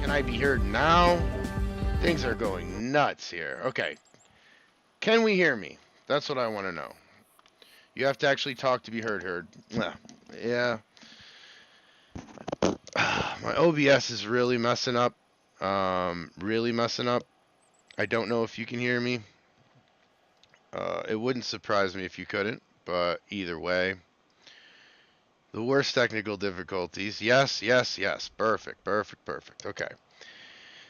Can I be heard now? Things are going nuts here. Okay. Can we hear me? That's what I want to know. You have to actually talk to be heard. Yeah. My OBS is really messing up. Really messing up. I don't know if you can hear me. It wouldn't surprise me if you couldn't, but either way. The worst technical difficulties. Yes. Perfect. Okay.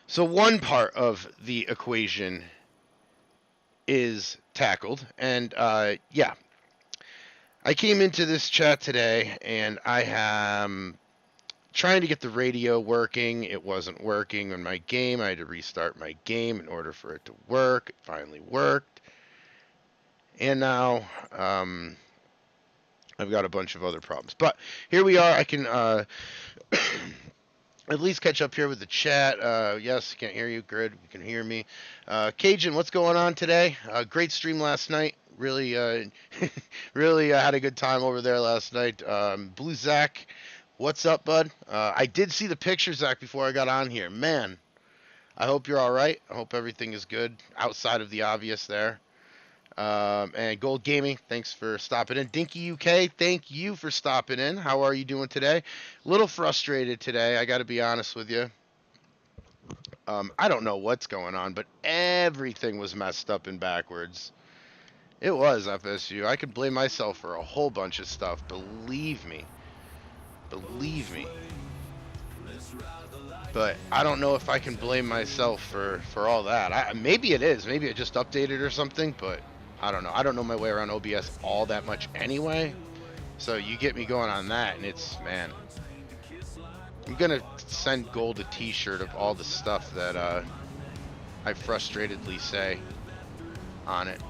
So one part of the equation is tackled, and yeah. I came into this chat today, and I am trying to get the radio working. It wasn't working on my game. I had to restart my game in order for it to work. It finally worked. And now I've got a bunch of other problems. But here we are. I can at least catch up here with the chat. Yes, I can't hear you. Good. You can hear me. Cajun, what's going on today? Great stream last night. Really, really had a good time over there last night. Blue Zach, what's up, bud? I did see the picture, Zach, before I got on here. Man, I hope you're all right. I hope everything is good outside of the obvious there. And Gold Gaming, thanks for stopping in. Dinky UK, thank you for stopping in. How are you doing today? A little frustrated today, I got to be honest with you. I don't know what's going on, but everything was messed up and backwards. It was FSU. I could blame myself for a whole bunch of stuff. Believe me. But I don't know if I can blame myself for all that. Maybe it is. Maybe it just updated or something, but I don't know. I don't know my way around OBS all that much anyway. So you get me going on that, and it's, man. I'm going to send Gold a t-shirt of all the stuff that I frustratedly say on it.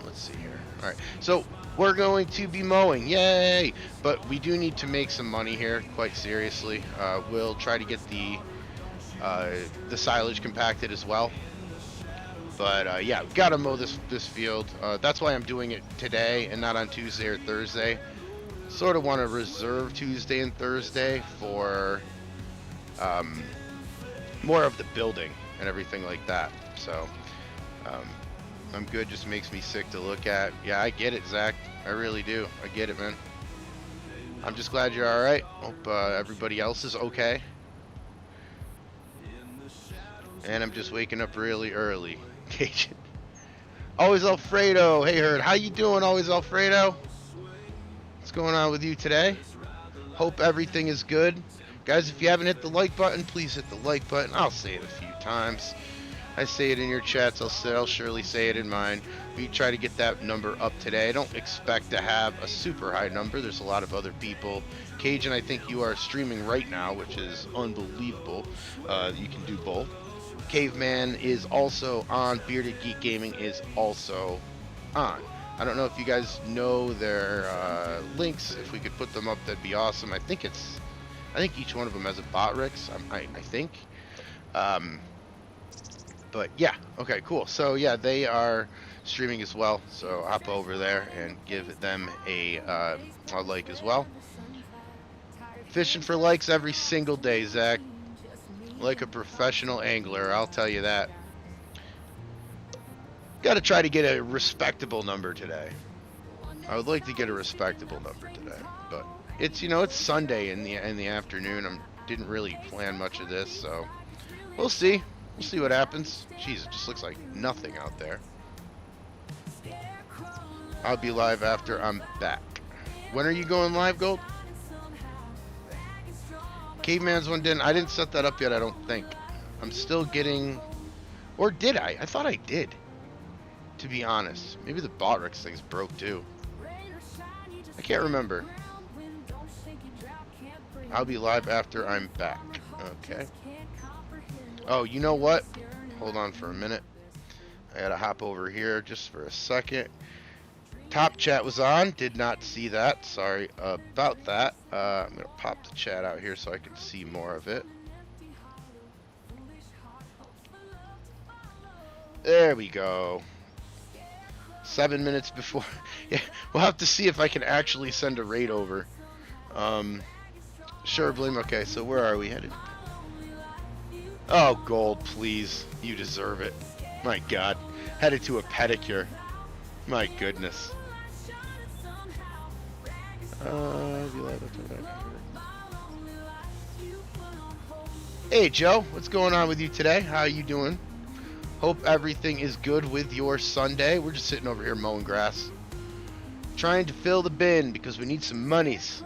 Let's see here. All right, so we're going to be mowing, yay! But we do need to make some money here, quite seriously. We'll try to get the silage compacted as well. But yeah, we've got to mow this field. That's why I'm doing it today and not on Tuesday or Thursday. Sort of want to reserve Tuesday and Thursday for more of the building and everything like that. So I'm good, just makes me sick to look at. Yeah, I get it, Zach. I really do. I get it, man. I'm just glad you're all right. Hope everybody else is okay. And I'm just waking up really early. Cajun. Always Alfredo. Hey, Herd. How you doing, Always Alfredo? What's going on with you today? Hope everything is good. Guys, if you haven't hit the like button, please hit the like button. I'll say it a few times. I say it in your chats, I'll surely say it in mine. We try to get that number up today. I don't expect to have a super high number. There's a lot of other people. Cajun, I think you are streaming right now, which is unbelievable. You can do both. Caveman is also on. Bearded Geek Gaming is also on. I don't know if you guys know their links. If we could put them up, that'd be awesome. I think each one of them has a bot, Rix. I think. But yeah, okay, cool. So yeah, they are streaming as well. So hop over there and give them a like as well. Fishing for likes every single day, Zach. Like a professional angler, I'll tell you that. Got to try to get a respectable number today. I would like to get a respectable number today, but it's it's Sunday in the afternoon. I didn't really plan much of this, so we'll see. We'll see what happens. Jeez, it just looks like nothing out there. I'll be live after I'm back. When are you going live, Gold? Caveman's one didn't. I didn't set that up yet, I don't think. I'm still getting... Or did I? I thought I did. To be honest. Maybe the Botrix thing's broke too. I can't remember. I'll be live after I'm back. Okay. Oh, you know what? Hold on for a minute. I gotta hop over here just for a second. Top chat was on. Did not see that. Sorry about that. I'm gonna pop the chat out here so I can see more of it. There we go. 7 minutes before. Yeah, we'll have to see if I can actually send a raid over. Sure, Blame. Okay, so where are we headed? Oh, gold, please. You deserve it. My God. Headed to a pedicure. My goodness. Hey, Joe. What's going on with you today? How you doing? Hope everything is good with your Sunday. We're just sitting over here mowing grass. Trying to fill the bin because we need some monies.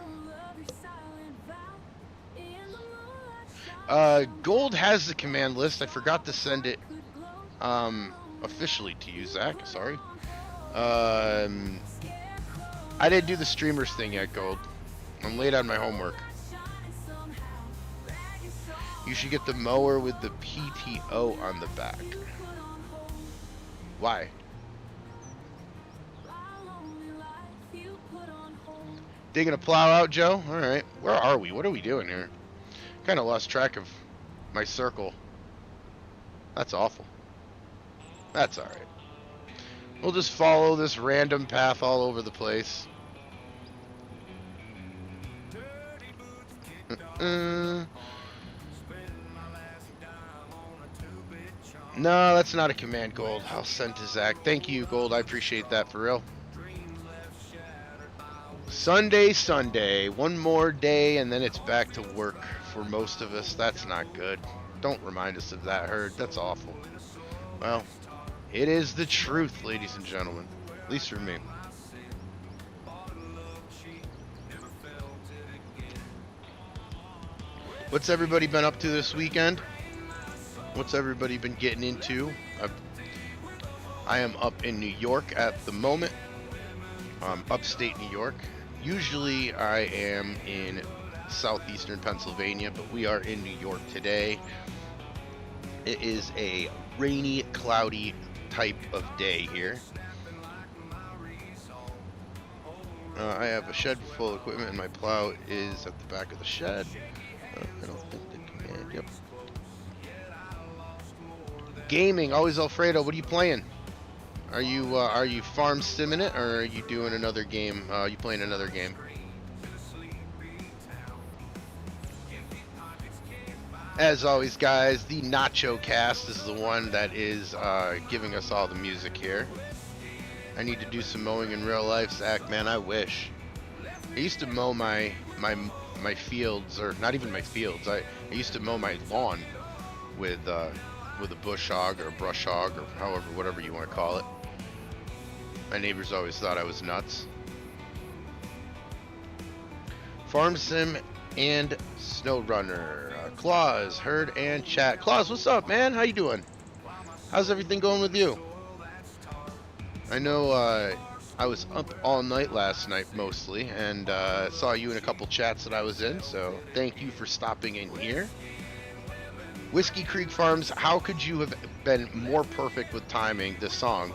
Gold has the command list. I forgot to send it officially to you, Zach. Sorry. I didn't do the streamers thing yet, Gold. I'm late on my homework. You should get the mower with the PTO on the back. Why? Digging a plow out, Joe? Alright. Where are we? What are we doing here? Kind of lost track of my circle. That's awful. That's alright. We'll just follow this random path all over the place. No, that's not a command, Gold. I'll send to Zach. Thank you, Gold. I appreciate that for real. Sunday. One more day, and then it's back to work for most of us. That's not good. Don't remind us of that, Herd. That's awful. Well, it is the truth, ladies and gentlemen. At least for me. What's everybody been up to this weekend? What's everybody been getting into? I am up in New York at the moment. Upstate New York. Usually I am in southeastern Pennsylvania, but we are in New York today. It is a rainy, cloudy type of day here. I have a shed full of equipment, and my plow is at the back of the shed. I don't think the command. Yep. Gaming, always Alfredo. What are you playing? Are you farm simming it, or are you doing another game? You playing another game? As always, guys, the Nacho Cast is the one that is giving us all the music here. I need to do some mowing in real life, Zach. Man, I wish. I used to mow my fields, or not even my fields. I used to mow my lawn with a bush hog or a brush hog, or whatever you want to call it. My neighbors always thought I was nuts. Farm Sim and SnowRunner. Claus, Herd, and Chat. Claus, what's up, man? How you doing? How's everything going with you? I know I was up all night last night mostly, and saw you in a couple chats that I was in, so thank you for stopping in here. Whiskey Creek Farms, how could you have been more perfect with timing this song?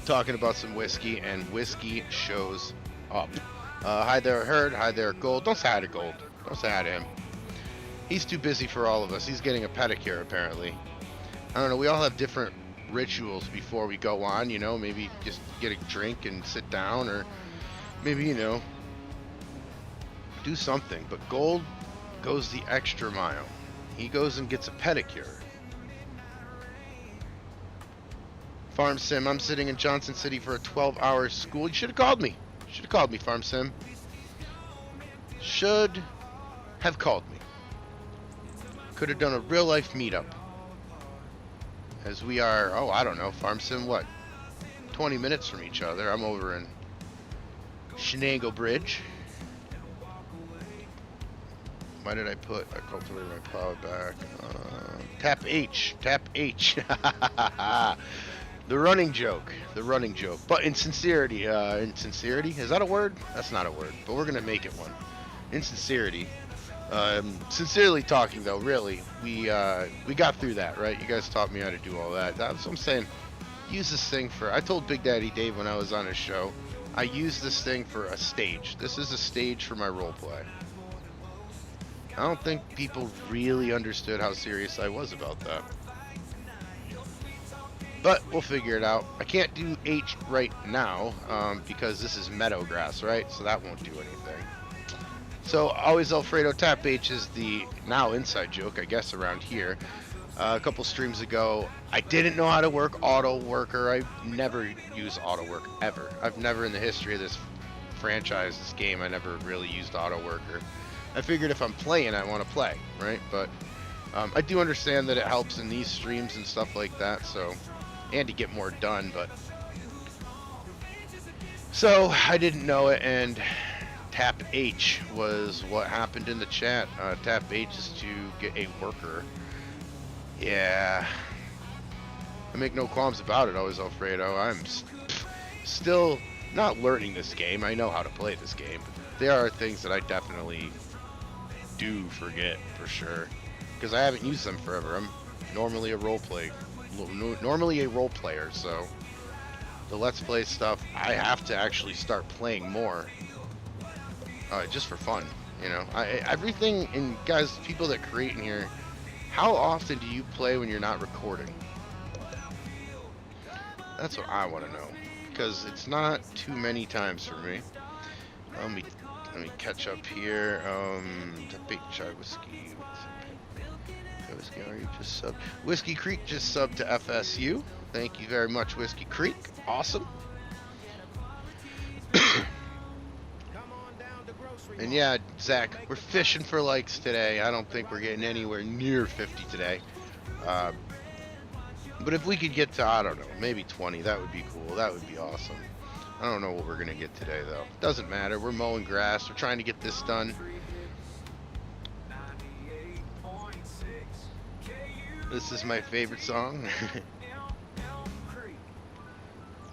Talking about some whiskey, and whiskey shows up. Hi there, Herd. Hi there, Gold. Don't say hi to Gold. Don't say hi to him. He's too busy for all of us. He's getting a pedicure, apparently. I don't know. We all have different rituals before we go on, you know. Maybe just get a drink and sit down, or maybe, you know, do something. But Gold goes the extra mile. He goes and gets a pedicure. Farm Sim, I'm sitting in Johnson City for a 12-hour school. You should have called me. Should have called me, Farm Sim. Should have called me. Could have done a real-life meetup. As we are, oh, I don't know, Farm Sim, what? 20 minutes from each other. I'm over in Shenango Bridge. Why did I cultivated my plow back? Tap H. Tap H. The running joke. But in sincerity, is that a word? That's not a word, but we're going to make it one. In sincerity. Sincerely talking, though, really, we got through that, right? You guys taught me how to do all that. That's what I'm saying. Use this thing I told Big Daddy Dave when I was on his show, I use this thing for a stage. This is a stage for my roleplay. I don't think people really understood how serious I was about that. But we'll figure it out. I can't do H right now because this is meadow grass, right? So that won't do anything. So, always Alfredo, Tap H is the now inside joke, I guess, around here. A couple streams ago, I didn't know how to work Auto Worker. I never use Auto Work ever. I've never in the history of this franchise, this game, I never really used Auto Worker. I figured if I'm playing, I want to play, right? But I do understand that it helps in these streams and stuff like that, so, and to get more done, but so I didn't know it, and Tap H was what happened in the chat. Tap H is to get a worker. Yeah, I make no qualms about it, always Alfredo. I'm still not learning this game. I know how to play this game, but there are things that I definitely do forget for sure, because I haven't used them forever. I'm normally a role player, so the Let's Play stuff, I have to actually start playing more, just for fun, you know. Everything, and guys, people that create in here, how often do you play when you're not recording? That's what I want to know, because it's not too many times for me. Let me catch up here. The big chai whiskey. Whiskey, are you just subbed? Whiskey Creek just subbed to FSU. Thank you very much, Whiskey Creek. Awesome. And yeah, Zach, we're fishing for likes today. I don't think we're getting anywhere near 50 today. But if we could get to, I don't know, maybe 20, that would be cool. That would be awesome. I don't know what we're going to get today, though. Doesn't matter. We're mowing grass. We're trying to get this done. This is my favorite song.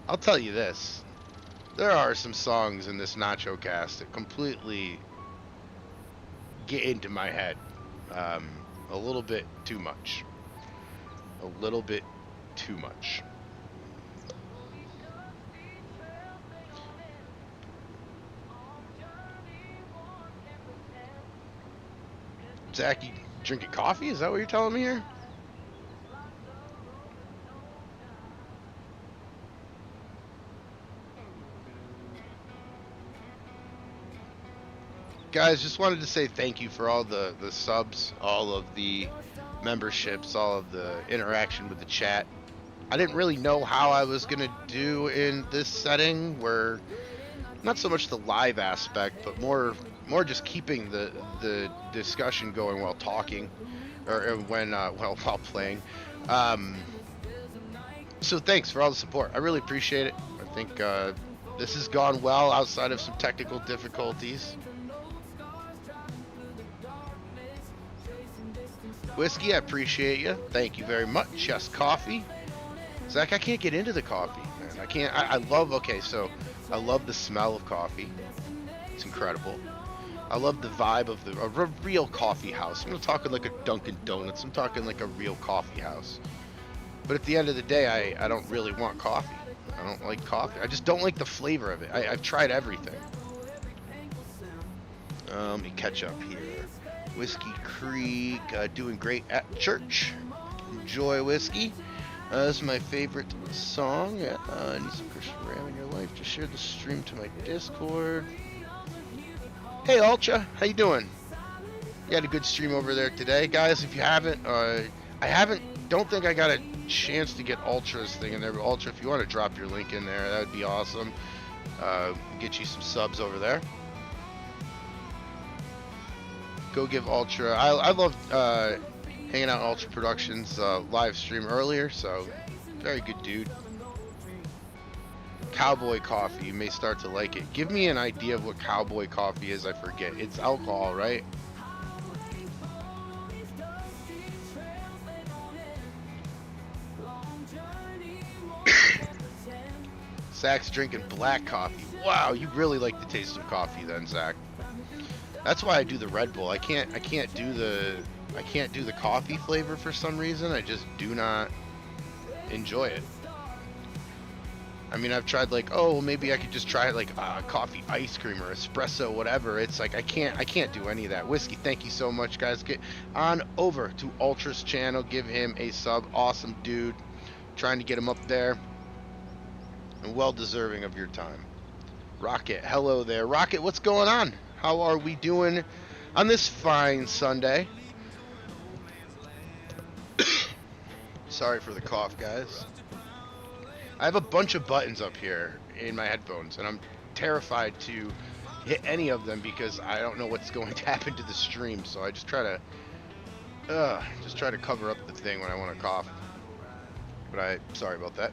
I'll tell you this. There are some songs in this Nacho Cast that completely get into my head. A little bit too much. A little bit too much. Zach, you drinking coffee? Is that what you're telling me here? Guys, just wanted to say thank you for all the subs, all of the memberships, all of the interaction with the chat. I didn't really know how I was going to do in this setting, where not so much the live aspect, but more just keeping the discussion going while talking, or when while playing. So thanks for all the support. I really appreciate it. I think this has gone well outside of some technical difficulties. Whiskey, I appreciate you. Thank you very much. Yes, coffee. Zach, I can't get into the coffee, man. I can't. I love, okay, so I love the smell of coffee. It's incredible. I love the vibe of a real coffee house. I'm not talking like a Dunkin' Donuts. I'm talking like a real coffee house. But at the end of the day, I don't really want coffee. I don't like coffee. I just don't like the flavor of it. I've tried everything. Let me catch up here. Whiskey Creek, doing great at church. Enjoy whiskey. This is my favorite song. I need some Christian Ram in your life. Just share the stream to my Discord. Hey Ultra, how you doing? You had a good stream over there today, guys. If you haven't, don't think I got a chance to get Ultra's thing in there. But Ultra, if you want to drop your link in there, that would be awesome. Get you some subs over there. Go give Ultra. I loved hanging out in Ultra Productions live stream earlier, so very good dude. Cowboy coffee, you may start to like it. Give me an idea of what cowboy coffee is. I forget. It's alcohol, right? Zach's drinking black coffee. Wow, you really like the taste of coffee then, Zach. That's why I do the Red Bull. I can't do the coffee flavor for some reason. I just do not enjoy it. I mean, I've tried like, oh, maybe I could just try like coffee ice cream or espresso, whatever. It's like I can't do any of that. Whiskey, thank you so much, guys. Get on over to Ultra's channel. Give him a sub. Awesome dude. Trying to get him up there. And well deserving of your time. Rocket, hello there. Rocket, what's going on? How are we doing on this fine Sunday? Sorry for the cough, guys. I have a bunch of buttons up here in my headphones, and I'm terrified to hit any of them because I don't know what's going to happen to the stream. So I just try to cover up the thing when I want to cough. But sorry about that.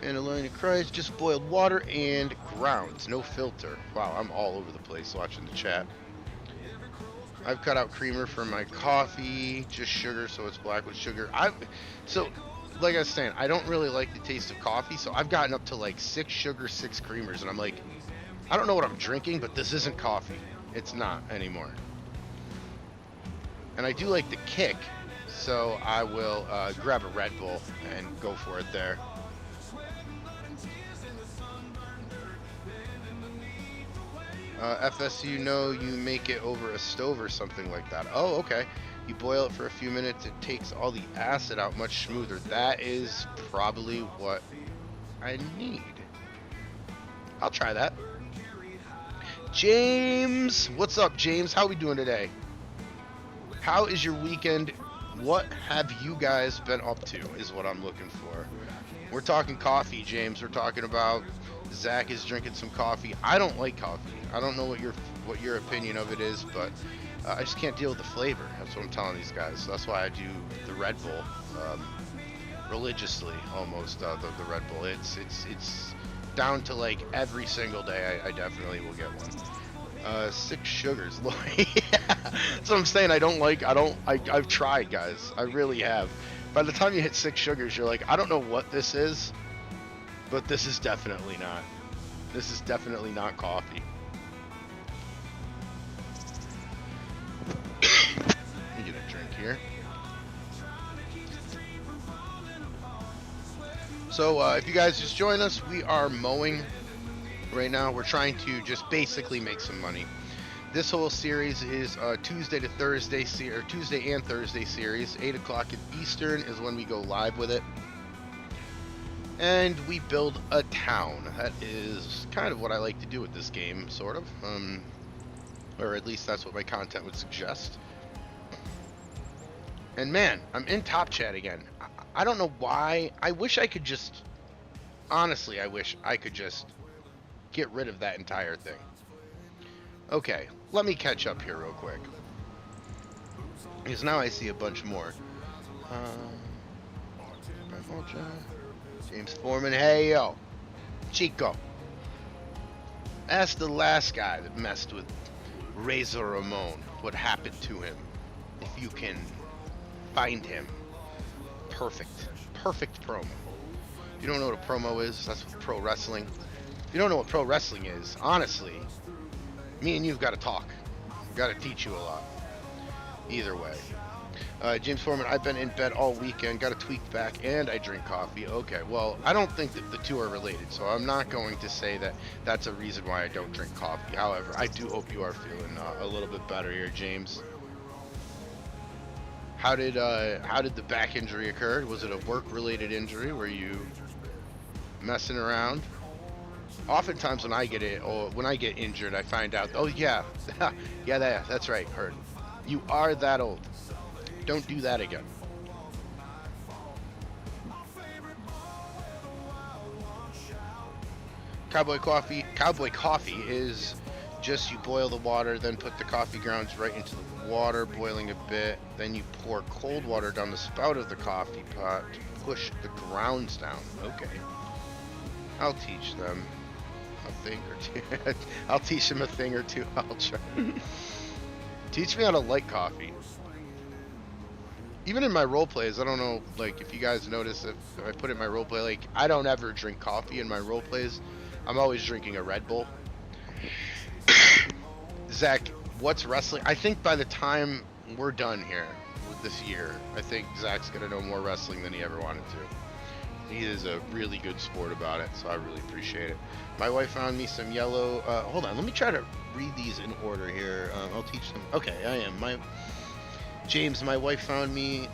And Alone in Christ, just boiled water and grounds, no filter. Wow, I'm all over the place watching the chat. I've cut out creamer for my coffee, just sugar, so it's black with sugar. So, like I was saying, I don't really like the taste of coffee, so I've gotten up to like 6 sugar, 6 creamers, and I'm like, I don't know what I'm drinking, but this isn't coffee. It's not anymore. And I do like the kick, so I will grab a Red Bull and go for it there. FSU, no, you make it over a stove or something like that. Oh, okay. You boil it for a few minutes. It takes all the acid out much smoother. That is probably what I need. I'll try that. James, what's up, James? How are we doing today? How is your weekend? What have you guys been up to is what I'm looking for. We're talking coffee, James. We're talking about Zach is drinking some coffee. I don't like coffee. I don't know what your opinion of it is, but I just can't deal with the flavor. That's what I'm telling these guys. So that's why I do the Red Bull religiously, almost. The Red Bull. It's down to like every single day. I definitely will get one. 6 sugars. That's what I'm saying. I've tried, guys. I really have. By the time you hit 6 sugars, you're like, I don't know what this is, but this is definitely not. This is definitely not coffee. Let me get a drink here. So if you guys just join us, we are mowing right now. We're trying to just basically make some money. This whole series is Tuesday to Thursday, or Tuesday and Thursday series. 8 o'clock Eastern is when we go live with it. And we build a town. That is kind of what I like to do with this game, sort of. Or at least that's what my content would suggest. And man, I'm in Top Chat again. I don't know why. I wish I could just... Honestly, I wish I could just get rid of that entire thing. Okay, let me catch up here real quick. Because now I see a bunch more. James Foreman, hey yo. Chico. Ask the last guy that messed with Razor Ramon what happened to him. If you can find him. Perfect. Perfect promo. If you don't know what a promo is, that's pro wrestling. If you don't know what pro wrestling is, honestly, me and you've got to talk. I've got to teach you a lot. Either way. James Foreman, I've been in bed all weekend, got a tweaked back, and I drink coffee. Okay, well, I don't think that the two are related, so I'm not going to say that that's a reason why I don't drink coffee. However, I do hope you are feeling a little bit better here, James. How did the back injury occur? Was it a work-related injury? Were you messing around? Oftentimes when I get it, or when I get injured, I find out, oh yeah, yeah, that's right, Herd. You are that old. Don't do that again. Cowboy coffee is just you boil the water, then put the coffee grounds right into the water, boiling a bit. Then you pour cold water down the spout of the coffee pot to push the grounds down. Okay. I'll teach them a thing or two. I'll teach them a thing or two. I'll try. Teach me how to like coffee. Even in my role plays, I don't know, like, if you guys notice, if I put in my role play, like, I don't ever drink coffee in my role plays. I'm always drinking a Red Bull. Zach, what's wrestling? I think by the time we're done here with this year, I think Zach's going to know more wrestling than he ever wanted to. He is a really good sport about it, so I really appreciate it. My wife found me some yellow... hold on, let me try to read these in order here. I'll teach them... Okay, I am. James, my wife found me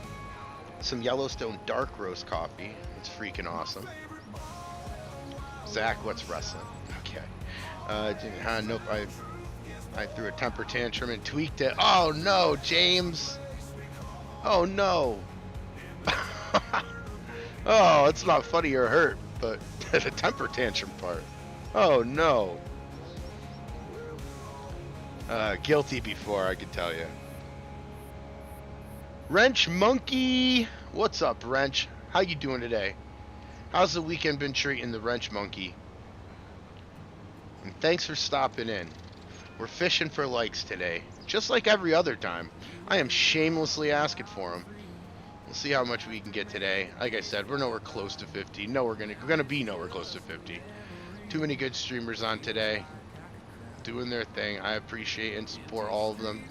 some Yellowstone dark roast coffee. It's freaking awesome. Zach, what's wrestling? Okay. Nope, I threw a temper tantrum and tweaked it. Oh no, James. Oh no. Oh, it's not funny or hurt, but the temper tantrum part. Oh no. Guilty before, I can tell you. Wrench Monkey. What's up, Wrench? How you doing today? How's the weekend been treating the Wrench Monkey? And thanks for stopping in. We're fishing for likes today, just like every other time. I am shamelessly asking for them. We'll see how much we can get today. Like I said, we're nowhere close to 50. No, we're gonna be nowhere close to 50. Too many good streamers on today, doing their thing. I appreciate and support all of them.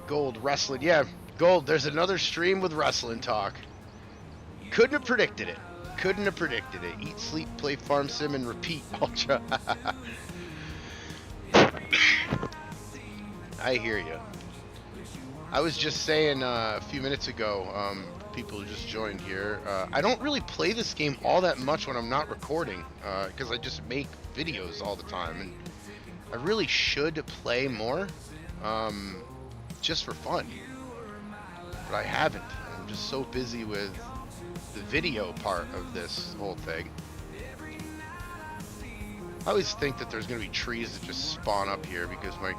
Gold wrestling, yeah, Gold. There's another stream with wrestling talk. Couldn't have predicted it. Couldn't have predicted it. Eat, sleep, play farm sim, and repeat. Ultra. I hear you. I was just saying a few minutes ago, people who just joined here, I don't really play this game all that much when I'm not recording, because I just make videos all the time, and I really should play more, just for fun, but I haven't. I'm just so busy with the video part of this whole thing. I always think that there's going to be trees that just spawn up here because my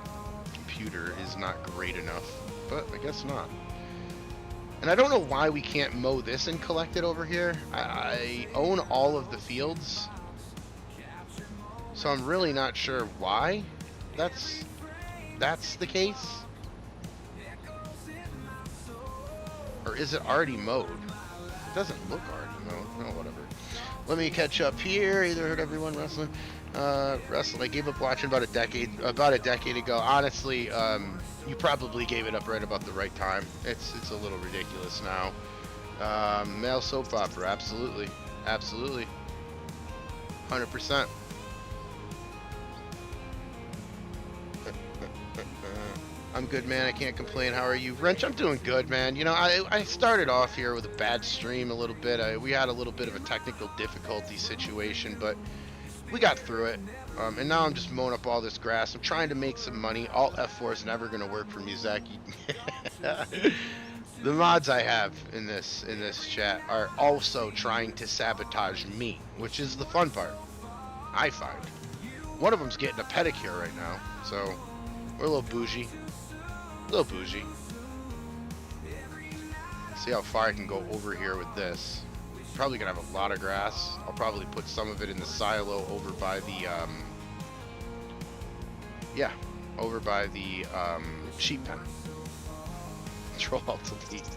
computer is not great enough, but I guess not. And I don't know why we can't mow this and collect it over here. I own all of the fields, so I'm really not sure why that's the case. Or is it already mowed? It doesn't look already mowed. No, whatever. Let me catch up here. Either heard everyone wrestling. Wrestling. I gave up watching about a decade ago. Honestly, you probably gave it up right about the right time. It's a little ridiculous now. Male soap opera, absolutely, 100%. I'm good, man. I can't complain. How are you? Wrench, I'm doing good, man. You know, I started off here with a bad stream a little bit. We had a little bit of a technical difficulty situation, but we got through it. And now I'm just mowing up all this grass. I'm trying to make some money. Alt F4 is never going to work for me, Zach. The mods I have in this chat are also trying to sabotage me, which is the fun part, I find. One of them's getting a pedicure right now, so we're a little bougie. See how far I can go over here with this. Probably gonna have a lot of grass. I'll probably put some of it in the silo over by the sheep pen. Control Alt Delete.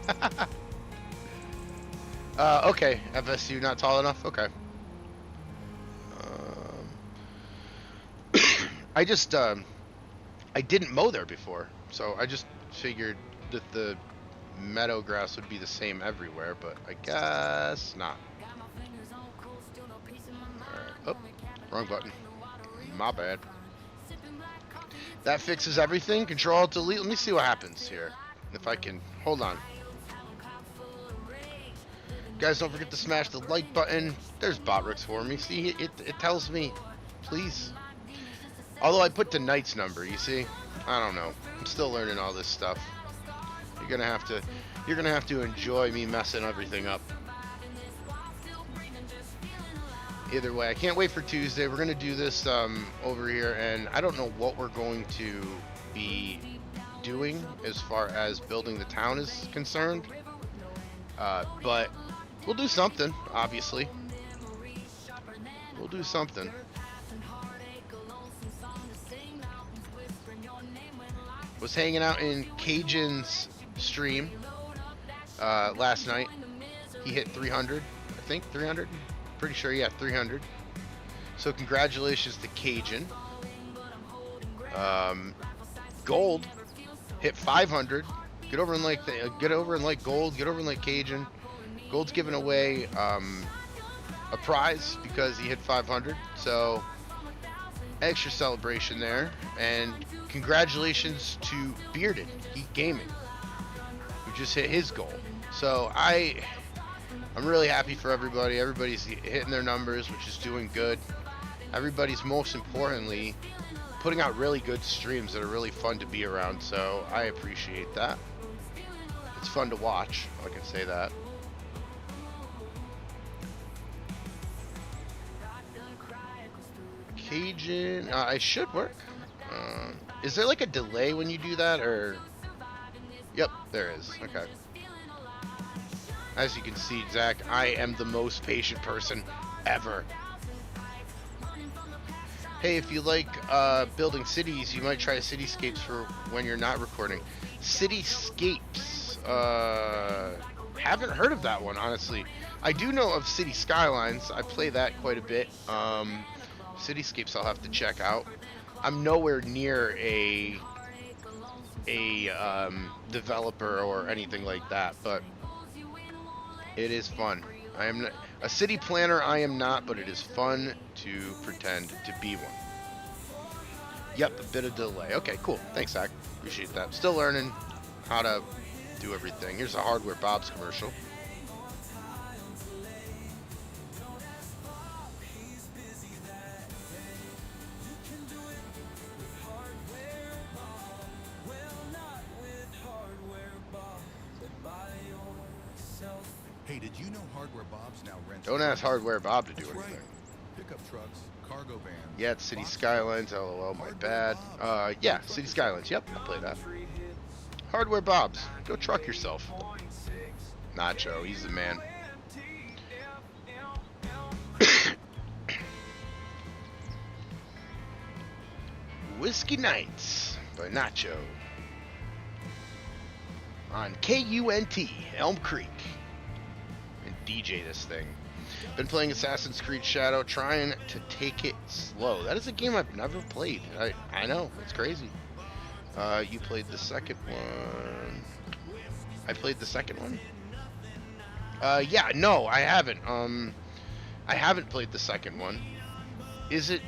Okay, FSU not tall enough. Okay. I just I didn't mow there before, so I just figured that the meadow grass would be the same everywhere, but I guess not. Alright. Oh, wrong button. My bad. That fixes everything. Control Alt Delete. Let me see what happens here. If I can hold on. Guys, don't forget to smash the like button. There's Botrix for me. See, it tells me, please. Although I put tonight's number, you see? I don't know. I'm still learning all this stuff. You're gonna have to enjoy me messing everything up. Either way, I can't wait for Tuesday. We're gonna do this over here, and I don't know what we're going to be doing as far as building the town is concerned. But we'll do something, obviously. We'll do something. Was hanging out in Cajun's stream last night. He hit 300, I think 300. Pretty sure, yeah, 300. So congratulations to Cajun. Gold hit 500. Get over and like Gold. Get over and like Cajun. Gold's giving away a prize because he hit 500. So extra celebration there, and congratulations to Bearded Heat Gaming, who just hit his goal. So I I'm really happy for everybody. Everybody's hitting their numbers, which is doing good. Everybody's most importantly putting out really good streams that are really fun to be around, so I appreciate that. It's fun to watch, I can say that. Cajun, I should work. Is there like a delay when you do that, or? Yep, there is. Okay. As you can see, Zach, I am the most patient person ever. Hey, if you like building cities, you might try cityscapes for when you're not recording. Cityscapes. Haven't heard of that one, honestly. I do know of City Skylines. I play that quite a bit. Cityscapes I'll have to check out. I'm nowhere near a developer or anything like that, but it is fun. I am not, a city planner. I am not, but it is fun to pretend to be one. Yep, a bit of delay. Okay, cool. Thanks, Zach. Appreciate that. Still learning how to do everything. Here's a Hardware Bob's commercial. Hey, did you know Hardware Bob's now rents? Don't ask Hardware Bob to do anything. Pickup trucks, cargo vans. Yeah, it's City Skylines. LOL, my bad. Yeah, City Skylines. Yep, I play that. Hardware Bob's. Go truck yourself. Nacho, he's the man. Whiskey Nights by Nacho. On KUNT, Elm Creek. And DJ this thing. Been playing Assassin's Creed Shadow, trying to take it slow. That is a game I've never played. I know, it's crazy. You played the second one. I played the second one. Yeah, no, I haven't. I haven't played the second one. Is it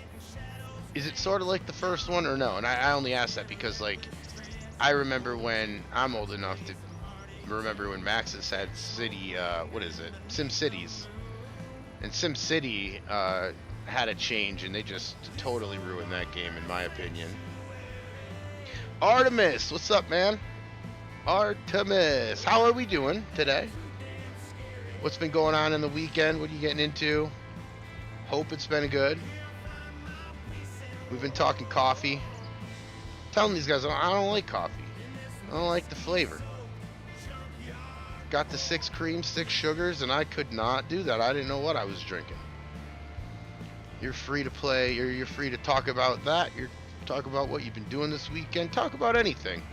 sort of like the first one or no? And I only ask that because, like, I remember when I'm old enough to remember when Maxis had City, what is it? SimCities. And SimCity had a change, and they just totally ruined that game, in my opinion. Artemis, what's up, man? Artemis, how are we doing today? What's been going on in the weekend? What are you getting into? Hope it's been good. We've been talking coffee. Telling these guys I don't like coffee. I don't like the flavor. Got the 6 creams, 6 sugars, and I could not do that. I didn't know what I was drinking. You're free to play. You're free to talk about that. You're talk about what you've been doing this weekend. Talk about anything.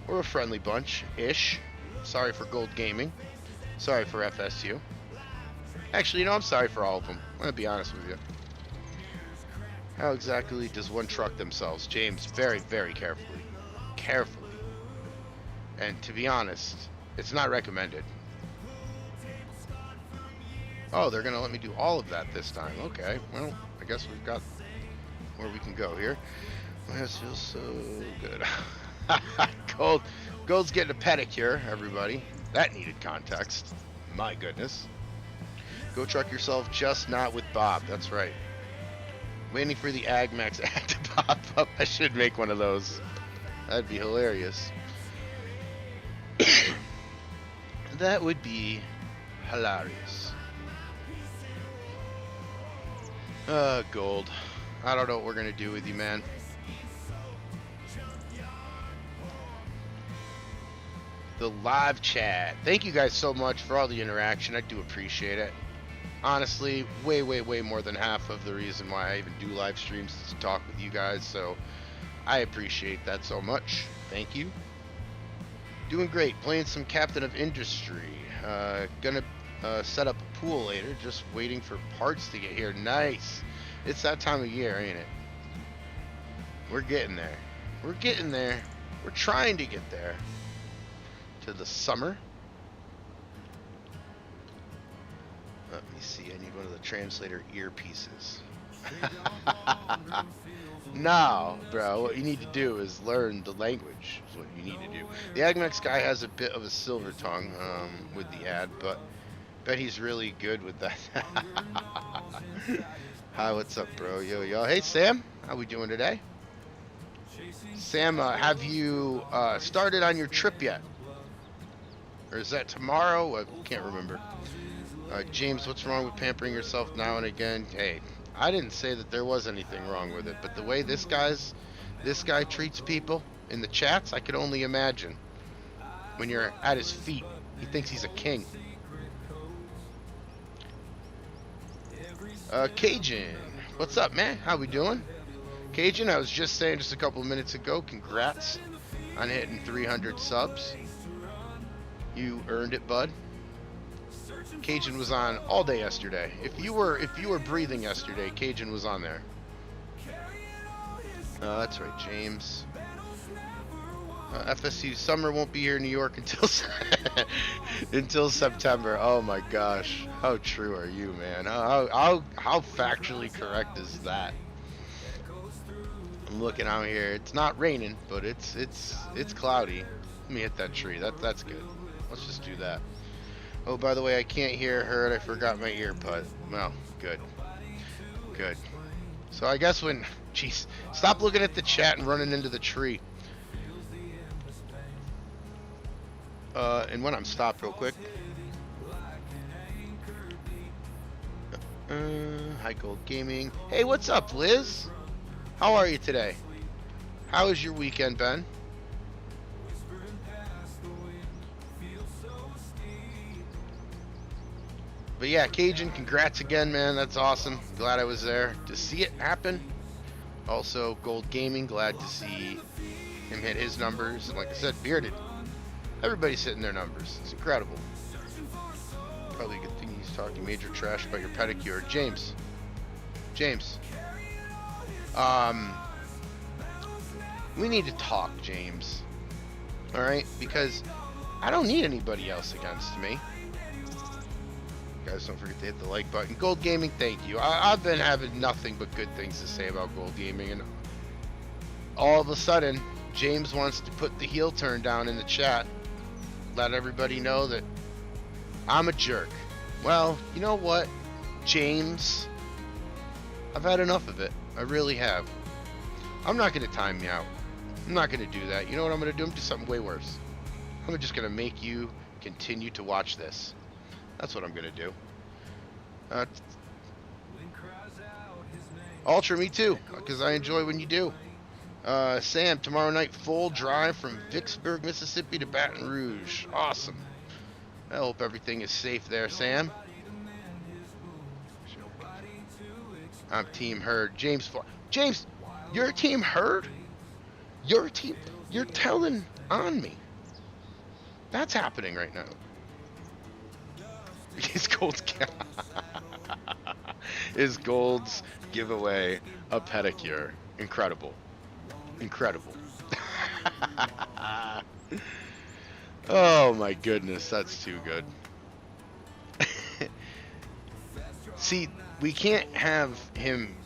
We're a friendly bunch-ish. Sorry for Gold Gaming. Sorry for FSU. Actually, you know, I'm sorry for all of them. I'm going to be honest with you. How exactly does one truck themselves? James, very, very carefully. Carefully. And to be honest, it's not recommended. Oh, they're going to let me do all of that this time. Okay, well, I guess we've got where we can go here. This feels so good. Gold's getting a pedicure, everybody. That needed context. My goodness. Go truck yourself, just not with Bob. That's right. Waiting for the AgMax ad to pop up. I should make one of those. That'd be hilarious. That would be hilarious. Gold. I don't know what we're gonna do with you, man. The live chat. Thank you guys so much for all the interaction. I do appreciate it. Honestly, way, way, way more than half of the reason why I even do live streams is to talk with you guys. So I appreciate that so much. Thank you. Doing great. Playing some Captain of Industry. Gonna set up a pool later. Just waiting for parts to get here. Nice. It's that time of year, ain't it? We're getting there. We're getting there. We're trying to get there. To the summer. Let me see. I need one of the translator earpieces. No, bro. What you need to do is learn the language. Is what you need to do. The AgMax guy has a bit of a silver tongue with the ad, but Bet he's really good with that. Hi, what's up, bro? Yo, yo. Hey, Sam. How we doing today? Sam, have you started on your trip yet? Or is that tomorrow? I can't remember. James, what's wrong with pampering yourself now and again? Hey, I didn't say that there was anything wrong with it, but the way this guy treats people in the chats, I could only imagine. When you're at his feet, he thinks he's a king. Cajun, what's up, man? How we doing? Cajun, I was just saying just a couple of minutes ago, congrats on hitting 300 subs. You earned it, bud. Cajun was on all day yesterday. If you were breathing yesterday, Cajun was on there. That's right, James. FSU summer won't be here in New York until until September. Oh my gosh, how true are you, man? How factually correct is that? I'm looking out here. It's not raining, but it's cloudy. Let me hit that tree. That's good. Let's just do that. Oh, by the way, I can't hear Herd. I forgot my ear pud. Well, good. Good. So I guess when... Jeez. Stop looking at the chat and running into the tree. And when I'm stopped real quick. Hi, Gold Gaming. Hey, what's up, Liz? How are you today? How has your weekend been? But yeah, Cajun, congrats again, man. That's awesome. Glad I was there to see it happen. Also, Gold Gaming, glad to see him hit his numbers. And like I said, Bearded. Everybody's hitting their numbers. It's incredible. Probably a good thing he's talking major trash about your pedicure. James. We need to talk, James. Alright? Because I don't need anybody else against me. Guys, don't forget to hit the like button. Gold Gaming, thank you. I've been having nothing but good things to say about Gold Gaming, and all of a sudden, James wants to put the heel turn down in the chat. Let everybody know that I'm a jerk. Well, you know what, James? I've had enough of it. I really have. I'm not going to time you out. I'm not going to do that. You know what I'm going to do? I'm going to do something way worse. I'm just going to make you continue to watch this. That's what I'm going to do. Ultra, me too, because I enjoy when you do. Sam, tomorrow night, full drive from Vicksburg, Mississippi to Baton Rouge. Awesome. I hope everything is safe there, Sam. I'm Team Herd. James, you're Team Herd? You're telling on me. That's happening right now. Is Gold's giveaway a pedicure? Incredible. Oh my goodness, that's too good. See, we can't have him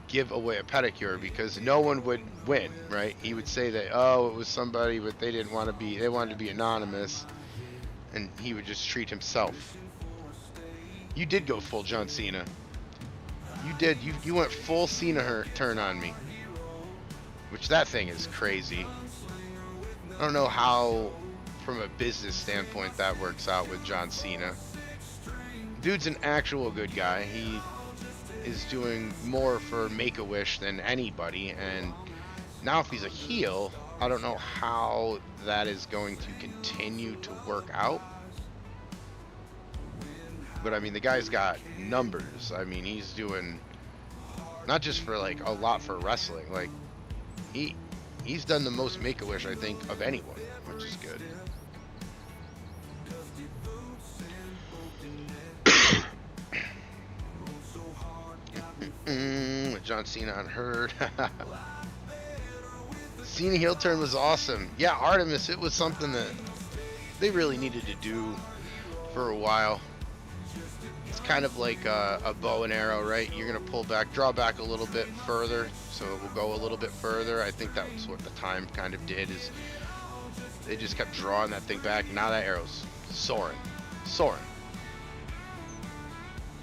give away a pedicure because no one would win, right? He would say that, oh, it was somebody, but they wanted to be anonymous, and he would just treat himself. You did go full John Cena. You did. You went full Cena turn on me. Which, that thing is crazy. I don't know how, from a business standpoint, that works out with John Cena. Dude's an actual good guy. He is doing more for Make-A-Wish than anybody. And now if he's a heel, I don't know how that is going to continue to work out. But I mean, the guy's got numbers. I mean, he's doing not just for like a lot for wrestling. Like he's done the most Make-A-Wish, I think, of anyone, which is good. With John Cena on Herd. Cena heel turn was awesome. Yeah, Artemis, it was something that they really needed to do for a while. It's kind of like a bow and arrow, right? You're going to pull back, draw back a little bit further, so it will go a little bit further. I think that was what the time kind of did, is they just kept drawing that thing back. Now that arrow's soaring.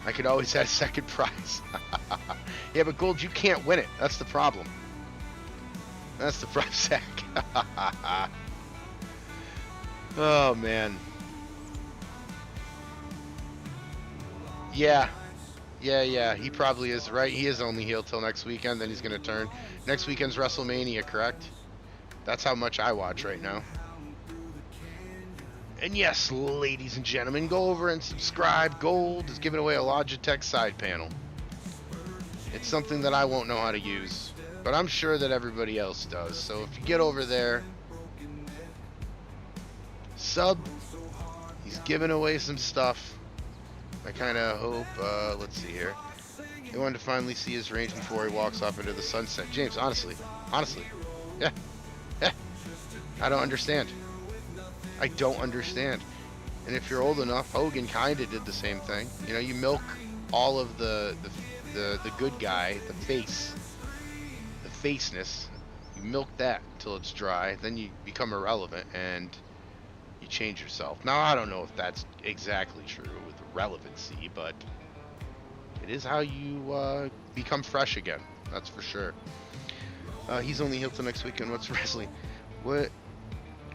I could always have second prize. Yeah, but Gold, you can't win it. That's the problem. That's the problem, Zach. Oh, man. Yeah. Yeah. He probably is, right? He is only healed till next weekend, then he's going to turn. Next weekend's WrestleMania, correct? That's how much I watch right now. And yes, ladies and gentlemen, go over and subscribe. Gold is giving away a Logitech side panel. It's something that I won't know how to use, but I'm sure that everybody else does. So if you get over there, sub, he's giving away some stuff. I kind of hope, let's see here. He wanted to finally see his range before he walks off into the sunset. James, honestly, yeah, I don't understand. I don't understand. And if you're old enough, Hogan kind of did the same thing. You know, you milk all of the good guy, the faceness. You milk that until it's dry, then you become irrelevant and you change yourself. Now, I don't know if that's exactly true with relevancy, but it is how you become fresh again. That's for sure. He's only healed till next weekend. What's wrestling? What?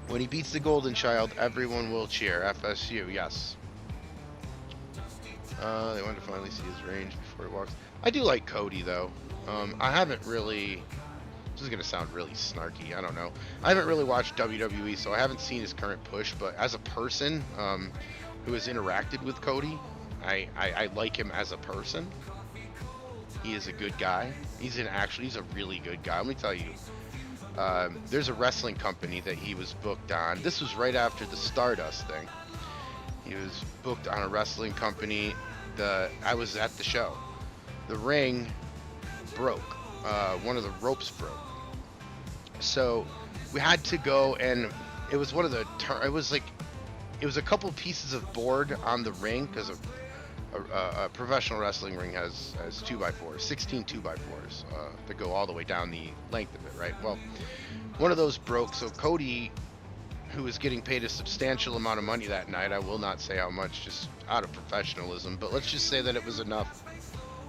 When he beats the Golden Child, everyone will cheer. FSU, yes. They want to finally see his range before he walks. I do like Cody, though. I haven't really... This is going to sound really snarky. I don't know. I haven't really watched WWE, so I haven't seen his current push. But as a person who has interacted with Cody, I like him as a person. He is a good guy. He's a really good guy. Let me tell you. There's a wrestling company that he was booked on. This was right after the Stardust thing. He was booked on a wrestling company. I was at the show. The ring broke. One of the ropes broke. So we had to go, and it was one of the. It was a couple pieces of board on the ring, because a professional wrestling ring has 2x4s, 16 2x4s that go all the way down the length of it, right? Well, one of those broke, so Cody, who was getting paid a substantial amount of money that night, I will not say how much, just out of professionalism, but let's just say that it was enough.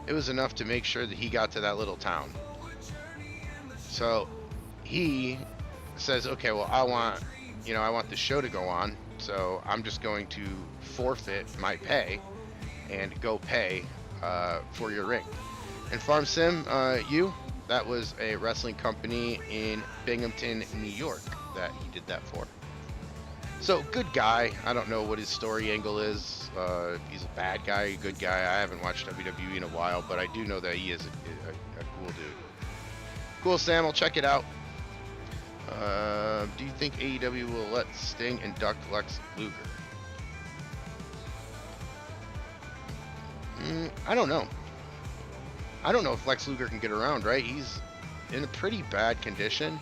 It was enough to make sure that he got to that little town. So he says, okay, well, I want the show to go on, so I'm just going to forfeit my pay and go pay for your ring. And Farm Sim, that was a wrestling company in Binghamton, New York that he did that for. So, good guy. I don't know what his story angle is. If he's a bad guy, a good guy. I haven't watched WWE in a while, but I do know that he is a cool dude. Cool, Sam. I'll check it out. Do you think AEW will let Sting induct Lex Luger? I don't know. I don't know if Lex Luger can get around, right? He's in a pretty bad condition.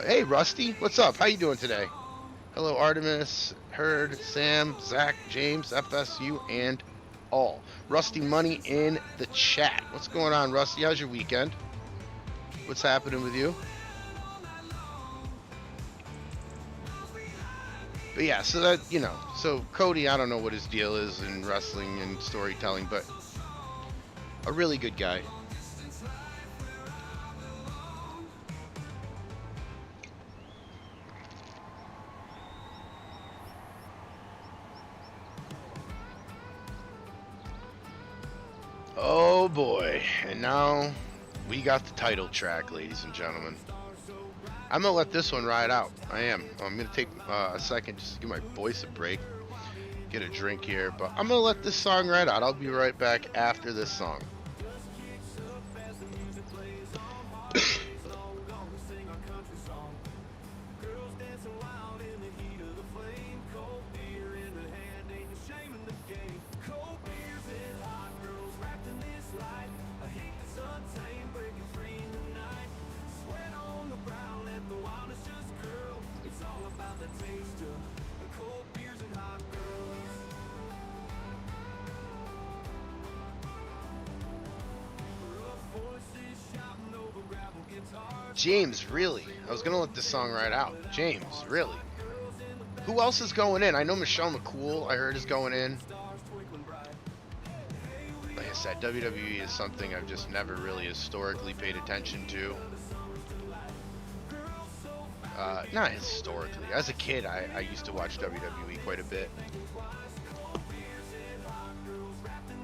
Hey, Rusty. What's up? How you doing today? Hello, Artemis, Herd, Sam, Zach, James, FSU, and all. Rusty Money in the chat. What's going on, Rusty? How's your weekend? What's happening with you? But yeah, so that, so Cody, I don't know what his deal is in wrestling and storytelling, but a really good guy. Oh boy, and now we got the title track, ladies and gentlemen. I'm gonna let this one ride out. I'm gonna take a second just to give my voice a break, get a drink here, but I'm gonna let this song ride out. I'll be right back after this song. James, really? I was gonna let this song ride out. James, really? Who else is going in? I know Michelle McCool, I heard, is going in. Like I said, WWE is something I've just never really historically paid attention to. Not historically. As a kid, I used to watch WWE quite a bit.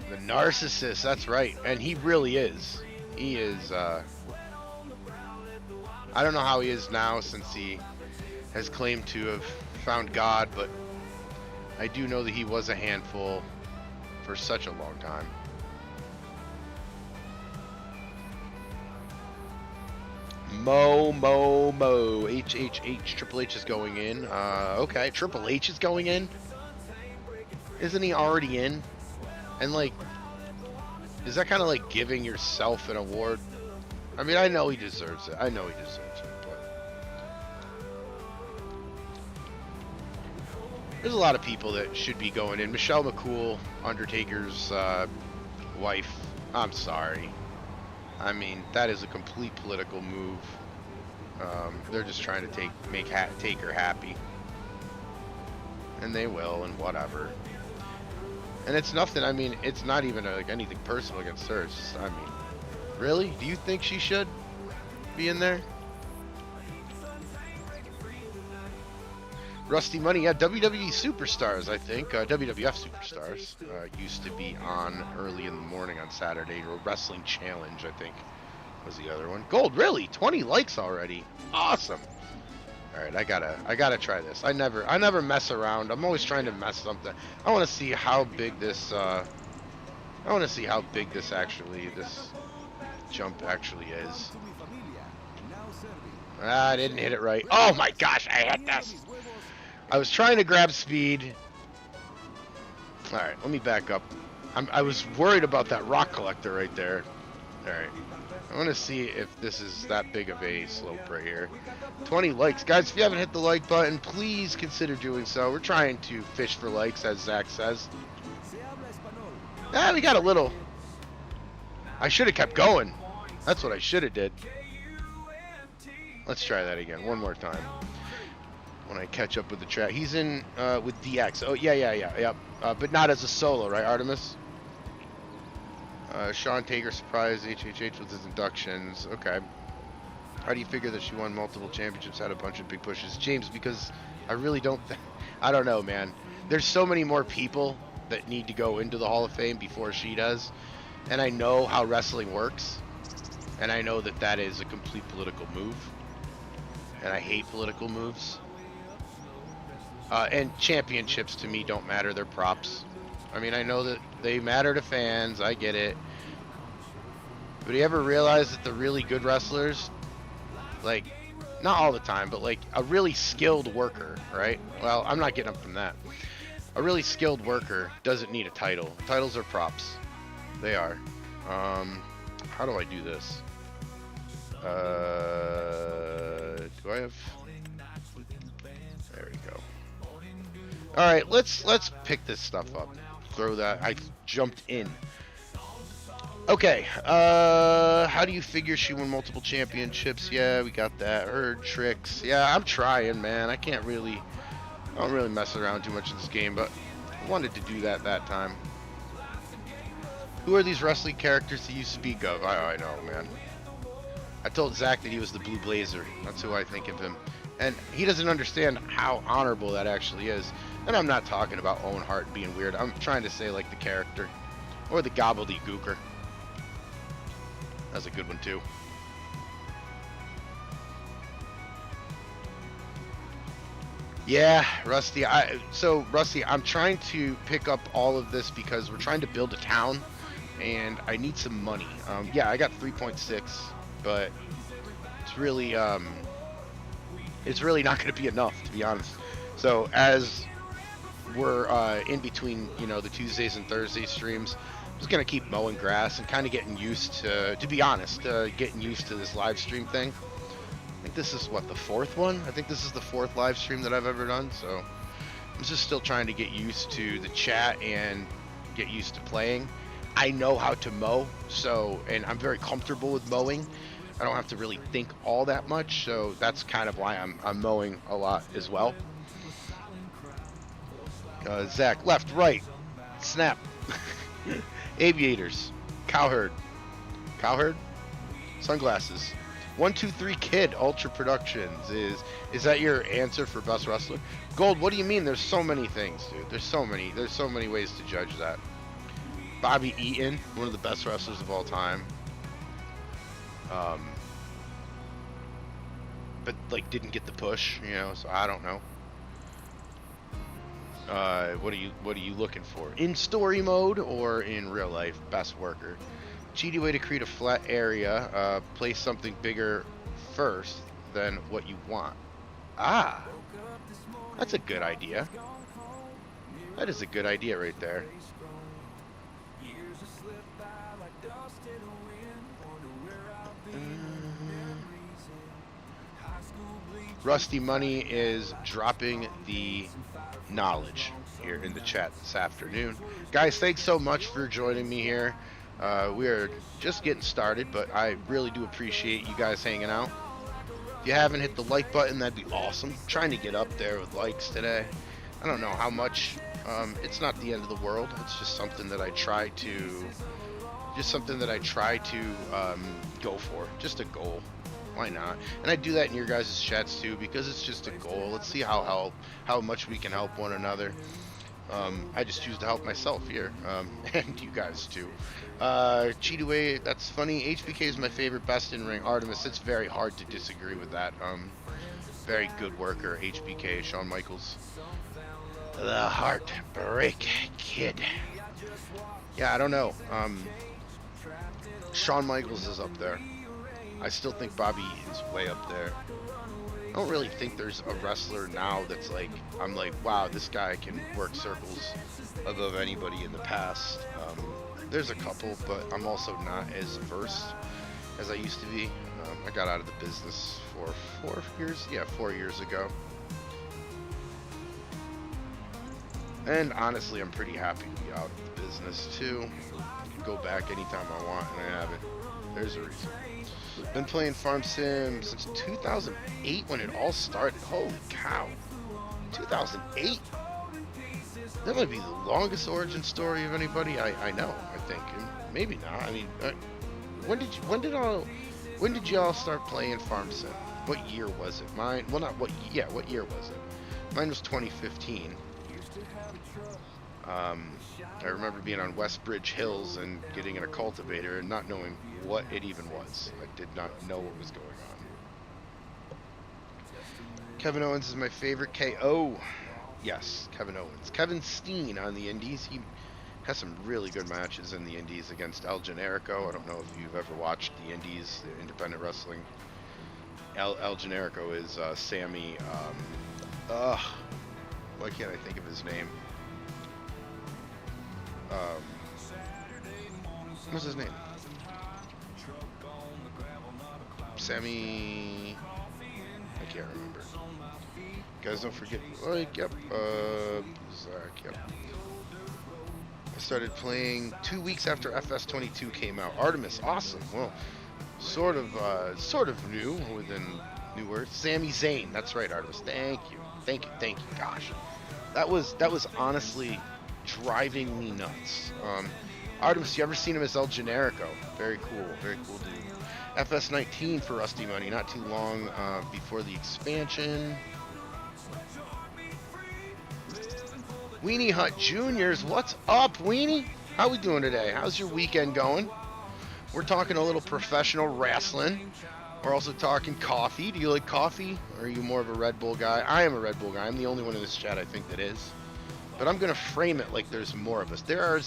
The narcissist, that's right. And he really is. He is, I don't know how he is now since he has claimed to have found God, but I do know that he was a handful for such a long time. Mo. H. Triple H is going in. Okay, Triple H is going in? Isn't he already in? And, like, is that kind of like giving yourself an award? I mean, I know he deserves it. But there's a lot of people that should be going in. Michelle McCool, Undertaker's wife. I'm sorry. I mean, that is a complete political move. They're just trying to take her happy, and they will, and whatever. And it's nothing. I mean, it's not even like anything personal against her. It's just, I mean, really? Do you think she should be in there? Rusty Money, yeah, WWE Superstars, I think. WWF Superstars used to be on early in the morning on Saturday. Or Wrestling Challenge, I think, was the other one. Gold, really? 20 likes already. Awesome. All right, I gotta try this. I never mess around. I'm always trying to mess something. I want to see how big this. I want to see how big this jump actually is. I didn't hit it right. Oh my gosh, I hit this. I was trying to grab speed. All right, let me back up. I was worried about that rock collector right there. All right. I want to see if this is that big of a slope right here. 20 likes. Guys, if you haven't hit the like button, please consider doing so. We're trying to fish for likes, as Zach says. Ah, we got a little. I should have kept going. That's what I should have did. Let's try that again. One more time. When I catch up with the track. He's in with DX. Oh, yeah. But not as a solo, right, Artemis? Sean Taker surprised HHH with his inductions. Okay. How do you figure that she won multiple championships, had a bunch of big pushes? James, because I really don't... I don't know, man. There's so many more people that need to go into the Hall of Fame before she does. And I know how wrestling works. And I know that that is a complete political move. And I hate political moves. And championships to me don't matter. They're props. I mean, I know that they matter to fans. I get it. But do you ever realize that the really good wrestlers, like, not all the time, but like a really skilled worker, right? Well, I'm not getting up from that. A really skilled worker doesn't need a title. Titles are props. They are. How do I do this? Do I have... There we go. All right, let's pick this stuff up. Throw that. I jumped in. Okay. How do you figure she won multiple championships? Yeah, we got that. Herd tricks. Yeah, I'm trying, man. I don't really mess around too much in this game, but I wanted to do that time. Who are these wrestling characters that you speak of? I know, man. I told Zach that he was the Blue Blazer. That's who I think of him. And he doesn't understand how honorable that actually is. And I'm not talking about Owen Hart being weird. I'm trying to say like the character. Or the gobbledygooker. That's a good one too. Yeah, Rusty. Rusty, I'm trying to pick up all of this because we're trying to build a town. And I need some money. Yeah, I got 3.6. But it's really not going to be enough, to be honest. So as we're in between, the Tuesdays and Thursdays streams, I'm just going to keep mowing grass and kind of getting used to be honest, getting used to this live stream thing. I think this is, the fourth one? I think this is the fourth live stream that I've ever done, so I'm just still trying to get used to the chat and get used to playing. I know how to mow, and I'm very comfortable with mowing. I don't have to really think all that much, so that's kind of why I'm mowing a lot as well. Zach, left, right, snap. Aviators, cowherd, cowherd, sunglasses. 123 Kid Ultra Productions is that your answer for best wrestler? Gold, what do you mean? There's so many things, dude. There's so many ways to judge that. Bobby Eaton, one of the best wrestlers of all time. Um, but like didn't get the push, you know, so I don't know. What are you looking for? In story mode or in real life? Best worker. Cheaty way to create a flat area. Place something bigger first than what you want. Ah, that's a good idea. That is a good idea right there. Rusty Money is dropping the knowledge here in the chat this afternoon. Guys, thanks so much for joining me here. We are just getting started, but I really do appreciate you guys hanging out. If you haven't hit the like button, that'd be awesome. I'm trying to get up there with likes today. I don't know how much. It's not the end of the world. It's just something that I try to, go for. Just a goal. Why not? And I do that in your guys' chats too because it's just a goal. Let's see how much we can help one another. I just choose to help myself here, and you guys too. Cheataway, that's funny. HBK is my favorite best in ring. Artemis, it's very hard to disagree with that. Very good worker, HBK, Shawn Michaels. The Heartbreak Kid. Yeah, I don't know. Shawn Michaels is up there. I still think Bobby is way up there. I don't really think there's a wrestler now that's like, I'm like, wow, this guy can work circles above anybody in the past. There's a couple, but I'm also not as versed as I used to be. I got out of the business for 4 years. Yeah, 4 years ago. And honestly, I'm pretty happy to be out of the business too. I can go back anytime I want, and I haven't. There's a reason. Been playing Farm Sim since 2008 when it all started. Holy cow. 2008? That might be the longest origin story of anybody I know, I think. Maybe not. I mean, when did y'all start playing Farm Sim? What year was it? Mine, well, not what, yeah, what year was it? Mine was 2015. I remember being on Westbridge Hills and getting in a cultivator and not knowing what it even was. I did not know what was going on. Kevin Owens is my favorite KO. Yes, Kevin Owens. Kevin Steen on the Indies. He has some really good matches in the Indies against El Generico. I don't know if you've ever watched the Indies, the independent wrestling. El Generico is Sammy. Why can't I think of his name? What's his name? Sammy. I can't remember. Guys, don't forget. Like, yep. Zach. Yep. I started playing 2 weeks after FS22 came out. Artemis, awesome. Well, sort of new within new words. Sami Zayn. That's right, Artemis. Thank you. Gosh, that was honestly driving me nuts. Artemis, you ever seen him as El Generico? Very cool dude. FS19 for Rusty Money, not too long before the expansion. Weenie Hut Juniors, what's up, Weenie? How we doing today? How's your weekend going? We're talking a little professional wrestling. We're also talking coffee. Do you like coffee? Or are you more of a Red Bull guy? I am a Red Bull guy. I'm the only one in this chat I think that is. But I'm going to frame it like there's more of us. There are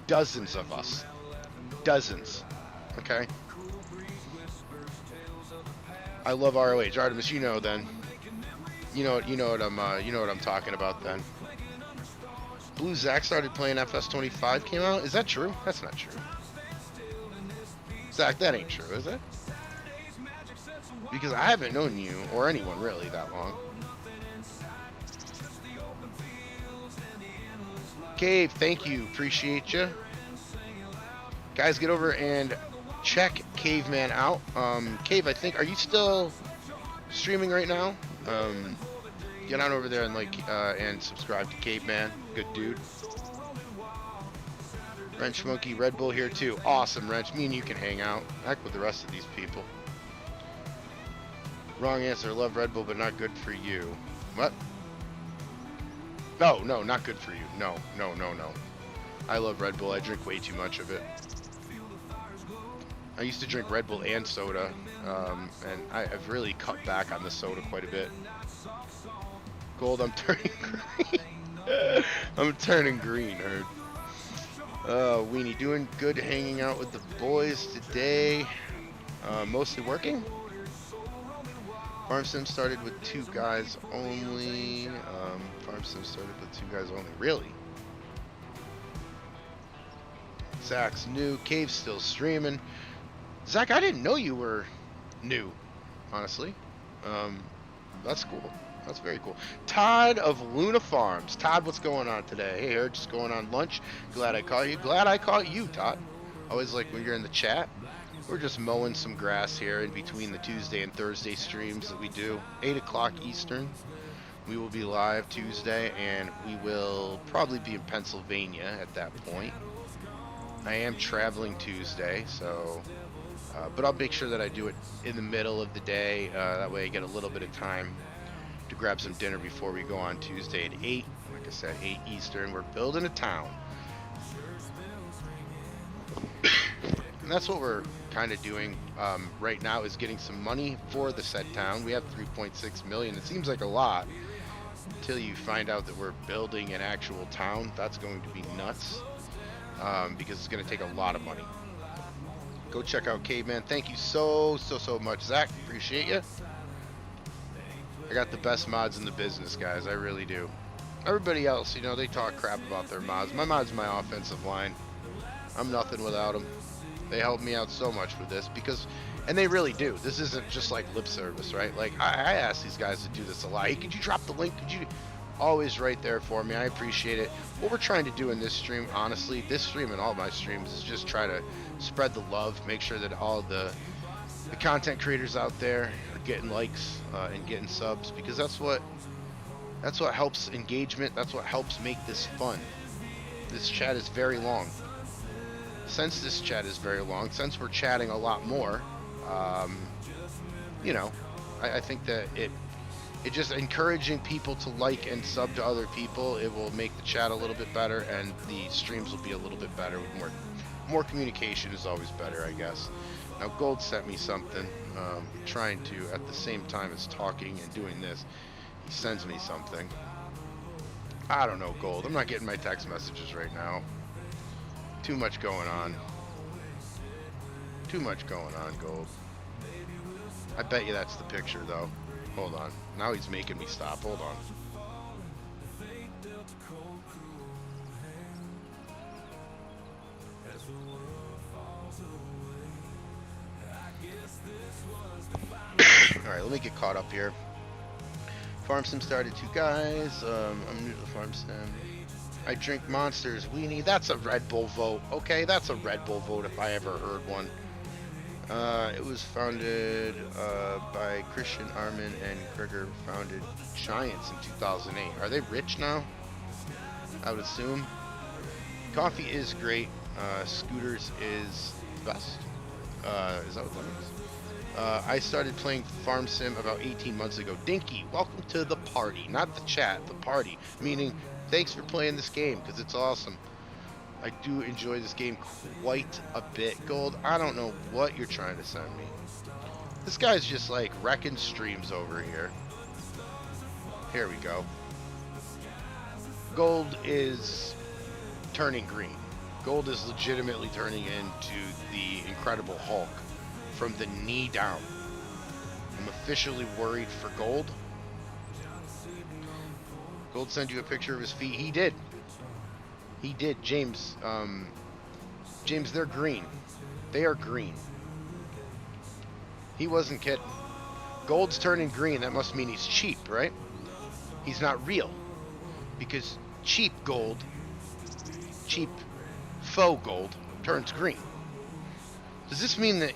dozens of us. Dozens. Okay? I love ROH. Artemis, you know then. You know what I'm talking about then. Blue Zach started playing FS25 came out. Is that true? That's not true. Zach, that ain't true, is it? Because I haven't known you, or anyone really, that long. Cave, thank you. Appreciate you. Guys, get over and check Caveman out. Cave, I think, are you still streaming right now? Get on over there and like and subscribe to Caveman. Good dude. Wrench Monkey, Red Bull here too. Awesome, Wrench. Me and you can hang out. Heck with the rest of these people. Wrong answer. Love Red Bull, but not good for you. What? No, no, not good for you. No, no, no, no. I love Red Bull. I drink way too much of it. I used to drink Red Bull and soda, and I've really cut back on the soda quite a bit. Gold, I'm turning green. I'm turning green, Herd. Weenie, doing good hanging out with the boys today. Mostly working. Farm Sim started with 2 guys only. Farm Sim started with 2 guys only. Really? Zach's new. Cave's still streaming. Zach, I didn't know you were new, honestly. That's cool. That's very cool. Todd of Luna Farms. Todd, what's going on today? Hey, Herb, just going on lunch. Glad I caught you. Glad I caught you, Todd. Always like when you're in the chat. We're just mowing some grass here in between the Tuesday and Thursday streams that we do. 8 o'clock Eastern. We will be live Tuesday, and we will probably be in Pennsylvania at that point. I am traveling Tuesday, so... but I'll make sure that I do it in the middle of the day. That way I get a little bit of time to grab some dinner before we go on Tuesday at 8. Like I said, 8 Eastern. We're building a town. And that's what we're kind of doing right now, is getting some money for the said town. We have 3.6 million. It seems like a lot until you find out that we're building an actual town. That's going to be nuts because it's going to take a lot of money. Go check out Caveman. Thank you so much, Zach. Appreciate you. I got the best mods in the business, guys. I really do. Everybody else, you know, they talk crap about their mods. My mod's my offensive line. I'm nothing without them. They help me out so much with this because, and they really do. This isn't just like lip service, right? Like I ask these guys to do this a lot. Hey, could you drop the link? Could you? Always right there for me. I appreciate it. What we're trying to do in this stream, honestly, this stream and all my streams, is just try to spread the love, make sure that all the content creators out there are getting likes and getting subs, because that's what helps engagement. That's what helps make this fun. This chat is very long. Since this chat is very long, since we're chatting a lot more, you know, I think that it just encouraging people to like and sub to other people. It will make the chat a little bit better, and the streams will be a little bit better. With more communication is always better, I guess. Now Gold sent me something. Trying to, at the same time as talking and doing this, he sends me something. I don't know, Gold. I'm not getting my text messages right now. Too much going on. Too much going on, Gold. I bet you that's the picture, though. Hold on. Now he's making me stop. Hold on. Alright, let me get caught up here. Farm Sim started 2 guys. I'm new to the Farm Sim. I drink Monsters. Weenie. That's a Red Bull vote. Okay, that's a Red Bull vote if I ever heard one. It was founded by Christian Armin and Krieger, founded Giants in 2008. Are they rich now? I would assume. Coffee is great. Scooters is best. Is that what that is? I started playing Farm Sim about 18 months ago. Dinky, welcome to the party. Not the chat, the party. Meaning, thanks for playing this game, because it's awesome. I do enjoy this game quite a bit. Gold, I don't know what you're trying to send me. This guy's just like wrecking streams over here. Here we go. Gold is turning green. Gold is legitimately turning into the Incredible Hulk from the knee down. I'm officially worried for Gold. Gold sent you a picture of his feet. He did. He did, James. James, they're green. They are green. He wasn't kidding. Gold's turning green. That must mean he's cheap, right? He's not real. Because cheap gold, cheap faux gold, turns green. Does this mean that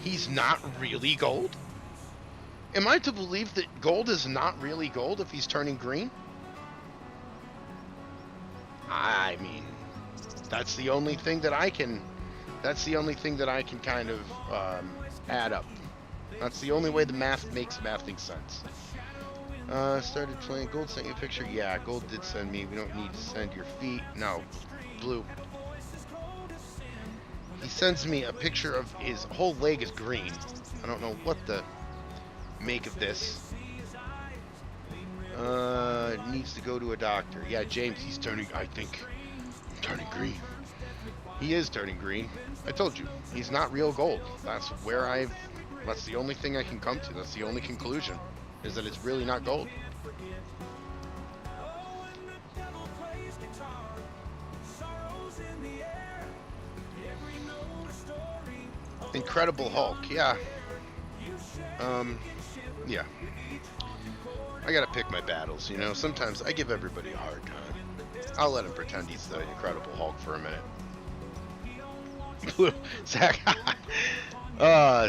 he's not really gold? Am I to believe that gold is not really gold if he's turning green? I mean, that's the only thing that I can. That's the only thing that I can kind of add up. That's the only way the math makes mathing sense. Started playing. Gold sent you a picture. Yeah, Gold did send me. We don't need to send your feet. No, blue. He sends me a picture of his whole leg is green. I don't know what the make of this. Needs to go to a doctor. Yeah, James, he's turning. I think turning green. He is turning green. I told you, he's not real gold. That's where that's the only thing I can come to. That's the only conclusion, is that it's really not gold. Incredible Hulk, yeah. Yeah. I gotta pick my battles, you know? Sometimes I give everybody a hard time. I'll let him pretend he's the Incredible Hulk for a minute. Zach.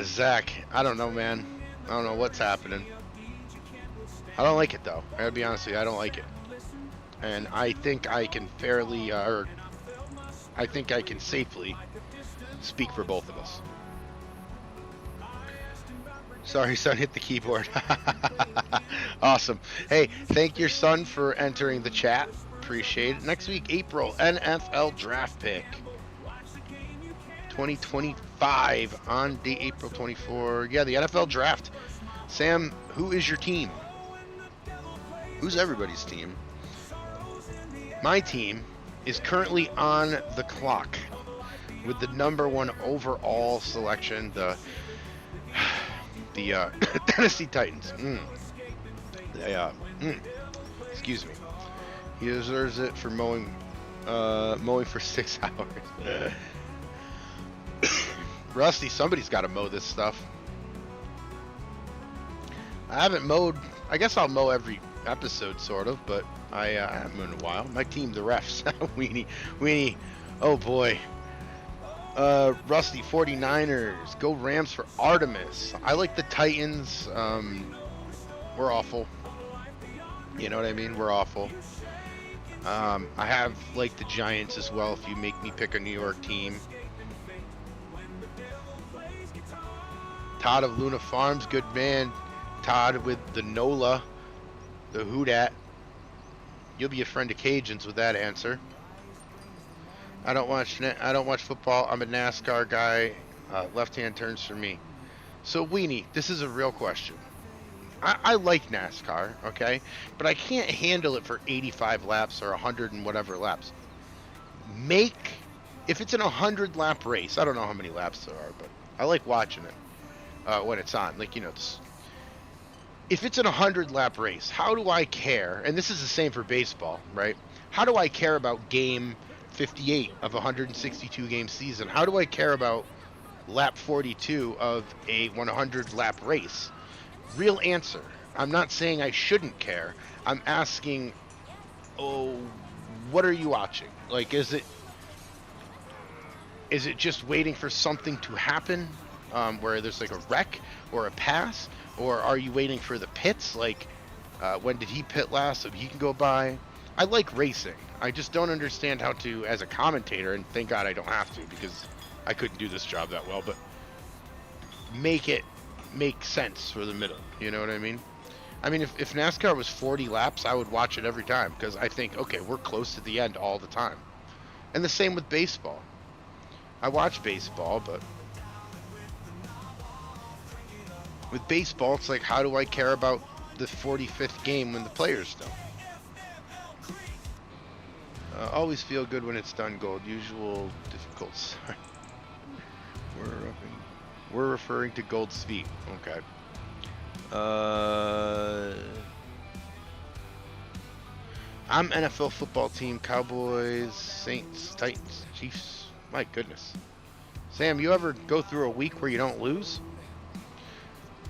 Zach. I don't know, man. I don't know what's happening. I don't like it, though. I gotta be honest with you, I don't like it. And I think I can fairly, or I think I can safely speak for both of us. Sorry, son, hit the keyboard. Awesome. Hey, thank your son for entering the chat. Appreciate it. Next week, April, NFL draft pick. 2025 on the April 24. Yeah, the NFL draft. Sam, who is your team? Who's everybody's team? My team is currently on the clock with the #1 overall selection, the Tennessee Titans. Excuse me. He deserves it for mowing for 6 hours. Rusty, somebody's got to mow this stuff. I haven't mowed. I guess I'll mow every episode, sort of, but I haven't mowed in a while. My team, the refs. Weenie. Oh boy. Rusty, 49ers. Go Rams for Artemis. I like the Titans. We're awful. You know what I mean? We're awful. I have like the Giants as well if you make me pick a New York team. Todd of Luna Farms, good man. Todd with the NOLA, the Who Dat. You'll be a friend of Cajuns with that answer. I don't watch football. I'm a NASCAR guy. Left-hand turns for me. So Weenie, this is a real question. I like NASCAR, okay, but I can't handle it for 85 laps or 100 and whatever laps. If it's an 100 lap race, I don't know how many laps there are, but I like watching it when it's on. Like, you know, if it's an 100 lap race, how do I care? And this is the same for baseball, right? How do I care about game 58 of a 162 game season? How do I care about lap 42 of a 100 lap race? Real answer. I'm not saying I shouldn't care. I'm asking, what are you watching? Like, is it just waiting for something to happen, where there's like a wreck or a pass, or are you waiting for the pits? Like, when did he pit last so he can go by? I like racing. I just don't understand how to, as a commentator, and thank God I don't have to because I couldn't do this job that well, but make it make sense for the middle. You know what I mean? I mean, if NASCAR was 40 laps, I would watch it every time because I think, okay, we're close to the end all the time. And the same with baseball. I watch baseball, but with baseball, it's like, how do I care about the 45th game when the players don't? Always feel good when it's done gold. Usual difficult. We're referring to Gold's feet. Okay. I'm NFL football team. Cowboys, Saints, Titans, Chiefs. My goodness. Sam, you ever go through a week where you don't lose?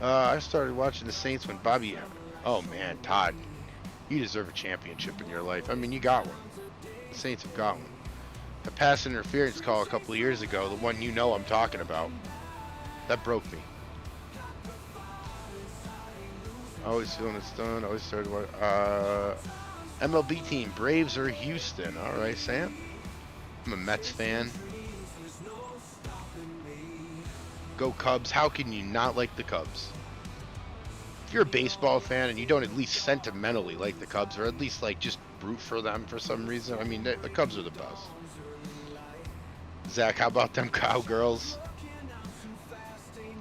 I started watching the Saints when Bobby... Oh, man, Todd. You deserve a championship in your life. I mean, you got one. The Saints have got one. The pass interference call a couple of years ago, the one you know I'm talking about, that broke me. Always feeling it's done. Always started. MLB team, Braves or Houston? All right, Sam. I'm a Mets fan. Go Cubs. How can you not like the Cubs? If you're a baseball fan and you don't at least sentimentally like the Cubs, or at least like just root for them for some reason, I mean, the Cubs are the best. Zach, how about them Cowgirls?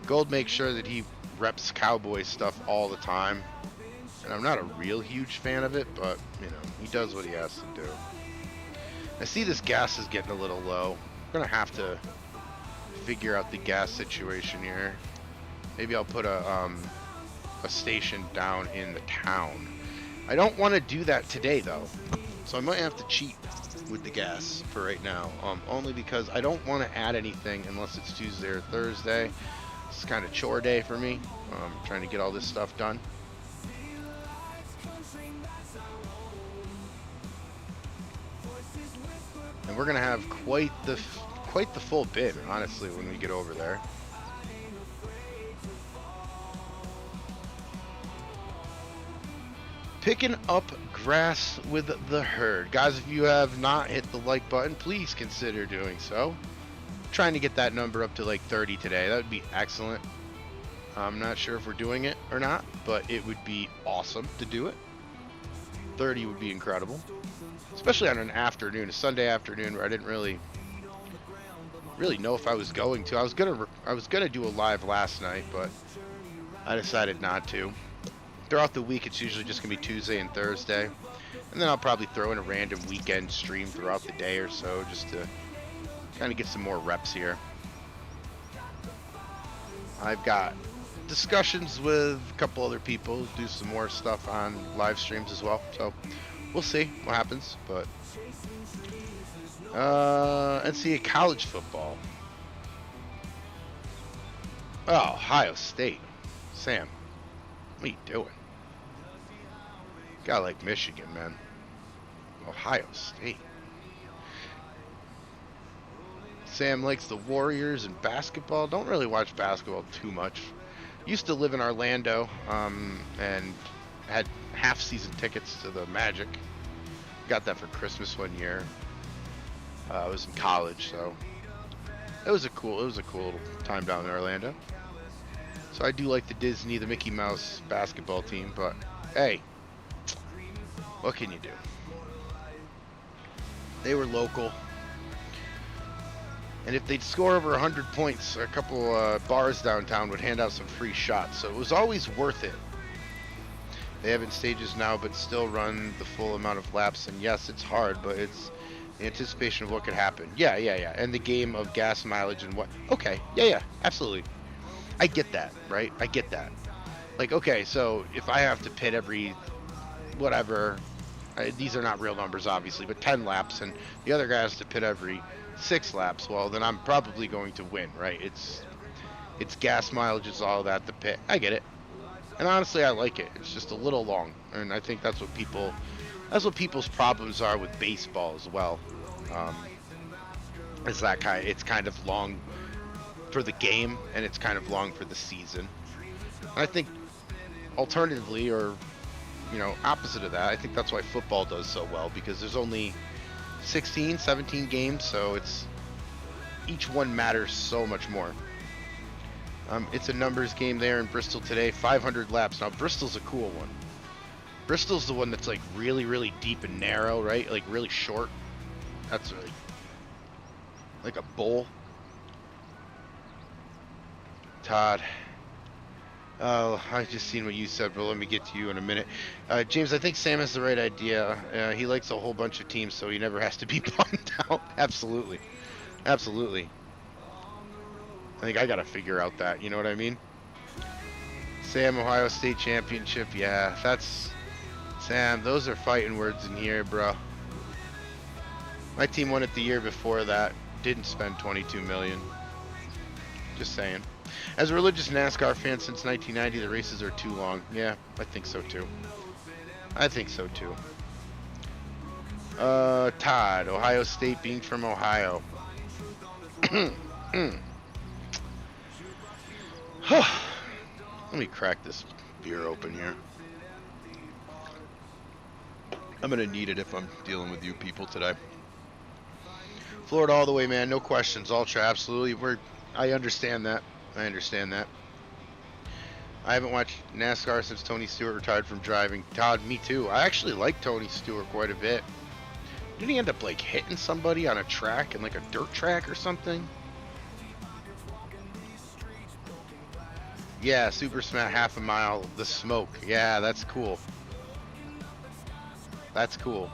Gold makes sure that he reps Cowboy stuff all the time. And I'm not a real huge fan of it, but, you know, he does what he has to do. I see this gas is getting a little low. I'm going to have to figure out the gas situation here. Maybe I'll put a station down in the town. I don't want to do that today, though. So I might have to cheat with the gas for right now. Only because I don't want to add anything unless it's Tuesday or Thursday. It's kind of chore day for me. Trying to get all this stuff done. And we're gonna have quite the full bin, honestly, when we get over there. Picking up grass with the herd. Guys, if you have not hit the like button, please consider doing so. Trying to get that number up to like 30 today. That would be excellent. I'm not sure if we're doing it or not, but it would be awesome to do it. 30 would be incredible. Especially on an afternoon, a Sunday afternoon where I didn't really know if I was going to. I was gonna do a live last night, but I decided not to. Throughout the week, it's usually just gonna be Tuesday and Thursday, and then I'll probably throw in a random weekend stream throughout the day or so, just to kind of get some more reps here. I've got discussions with a couple other people, do some more stuff on live streams as well, so we'll see what happens. But NCAA college football. Oh, Ohio State. Sam, what are you doing? Gotta like Michigan, man. Ohio State. Sam likes the Warriors and basketball. Don't really watch basketball too much. Used to live in Orlando, and had half-season tickets to the Magic. Got that for Christmas one year. I was in college, so it was a cool little time down in Orlando. So I do like the Disney, the Mickey Mouse basketball team, but hey, what can you do? They were local. And if they'd score over 100 points, a couple bars downtown would hand out some free shots. So it was always worth it. They have it in stages now, but still run the full amount of laps. And yes, it's hard, but it's the anticipation of what could happen. Yeah. And the game of gas mileage and what. Okay, yeah, absolutely. I get that, right? I get that. Like, okay, so if I have to pit every whatever, these are not real numbers, obviously, but 10 laps, and the other guy has to pit every 6 laps, well, then I'm probably going to win, right? It's gas mileage, it's all that, the pit. I get it. And honestly, I like it. It's just a little long, and I think that's what people's problems are with baseball as well. It's kind of long for the game, and it's kind of long for the season. And I think alternatively, or opposite of that, I think that's why football does so well, because there's only 16, 17 games, so each one matters so much more. It's a numbers game there in Bristol today, 500 laps. Now, Bristol's a cool one. Bristol's the one that's like really, really deep and narrow, right? Like really short. That's like a bowl. Todd. Oh, I just seen what you said, but let me get to you in a minute. James, I think Sam has the right idea. He likes a whole bunch of teams, so he never has to be bummed out. Absolutely. Absolutely. I think I got to figure out that, you know what I mean? Sam, Ohio State Championship. Yeah, that's... Sam, those are fighting words in here, bro. My team won it the year before that. Didn't spend $22 million. Just saying. As a religious NASCAR fan since 1990, the races are too long. Yeah, I think so too. Todd, Ohio State being from Ohio. Let me crack this beer open here. I'm gonna need it if I'm dealing with you people today. Florida all the way, man. No questions. Ultra, absolutely. I understand that. I understand that. I haven't watched NASCAR since Tony Stewart retired from driving. Todd, me too. I actually like Tony Stewart quite a bit. Didn't he end up like hitting somebody on a track, in like a dirt track or something? Yeah, Super Smash half a mile, the smoke. Yeah, that's cool. That's cool.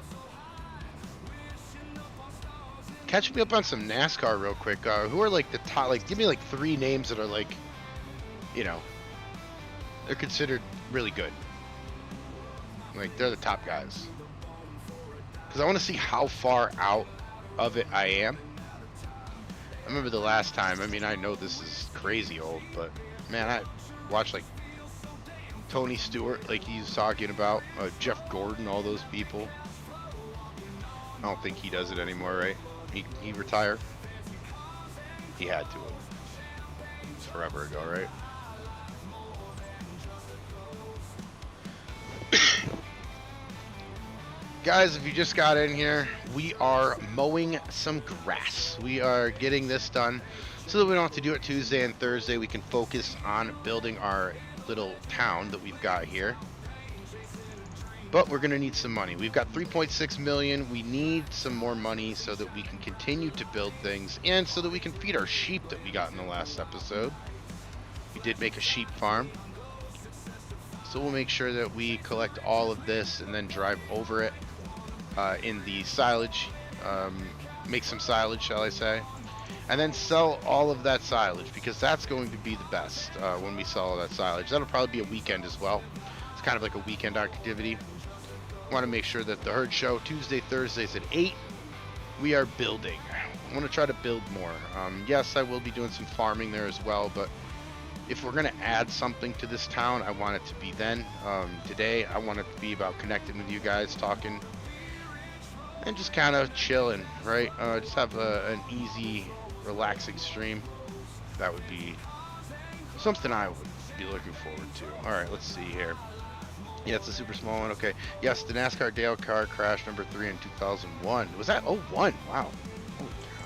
Catch me up on some NASCAR real quick. Who are like the top, like give me like 3 names that are like, you know, they're considered really good. Like they're the top guys. Because I want to see how far out of it I am. I remember the last time, I mean, I know this is crazy old, but man, I watched like Tony Stewart, like he's talking about, Jeff Gordon, all those people. I don't think he does it anymore, right? He retired. He had to. It's forever ago, right? Guys, if you just got in here, we are mowing some grass. We are getting this done so that we don't have to do it Tuesday and Thursday. We can focus on building our little town that we've got here. But we're going to need some money. We've got 3.6 million. We need some more money so that we can continue to build things and so that we can feed our sheep that we got in the last episode. We did make a sheep farm. So we'll make sure that we collect all of this and then drive over it in the silage, make some silage, shall I say, and then sell all of that silage, because that's going to be the best when we sell all that silage. That'll probably be a weekend as well. It's kind of like a weekend activity. Want to make sure that the herd show Tuesday, Thursdays at 8, we are building. I want to try to build more. Yes, I will be doing some farming there as well, but if we're going to add something to this town, I want it to be then. Today, I want it to be about connecting with you guys, talking, and just kind of chilling, right? Just have an easy, relaxing stream. That would be something I would be looking forward to. All right, let's see here. Yeah, it's a super small one. Okay. Yes, the NASCAR Dale car crash number 3 in 2001. Was that 01? Wow. Holy cow.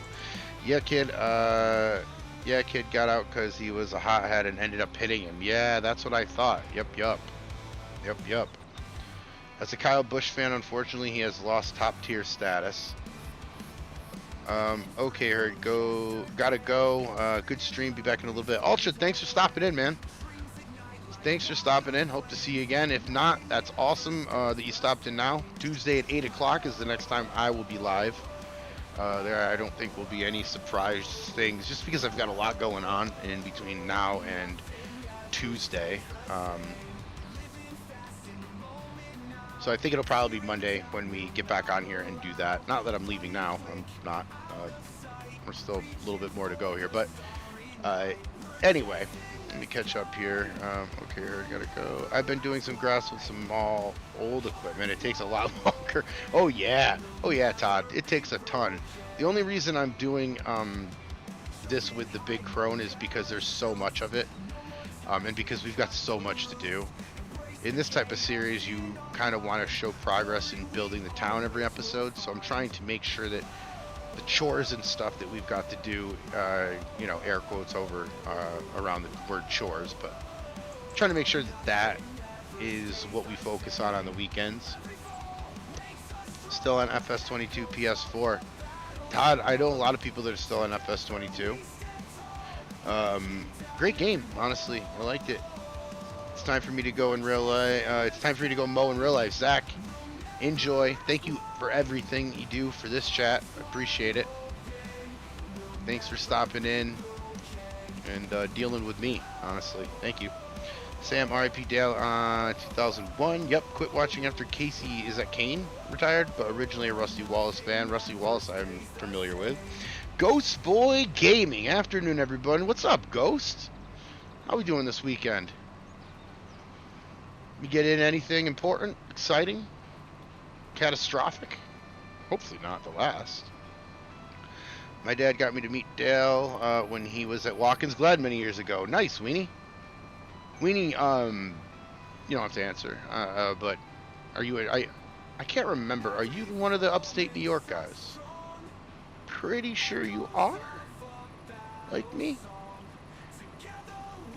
Yeah, kid. Yeah, kid got out because he was a hothead and ended up hitting him. Yeah, that's what I thought. Yep. As a Kyle Busch fan, unfortunately, he has lost top tier status. Okay, Herd, gotta go. Good stream, be back in a little bit. Ultra, thanks for stopping in, man. Thanks for stopping in. Hope to see you again. If not, that's awesome that you stopped in now. Tuesday at 8 o'clock is the next time I will be live. There, I don't think will be any surprise things, just because I've got a lot going on in between now and Tuesday. So I think it'll probably be Monday when we get back on here and do that. Not that I'm leaving now. I'm not. We're still a little bit more to go here. But anyway, let me catch up here. Okay, I gotta go. I've been doing some grass with some old equipment. It takes a lot longer. Oh yeah, Todd. It takes a ton. The only reason I'm doing this with the big crone is because there's so much of it, and because we've got so much to do. In this type of series, you kind of want to show progress in building the town every episode. So I'm trying to make sure that the chores and stuff that we've got to do, you know, air quotes over around the word chores, but trying to make sure that that is what we focus on the weekends. Still on FS22 PS4. Todd, I know a lot of people that are still on FS22. Great game, honestly. I liked it. It's time for me to go in real life. It's time for me to go mow in real life. Zach, enjoy. Thank you for everything you do for this chat. I appreciate it. Thanks for stopping in and dealing with me, honestly. Thank you. Sam, RIP Dale, 2001. Yep, quit watching after Casey, is that Kane, retired, but originally a Rusty Wallace fan. Rusty Wallace I'm familiar with. Ghost Boy Gaming. Afternoon, everybody. What's up, Ghost? How we doing this weekend? You get in anything important, exciting, catastrophic? Hopefully not the last. My dad got me to meet Dale when he was at Watkins Glen many years ago. Nice, Weenie. Weenie, you don't have to answer, but are you I can't remember. Are you one of the upstate New York guys? Pretty sure you are. Like me.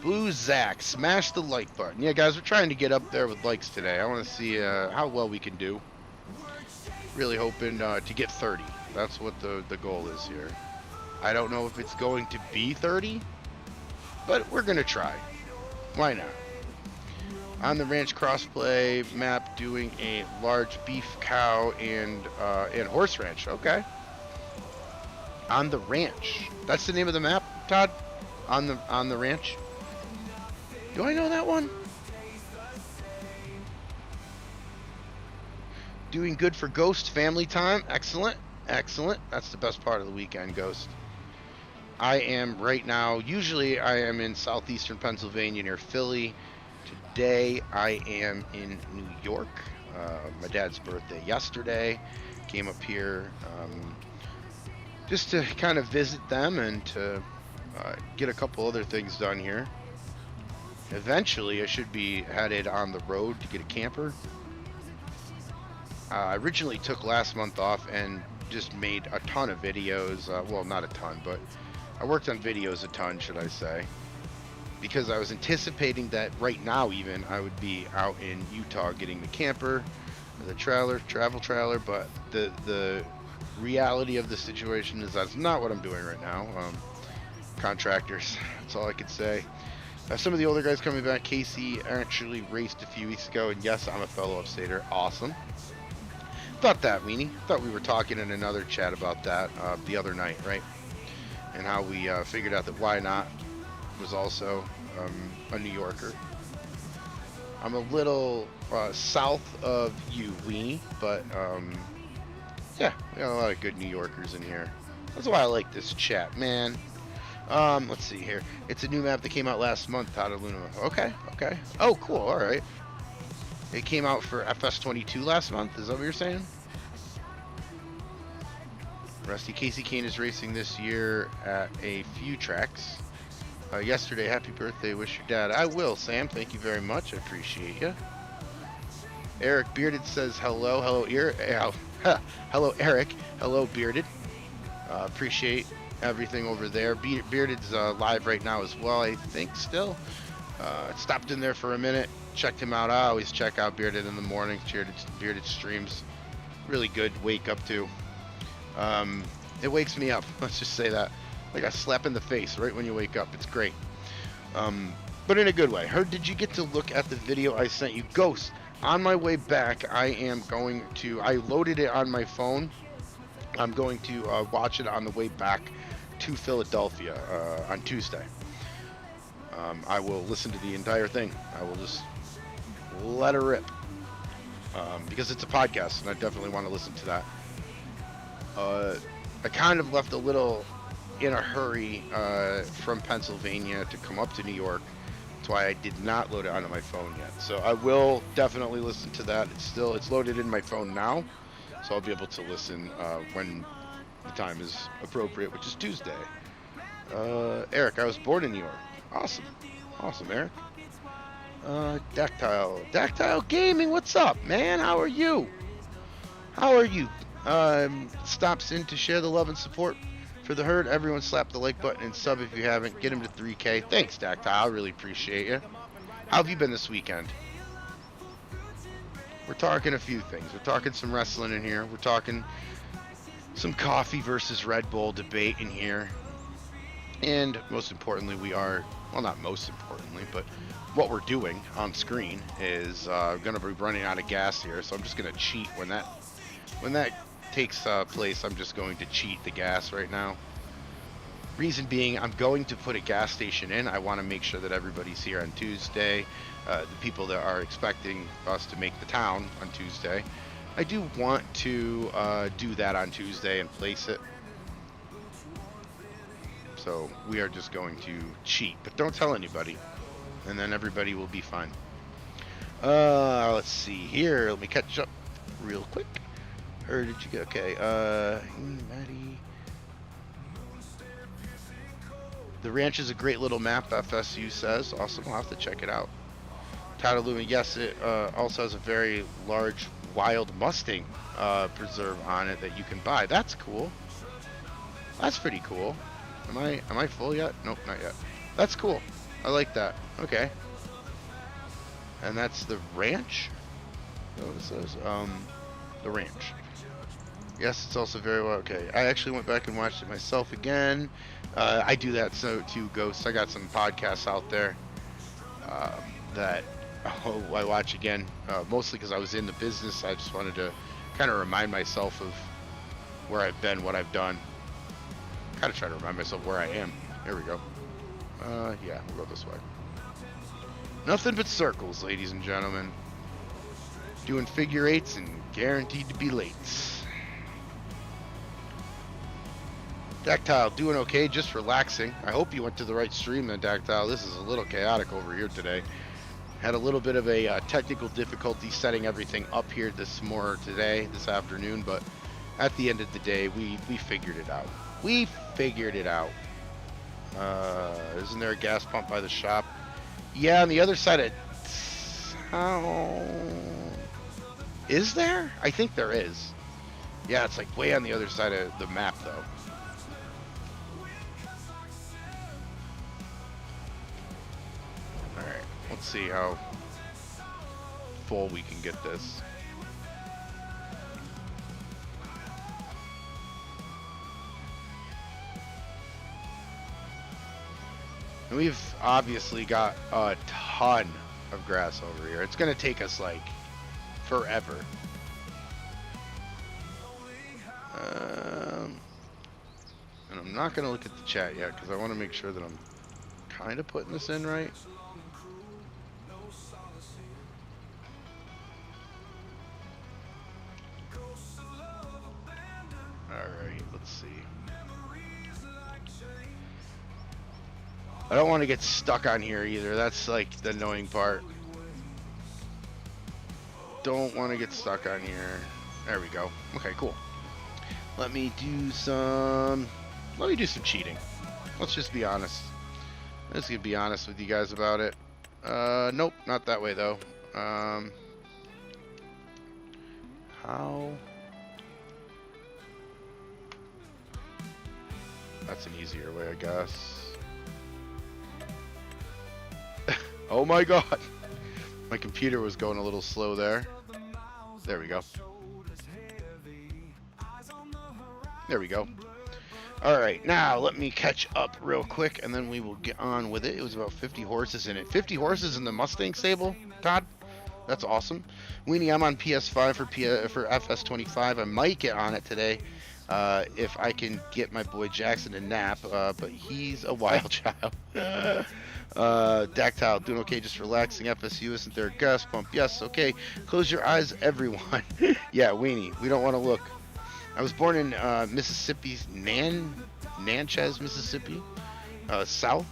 Blue Zach, smash the like button. Yeah, guys, we're trying to get up there with likes today. I want to see how well we can do. Really hoping to get 30. That's what the goal is here. I don't know if it's going to be 30, but we're going to try. Why not? On the ranch crossplay map, doing a large beef cow and horse ranch. Okay. On the ranch. That's the name of the map, Todd? On the ranch? Do I know that one? Doing good for Ghost family time. Excellent. Excellent. That's the best part of the weekend, Ghost. I am right now, usually I am in southeastern Pennsylvania near Philly. Today I am in New York. My dad's birthday yesterday. Came up here just to kind of visit them and to get a couple other things done here. Eventually I should be headed on the road to get a camper. I originally took last month off and just made a ton of videos. Well, not a ton, but I worked on videos a ton, should I say. Because I was anticipating that right now even I would be out in Utah getting the camper, the travel trailer, but the reality of the situation is that's not what I'm doing right now. Contractors, that's all I could say. Some of the older guys coming back. Casey actually raced a few weeks ago, and yes, I'm a fellow upstater. Awesome. Thought that, Weenie. Thought we were talking in another chat about that the other night, right? And how we figured out that Why Not was also a New Yorker. I'm a little south of you, Weenie, but yeah, we got a lot of good New Yorkers in here. That's why I like this chat, man. Let's see here. It's a new map that came out last month, Tataluna. Okay, okay. Oh, cool, alright. It came out for FS22 last month, is that what you're saying? Rusty, Casey Kane is racing this year at a few tracks. Yesterday, happy birthday, wish your dad. I will, Sam, thank you very much, I appreciate you. Eric Bearded says hello, hello Eric, hello Bearded. Appreciate everything over there. Bearded's live right now as well, I think, still. Stopped in there for a minute, checked him out. I always check out Bearded in the morning. Bearded streams, really good wake up to. It wakes me up, let's just say that. Like a slap in the face right when you wake up. It's great. But in a good way. Did you get to look at the video I sent you? Ghost, on my way back, I loaded it on my phone. I'm going to watch it on the way back to Philadelphia on Tuesday. I will listen to the entire thing. I will just let her rip. Because it's a podcast, and I definitely want to listen to that. I kind of left a little in a hurry from Pennsylvania to come up to New York. That's why I did not load it onto my phone yet. So I will definitely listen to that. It's loaded in my phone now, so I'll be able to listen when the time is appropriate, which is Tuesday. Eric, I was born in New York. Awesome, Eric. Dactyle Gaming, what's up, man? How are you? Stops in to share the love and support for the herd. Everyone slap the like button and sub if you haven't. Get him to 3K. Thanks, Dactyle. I really appreciate you. How have you been this weekend? We're talking a few things. We're talking some wrestling in here. We're talking some coffee versus Red Bull debate in here. And most importantly, not most importantly, but what we're doing on screen is going to be running out of gas here. So I'm just going to cheat when that takes place. I'm just going to cheat the gas right now. Reason being, I'm going to put a gas station in. I want to make sure that everybody's here on Tuesday. The people that are expecting us to make the town on Tuesday. I do want to do that on Tuesday and place it. So we are just going to cheat, but don't tell anybody, and then everybody will be fine. Let's see here. Let me catch up real quick. Or did you get okay? Maddie. The ranch is a great little map. FSU says. Awesome. I'll have to check it out. Tataluma. Yes, it also has a very large wild Mustang preserve on it that you can buy. That's cool. That's pretty cool. Am I full yet? Nope, not yet. That's cool. I like that. Okay. And that's the ranch? Is that what it says? The ranch. Yes, it's also very well. Okay, I actually went back and watched it myself again. I do that so too, Ghost. I got some podcasts out there that I watch again, mostly because I was in the business. I just wanted to kind of remind myself of where I've been, what I've done. Kind of try to remind myself where I am. Here we go. Yeah, we'll go this way. Nothing but circles, ladies and gentlemen. Doing figure eights and guaranteed to be late. Dactyle, doing okay, just relaxing. I hope you went to the right stream then, Dactyle. This is a little chaotic over here today. Had a little bit of a technical difficulty setting everything up here this afternoon, but at the end of the day, we figured it out. We figured it out. Isn't there a gas pump by the shop? Yeah, on the other side of town. Is there? I think there is. Yeah, it's like way on the other side of the map, though. Alright, let's see how full we can get this. And we've obviously got a ton of grass over here. It's going to take us like forever. And I'm not going to look at the chat yet because I want to make sure that I'm kind of putting this in right. Alright, let's see. I don't want to get stuck on here either. That's like the annoying part. Don't want to get stuck on here. There we go. Okay, cool. Let me do some cheating. Let's just be honest. Let's be honest with you guys about it. Nope, not that way though. How? That's an easier way, I guess. Oh my god! My computer was going a little slow there. There we go. There we go. Alright, now let me catch up real quick and then we will get on with it. It was about 50 horses in it. 50 horses in the Mustang stable, Todd? That's awesome. Weenie, I'm on PS5 for FS25. I might get on it today if I can get my boy Jackson to nap, but he's a wild child. Dactyle, doing okay, just relaxing. FSU, isn't there a gas pump? Yes, okay. Close your eyes, everyone. Yeah, Weenie, we don't want to look. I was born in Mississippi's Natchez, Mississippi, south.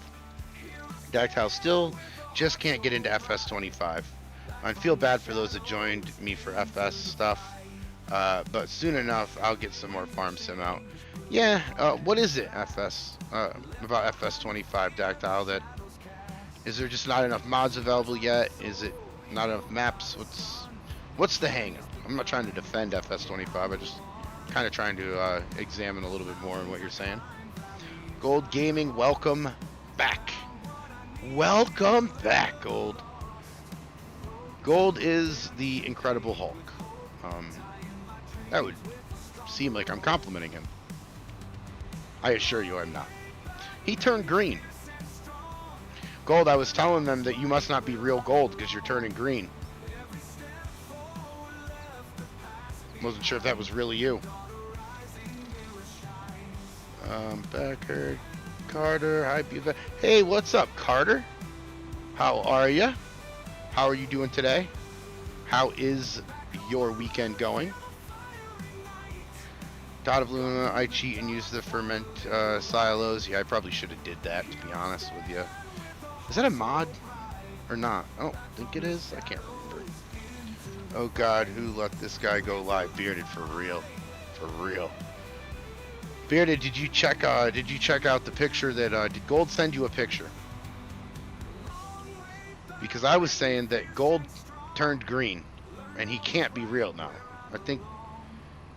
Dactyle, still just can't get into FS25. I feel bad for those that joined me for FS stuff, but soon enough I'll get some more farm sim out. Yeah, what is it, FS? About FS25, Dactyle, that is there just not enough mods available yet? Is it not enough maps? What's the hang up? I'm not trying to defend FS25, I just kind of trying to examine a little bit more on what you're saying. Gold Gaming, welcome back. Welcome back, Gold. Gold is the Incredible Hulk. That would seem like I'm complimenting him. I assure you I'm not. He turned green. Gold, I was telling them that you must not be real gold because you're turning green. Wasn't sure if that was really you. Becker, Carter, hi, Buva. Hey, what's up, Carter? How are you? How are you doing today? How is your weekend going? Dot of Luna, I cheat and use the ferment silos. Yeah, I probably should have did that, to be honest with you. Is that a mod or not? I don't think it is. I can't remember. Oh god, who let this guy go live? Bearded, for real. For real. Bearded, did you check out the picture that did Gold send you a picture? Because I was saying that Gold turned green. and he can't be real now. I think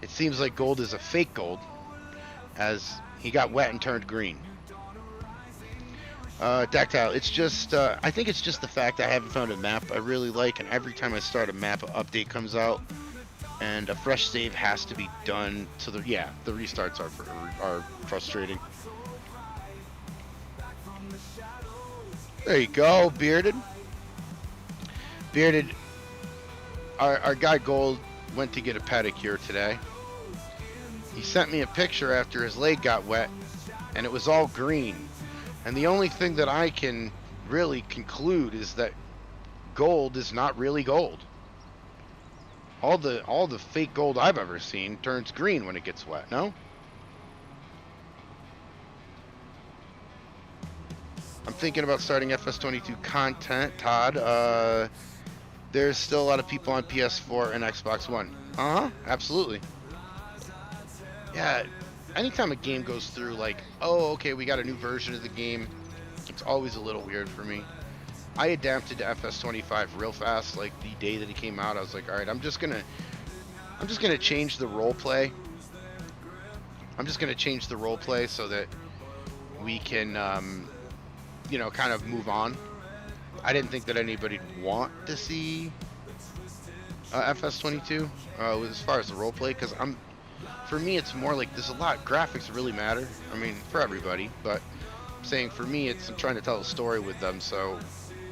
it seems like gold is a fake gold, as he got wet and turned green. Dactyl, it's just, I think it's just the fact I haven't found a map I really like, and every time I start a map, an update comes out, and a fresh save has to be done. So the restarts are frustrating. There you go, Bearded. Bearded, our guy Gold went to get a pedicure today. He sent me a picture after his leg got wet, and it was all green. And the only thing that I can really conclude is that gold is not really gold. All the fake gold I've ever seen turns green when it gets wet, no? I'm thinking about starting FS22 content, Todd. There's still a lot of people on PS4 and Xbox One. Absolutely. Yeah, anytime a game goes through like, oh, okay, we got a new version of the game, it's always a little weird for me. I adapted to FS25 real fast, like the day that it came out. I was like, all right, I'm just gonna change the role play. I'm just gonna change the role play so that we can, kind of move on. I didn't think that anybody'd want to see FS22 as far as the role play, because for me, it's more like there's a lot. Graphics really matter. I mean, for everybody, but I'm saying for me, I'm trying to tell a story with them. So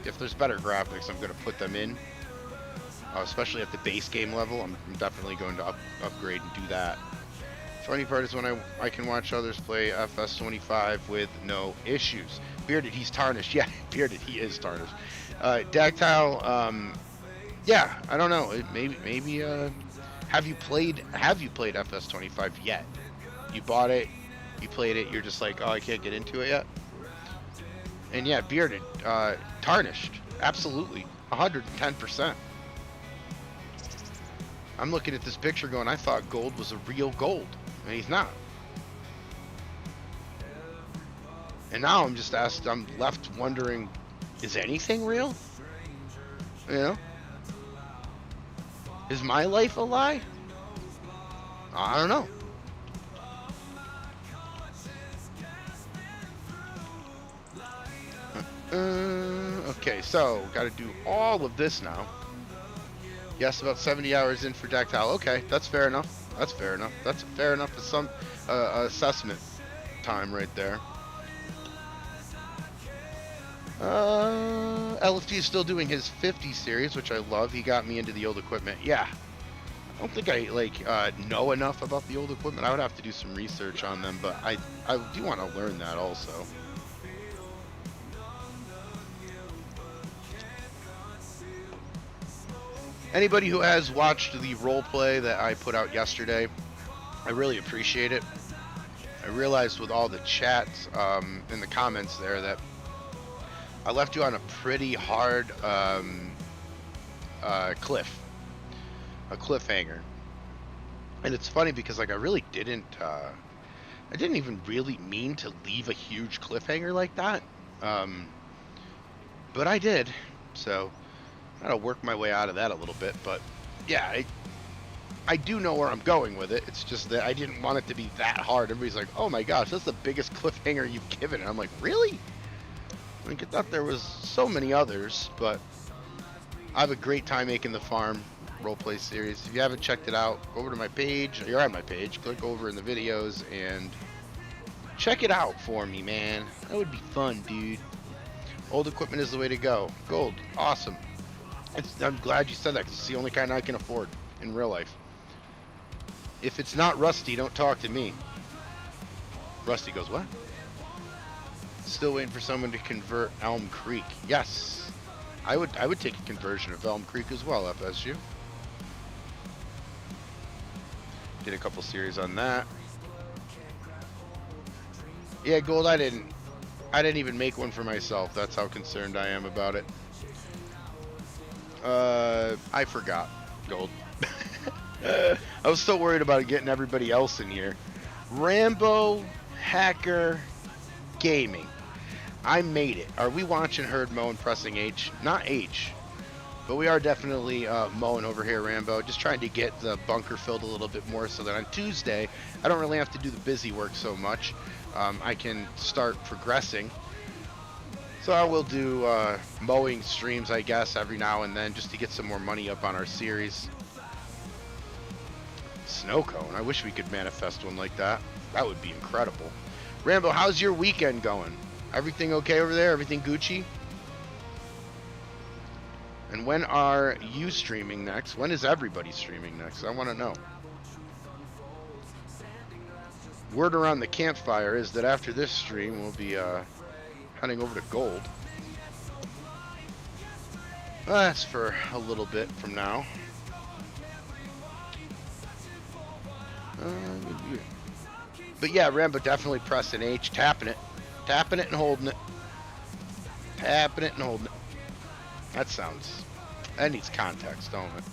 if there's better graphics, I'm going to put them in. Especially at the base game level, I'm definitely going to upgrade and do that. Funny part is when I can watch others play FS25 with no issues. Bearded, he's tarnished. Yeah, Bearded, he is tarnished. Dactyl, yeah, I don't know. Maybe. Have you played FS25 yet? You bought it, you played it, you're just like, oh, I can't get into it yet. And yeah, Bearded, tarnished, absolutely, 110%. I'm looking at this picture going, I thought gold was a real gold, and he's not. And now I'm left wondering, is anything real? You know? Is my life a lie? I don't know. Okay, so gotta do all of this now. Yes, about 70 hours in for Dactyl. Okay, that's fair enough. That's fair enough. That's fair enough for some assessment time right there. LFT is still doing his 50 series, which I love. He got me into the old equipment. Yeah. I don't think I know enough about the old equipment. I would have to do some research on them, but I do want to learn that also. Anybody who has watched the role play that I put out yesterday, I really appreciate it. I realized with all the chats in the comments there that I left you on a pretty hard cliffhanger. And it's funny because like I really didn't I didn't even really mean to leave a huge cliffhanger like that. But I did. So I gotta work my way out of that a little bit, but yeah, I do know where I'm going with it. It's just that I didn't want it to be that hard. Everybody's like, oh my gosh, that's the biggest cliffhanger you've given. And I'm like, really? I thought there was so many others, but I have a great time making the farm roleplay series. If you haven't checked it out, go over to my page. You're on my page. Click over in the videos and check it out for me, man. That would be fun, dude. Old equipment is the way to go. Gold, awesome. I'm glad you said that because it's the only kind I can afford in real life. If it's not rusty, don't talk to me. Rusty goes, what? Still waiting for someone to convert Elm Creek. Yes, I would take a conversion of Elm Creek as well, FSU. Did a couple series on that. Yeah, Gold, I didn't even make one for myself. That's how concerned I am about it. I forgot, Gold. I was so worried about getting everybody else in here. Rambo Hacker Gaming. I made it. Are we watching Herd Mo and pressing H? Not H. But we are definitely mowing over here, Rambo. Just trying to get the bunker filled a little bit more so that on Tuesday, I don't really have to do the busy work so much. I can start progressing. So I will do mowing streams, I guess, every now and then just to get some more money up on our series. Snow cone. I wish we could manifest one like that. That would be incredible. Rambo, how's your weekend going? Everything okay over there? Everything Gucci? And when are you streaming next? When is everybody streaming next? I want to know. Word around the campfire is that after this stream, we'll be heading over to Gold. That's for a little bit from now. But yeah, Rambo, definitely pressing H, tapping it and holding it, tapping it and holding it. That needs context, don't it?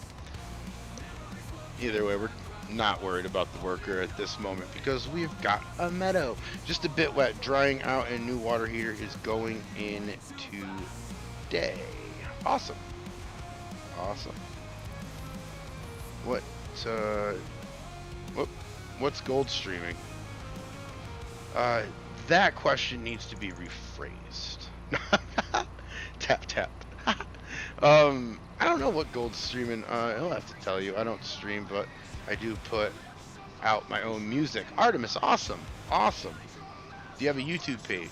Either way, we're not worried about the worker at this moment because we've got a meadow. Just a bit wet, drying out, and new water heater is going in today. Awesome. What's Gold streaming? That question needs to be rephrased. Tap. I don't know what Gold's streaming. He'll have to tell you. I don't stream, but I do put out my own music. Artemis, awesome. Do you have a YouTube page?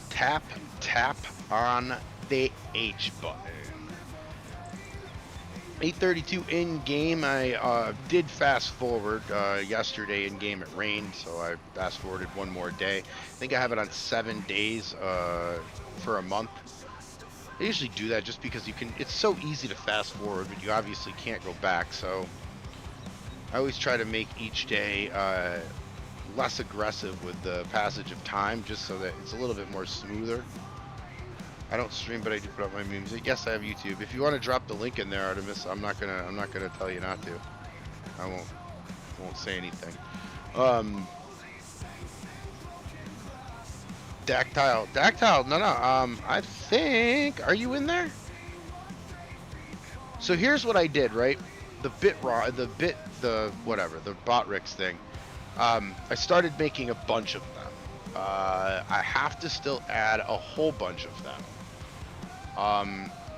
Tap on the H button. 8:32 in game. I did fast forward yesterday in game. It rained, so I fast forwarded one more day. I think I have it on 7 days for a month. I usually do that just because you can. It's so easy to fast forward, but you obviously can't go back. So I always try to make each day less aggressive with the passage of time, just so that it's a little bit more smoother. I don't stream, but I do put up my music. Yes, I have YouTube. If you want to drop the link in there, Artemis, I'm not gonna tell you not to. I won't say anything. Dactyle. No. I think. Are you in there? So here's what I did, right? The Botrix thing. I started making a bunch of them. I have to still add a whole bunch of them.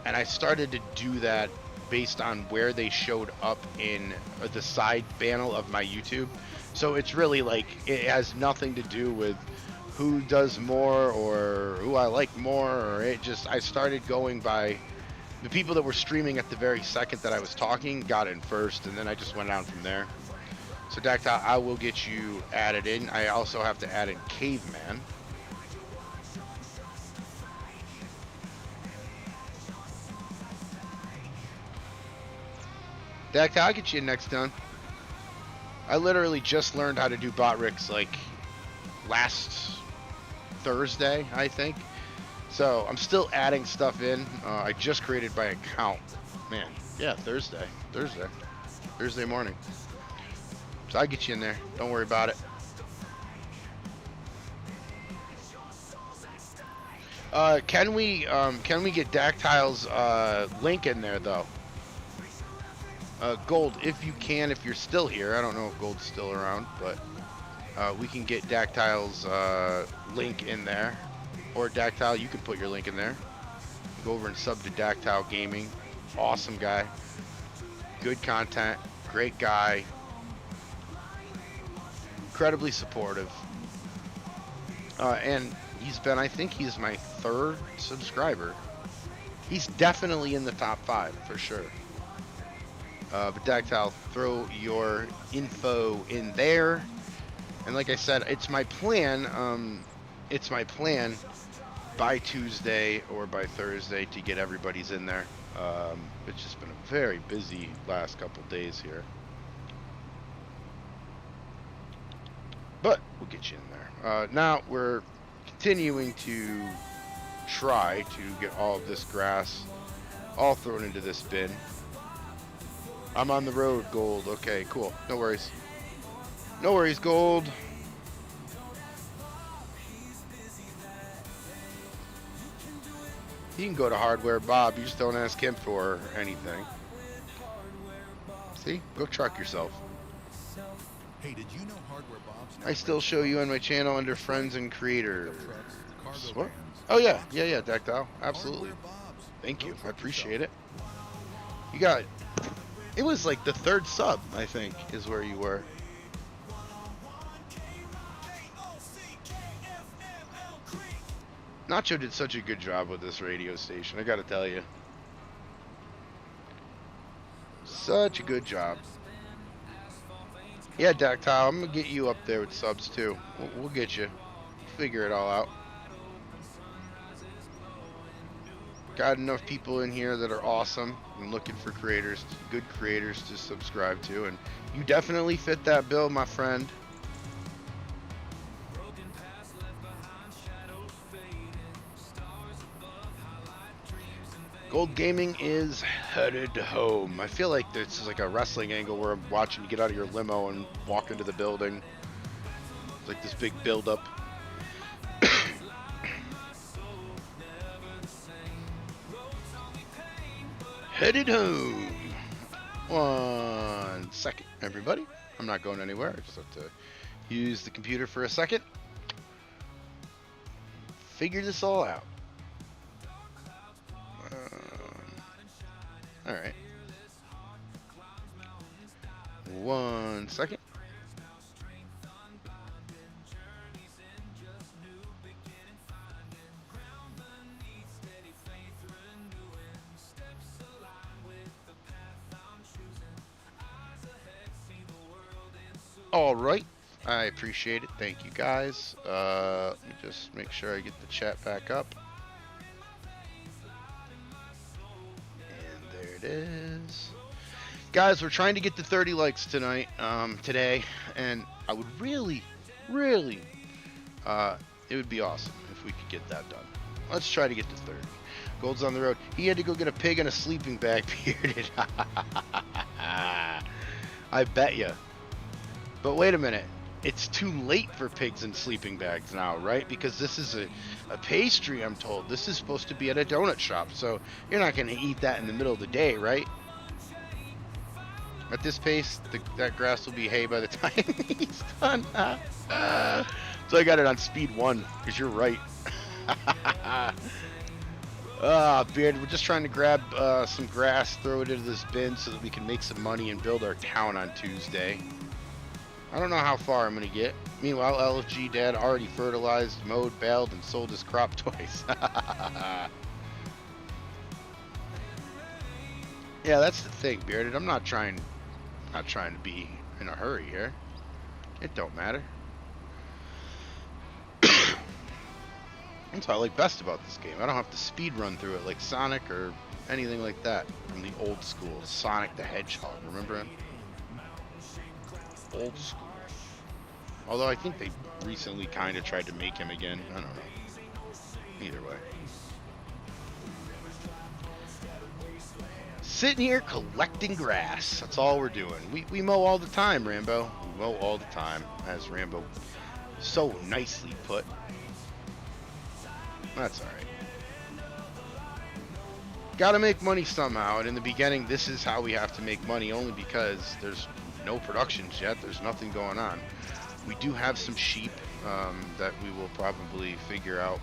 And I started to do that based on where they showed up in the side panel of my YouTube. So it's really like, it has nothing to do with who does more or who I like more, or I started going by the people that were streaming at the very second that I was talking, got in first, and then I just went down from there. So Dactyl, I will get you added in. I also have to add in Caveman. Dactyl, I'll get you in next time. I literally just learned how to do Botrix like last Thursday, I think. So I'm still adding stuff in. I just created my account. Man, yeah, Thursday morning. So I'll get you in there. Don't worry about it. Can we get Dactyl's link in there though? Gold, if you can, if you're still here. I don't know if Gold's still around, but we can get Dactyl's link in there. Or Dactyl, you can put your link in there. Go over and sub to Dactyl Gaming. Awesome guy. Good content. Great guy. Incredibly supportive. And I think he's my 3rd subscriber. He's definitely in the top 5 for sure. But Dactyl, throw your info in there. And like I said, it's my plan by Tuesday or by Thursday to get everybody's in there. It's just been a very busy last couple days here. But we'll get you in there. Now we're continuing to try to get all of this grass all thrown into this bin. I'm on the road, Gold. Okay, cool. No worries. No worries, Gold. You can go to Hardware Bob. You just don't ask him for anything. See? Go truck yourself. Hey, did you know Hardware Bob's now I still show you on my channel under friends and creators. pickup trucks, cargo What? vans, Oh yeah, box yeah, trucks? Dactyl. Absolutely. Hardware Bob's. Thank Go you. I truck appreciate yourself. it. You got. It was like the third sub, I think, is where you were. Nacho did such a good job with this radio station, I gotta tell you. Such a good job. Yeah, Dactyl, I'm gonna get you up there with subs too. We'll get you. Figure it all out. Got enough people in here that are awesome and looking for creators, good creators to subscribe to, and you definitely fit that bill, my friend. Gold Gaming is headed home. I feel like this is like a wrestling angle where I'm watching you get out of your limo and walk into the building. It's like this big build-up. Headed home. 1 second, everybody. I'm not going anywhere. I just have to use the computer for a second. Figure this all out. All right. 1 second. All right. I appreciate it. Thank you, guys. Let me just make sure I get the chat back up. And there it is. Guys, we're trying to get to 30 likes tonight, today, and I would really, it would be awesome if we could get that done. Let's try to get to 30. Gold's on the road. He had to go get a pig and a sleeping bag, bearded. I bet you. But wait a minute. It's too late for pigs and sleeping bags now, right? Because this is a pastry, I'm told. This is supposed to be at a donut shop, so you're not going to eat that in the middle of the day, right? At this pace, that grass will be hay by the time he's done. So I got it on speed 1, because you're right. Beard, we're just trying to grab some grass, throw it into this bin so that we can make some money and build our town on Tuesday. I don't know how far I'm going to get. Meanwhile, LFG Dad already fertilized, mowed, baled, and sold his crop toys. Yeah, that's the thing, Bearded. I'm not trying to be in a hurry here. It don't matter. That's what I like best about this game. I don't have to speed run through it like Sonic or anything like that from the old school. Sonic the Hedgehog, remember him? Old school. Although I think they recently kind of tried to make him again. I don't know. Either way. Sitting here collecting grass. That's all we're doing. We mow all the time, Rambo. We mow all the time, as Rambo so nicely put. That's alright. Gotta make money somehow, and in the beginning, this is how we have to make money, only because there's no productions yet. There's nothing going on. We do have some sheep that we will probably figure out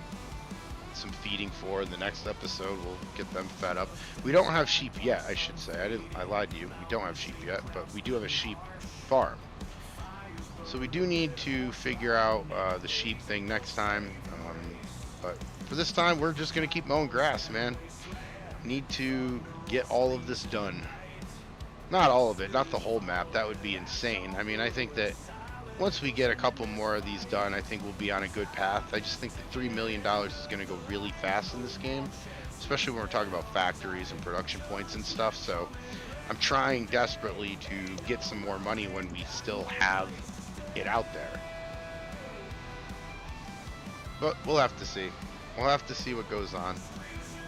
some feeding for in the next episode. We'll get them fed up. We don't have sheep yet, I should say. I lied to you. We don't have sheep yet, but we do have a sheep farm. So we do need to figure out the sheep thing next time. But for this time, we're just going to keep mowing grass, man. Need to get all of this done. Not all of it, not the whole map. That would be insane. I mean, I think that once we get a couple more of these done, I think we'll be on a good path. I just think that $3 million is going to go really fast in this game, especially when we're talking about factories and production points and stuff. So I'm trying desperately to get some more money when we still have it out there. But we'll have to see. We'll have to see what goes on.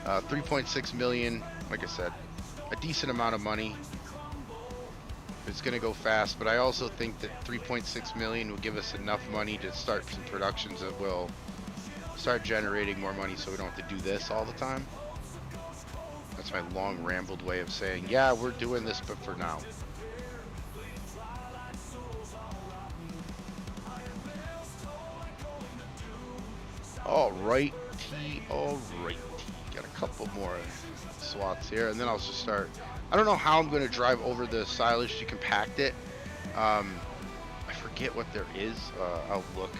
3.6 million, like I said, a decent amount of money. It's going to go fast, but I also think that 3.6 million will give us enough money to start some productions that will start generating more money so we don't have to do this all the time. That's my long rambled way of saying, yeah, we're doing this, but for now. Alrighty, alrighty. Got a couple more swats here, and then I'll just start. I don't know how I'm going to drive over the silage to compact it. I forget what there is. I'll look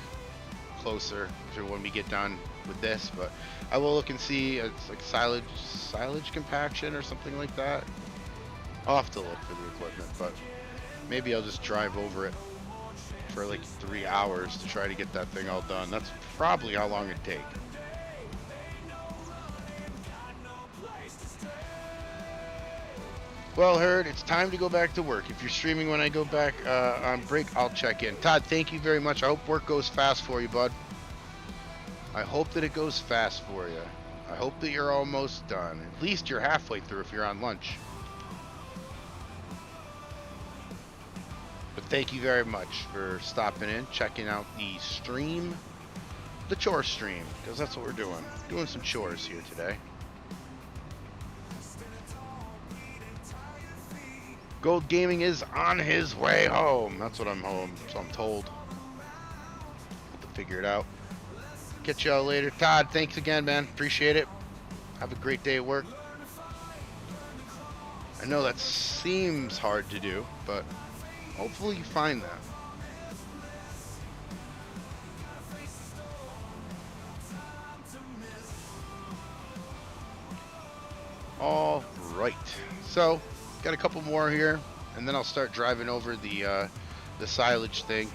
closer to when we get done with this, but I will look and see. It's like silage compaction or something like that. I'll have to look for the equipment, but maybe I'll just drive over it for like 3 hours to try to get that thing all done. That's probably how long it'd take. Well, Herd, it's time to go back to work. If you're streaming when I go back on break, I'll check in. Todd, thank you very much. I hope work goes fast for you, bud. I hope that it goes fast for you. I hope that you're almost done. At least you're halfway through if you're on lunch. But thank you very much for stopping in, checking out the stream, the chore stream, because that's what we're doing. Doing some chores here today. Gold Gaming is on his way home. That's what I'm told. Have to figure it out. Catch y'all later. Todd, thanks again, man. Appreciate it. Have a great day at work. I know that seems hard to do, but hopefully you find that. All right. So, got a couple more here, and then I'll start driving over the silage thing.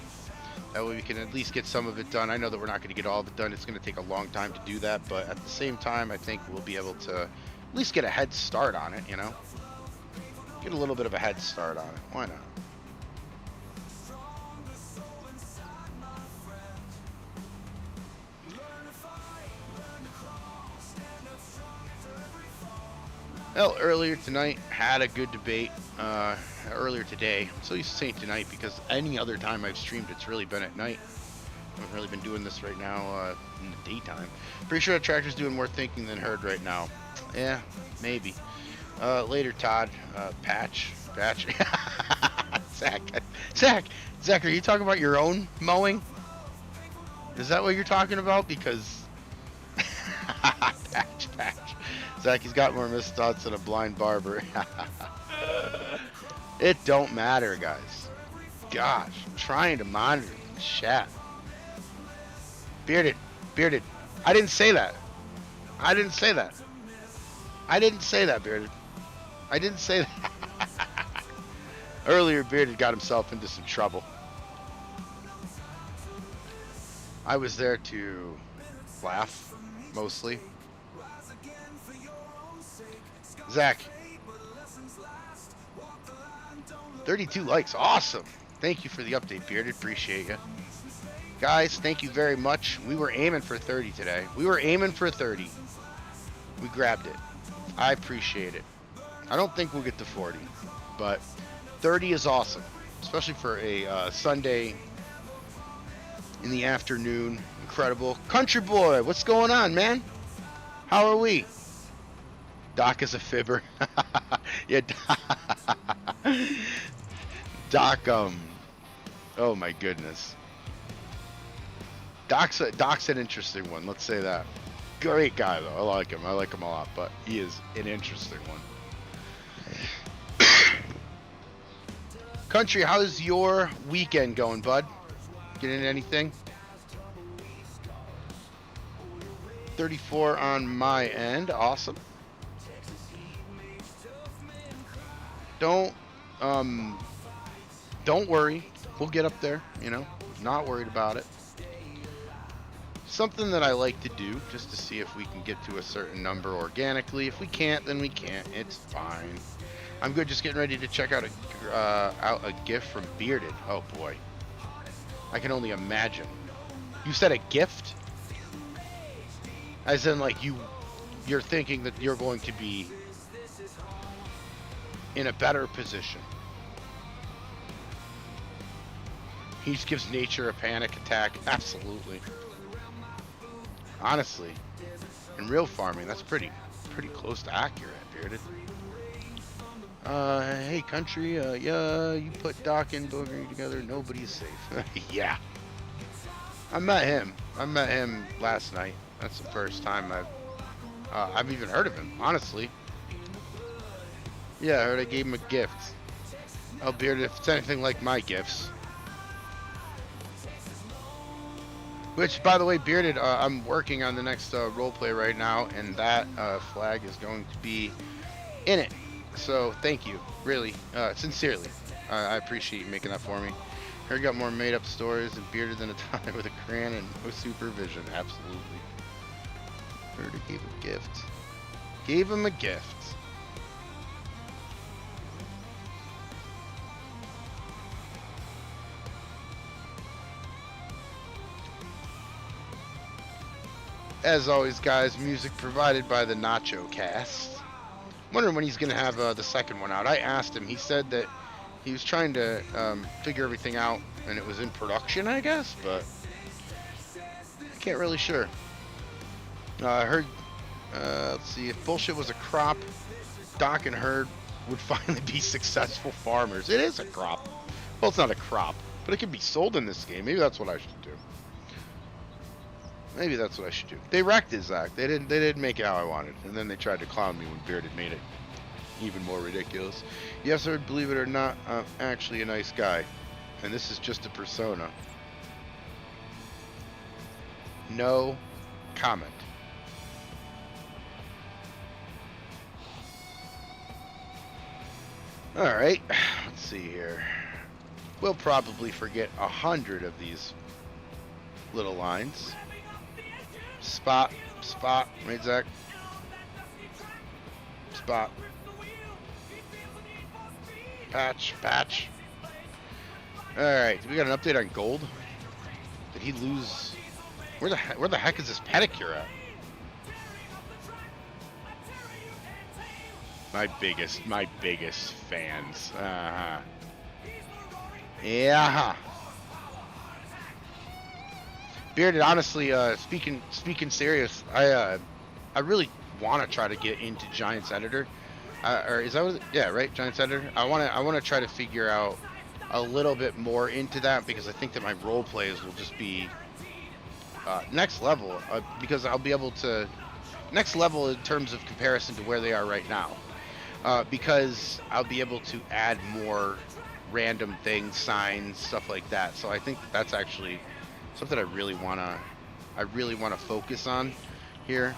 That way we can at least get some of it done. I know that we're not going to get all of it done. It's going to take a long time to do that, but at the same time, I think we'll be able to at least get a head start on it, you know? Get a little bit of a head start on it. Why not? Well, earlier tonight, had a good debate. Earlier today, I'm so used to saying tonight because any other time I've streamed, it's really been at night. I haven't really been doing this right now in the daytime. Pretty sure the tractor's doing more thinking than Herd right now. Yeah, maybe. Later, Todd. Patch. Zach, are you talking about your own mowing? Is that what you're talking about? Because Patch. Zach, he's got more missed thoughts than a blind barber. It don't matter, guys. Gosh, I'm trying to monitor the chat. Bearded. I didn't say that. I didn't say that, Bearded. I didn't say that. Earlier, Bearded got himself into some trouble. I was there to laugh, mostly. Zach, 32 likes, awesome. Thank you for the update, Bearded, appreciate you. Guys, thank you very much. We were aiming for 30 today. We grabbed it. I appreciate it. I don't think we'll get to 40, but 30 is awesome, especially for a Sunday in the afternoon. Incredible. Country boy, what's going on, man? How are we? Doc is a fibber. Yeah, Doc, oh my goodness. Doc's an interesting one, let's say that. Great guy, though. I like him a lot, but he is an interesting one. Country, how's your weekend going, bud? Get into anything? 34 on my end, awesome. Don't worry, we'll get up there, you know, not worried about it. Something that I like to do just to see if we can get to a certain number organically. If we can't, then we can't, it's fine. I'm good, just getting ready to check out a gift from Bearded. Oh boy, I can only imagine. You said a gift? As in like you're thinking that you're going to be in a better position. He just gives nature a panic attack. Absolutely. Honestly, in real farming, that's pretty close to accurate, Bearded. Hey, country, yeah, you put Doc and Boogery together, nobody's safe. Yeah. I met him. I met him last night. That's the first time I've even heard of him, honestly. Yeah, I heard I gave him a gift. Oh, Bearded, if it's anything like my gifts. Which, by the way, Bearded, I'm working on the next roleplay right now, and that flag is going to be in it. So, thank you, really, sincerely. I appreciate you making that for me. Heard got more made-up stories and Bearded than a time with a crayon and no supervision. Absolutely. Heard he gave a gift. Gave him a gift. As always, guys, music provided by the Nacho Cast. Wondering when he's going to have the second one out. I asked him. He said that he was trying to figure everything out, and it was in production, I guess, but I can't really sure. I heard, let's see, if bullshit was a crop, Doc and Herd would finally be successful farmers. It is a crop. Well, it's not a crop, but it can be sold in this game. Maybe that's what I should do. Maybe that's what I should do. They wrecked his act. They didn't make it how I wanted, and then they tried to clown me when Bearded made it even more ridiculous. Yes, sir, believe it or not, I'm actually a nice guy, and this is just a persona. No comment. Alright, let's see here. We'll probably forget 100 of these little lines. Spot, spot, right, Zach? Spot. Patch, patch. Alright, we got an update on Gold. Did he lose? Where the heck is this pedicure at? My biggest fans. Yeah. Bearded, honestly, speaking serious, I really want to try to get into Giants Editor. Or is that what? Yeah, right, Giants Editor. I want to try to figure out a little bit more into that, because I think that my role plays will just be next level, because I'll be able to next level in terms of comparison to where they are right now, because I'll be able to add more random things, signs, stuff like that. So I think that's actually something I really wanna focus on here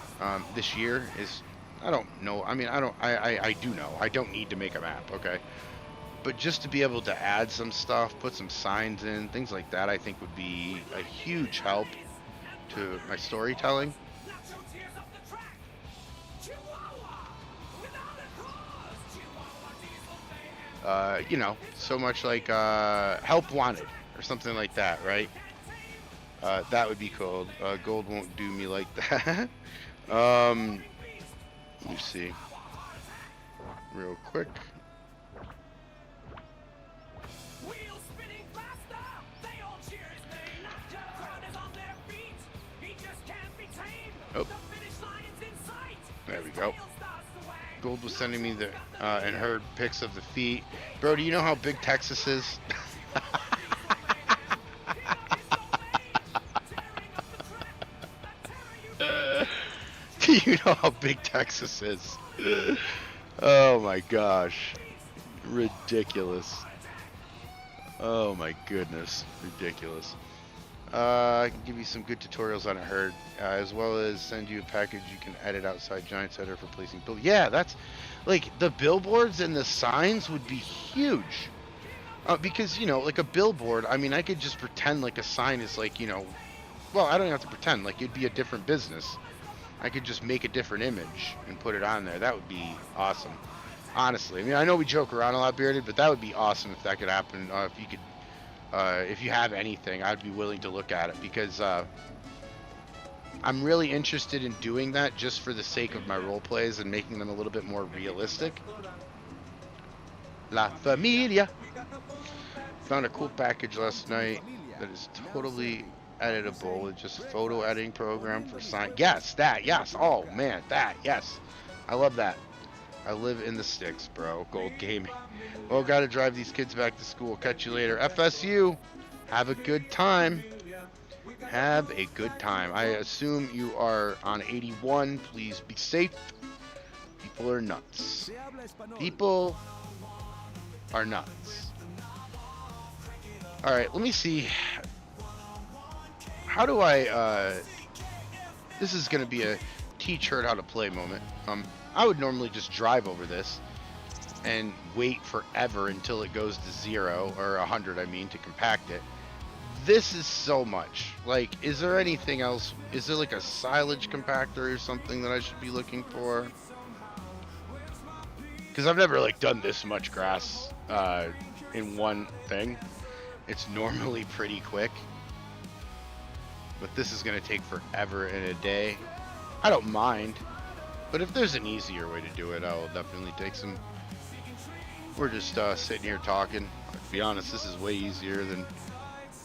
this year. Is, I don't know. I mean, I do know. I don't need to make a map, okay? But just to be able to add some stuff, put some signs in, things like that, I think would be a huge help to my storytelling. You know, so much like Help Wanted or something like that, right? That would be cool. Gold won't do me like that. Let me see. Real quick. Oh. There we go. Gold was sending me the and her pics of the feet. Bro, do you know how big Texas is? Do you know how big Texas is? Oh my gosh. Ridiculous. Oh my goodness. Ridiculous. I can give you some good tutorials on a herd, as well as send you a package you can edit outside Giants Editor for placing bill. Yeah, that's like the billboards and the signs would be huge. Because, you know, like a billboard, I mean, I could just pretend like a sign is like, you know, well, I don't have to pretend, like it'd be a different business. I could just make a different image and put it on there. That would be awesome. Honestly, I mean, I know we joke around a lot, Bearded, but that would be awesome if that could happen. If you could. If you have anything, I'd be willing to look at it, because I'm really interested in doing that just for the sake of my role plays and making them a little bit more realistic. La Familia. Found a cool package last night that is totally editable. It's just a photo editing program for sign. Yes, that. Yes. Oh man, that. Yes, I love that. I live in the sticks, bro. Gold gaming. Well, gotta drive these kids back to school. Catch you later. FSU. Have a good time. Have a good time. I assume you are on 81. Please be safe. People are nuts. People are nuts. All right, let me see. How do I, this is going to be a teach Herd how to play moment. I would normally just drive over this and wait forever until it goes to 0, or 100, I mean, to compact it. This is so much. Like, is there anything else? Is there like a silage compactor or something that I should be looking for? Because I've never like done this much grass in one thing. It's normally pretty quick, but this is going to take forever in a day. I don't mind, but if there's an easier way to do it, I will definitely take some. We're just sitting here talking. To be honest, this is way easier than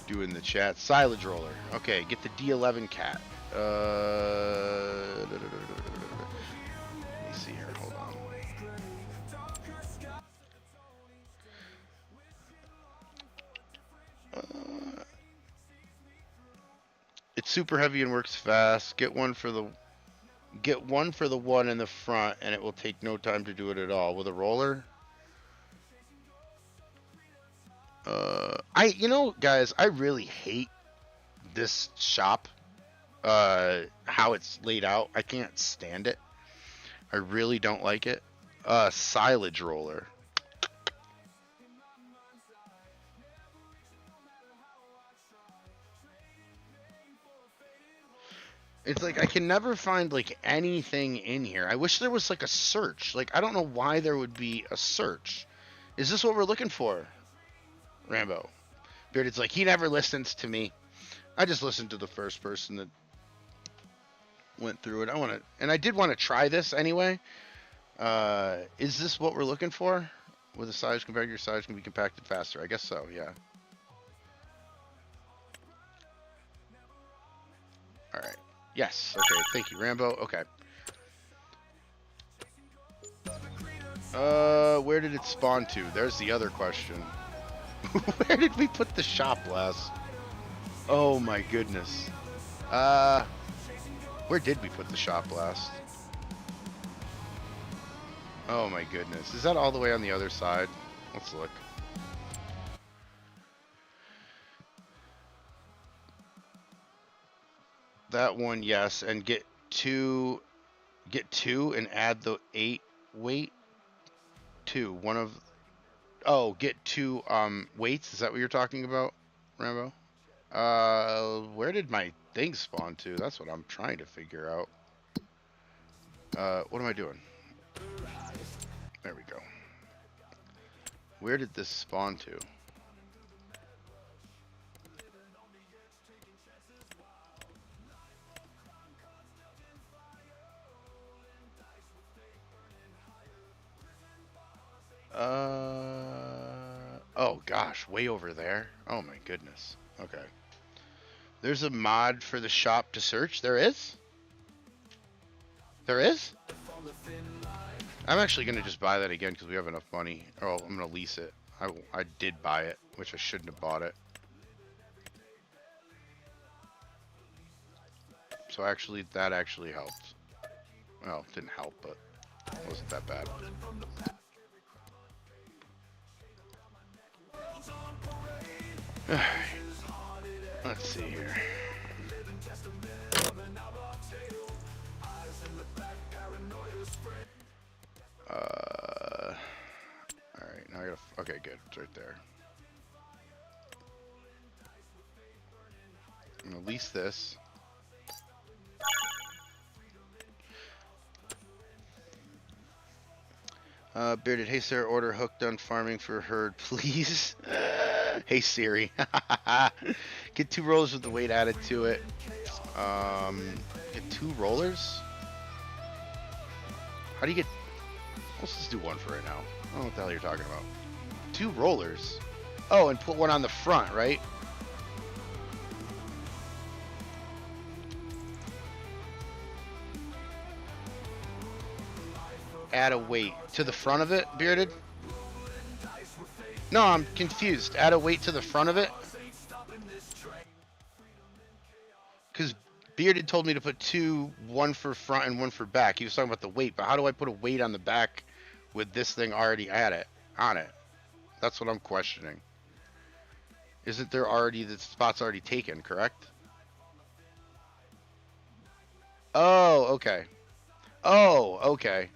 doing the chat. Silage roller. Okay, get the D11 cat. Let me see here. Hold on. It's super heavy and works fast. Get one for the one in the front, and it will take no time to do it at all. With a roller. Guys, I really hate this shop. How it's laid out. I can't stand it. I really don't like it. Silage roller. It's like I can never find like anything in here. I wish there was like a search. Like, I don't know why there would be a search. Is this what we're looking for? Rambo. Bearded's like, he never listens to me. I just listened to the first person that went through it. I did want to try this anyway. Is this what we're looking for? With a size compactor, your size can be compacted faster. I guess so, yeah. Alright. Yes. Okay. Thank you, Rambo. Okay. Where did it spawn to? There's the other question. Where did we put the shop last? Oh my goodness. Where did we put the shop last? Oh my goodness. Is that all the way on the other side? Let's look. That one, yes, and get two and add the 8 weight. 2. Get 2 weights. Is that what you're talking about, Rambo? Where did my thing spawn to? That's what I'm trying to figure out. What am I doing? There we go. Where did this spawn to? Oh gosh, way over there. Oh my goodness. Okay. There's a mod for the shop to search. There is? There is? I'm actually going to just buy that again because we have enough money. Oh, I'm going to lease it. I did buy it, which I shouldn't have bought it. So actually, that actually helped. Well, it didn't help, but it wasn't that bad. Alright. Let's see here. Alright, now I gotta... Okay, good. It's right there. I'm gonna lease this. Bearded, hey Sarah, order hook done farming for herd, please. Hey Siri. Get 2 rollers with the weight added to it. Get 2 rollers? How do you get... Let's just do 1 for right now. I don't know what the hell you're talking about. 2 rollers? Oh, and put 1 on the front, right? Add a weight to the front of it, Bearded? No, I'm confused. Add a weight to the front of it? Because Bearded told me to put two, one for front and one for back. He was talking about the weight, but how do I put a weight on the back with this thing already on it? That's what I'm questioning. Isn't there already, the spot's already taken, correct? Oh, okay. Oh, okay.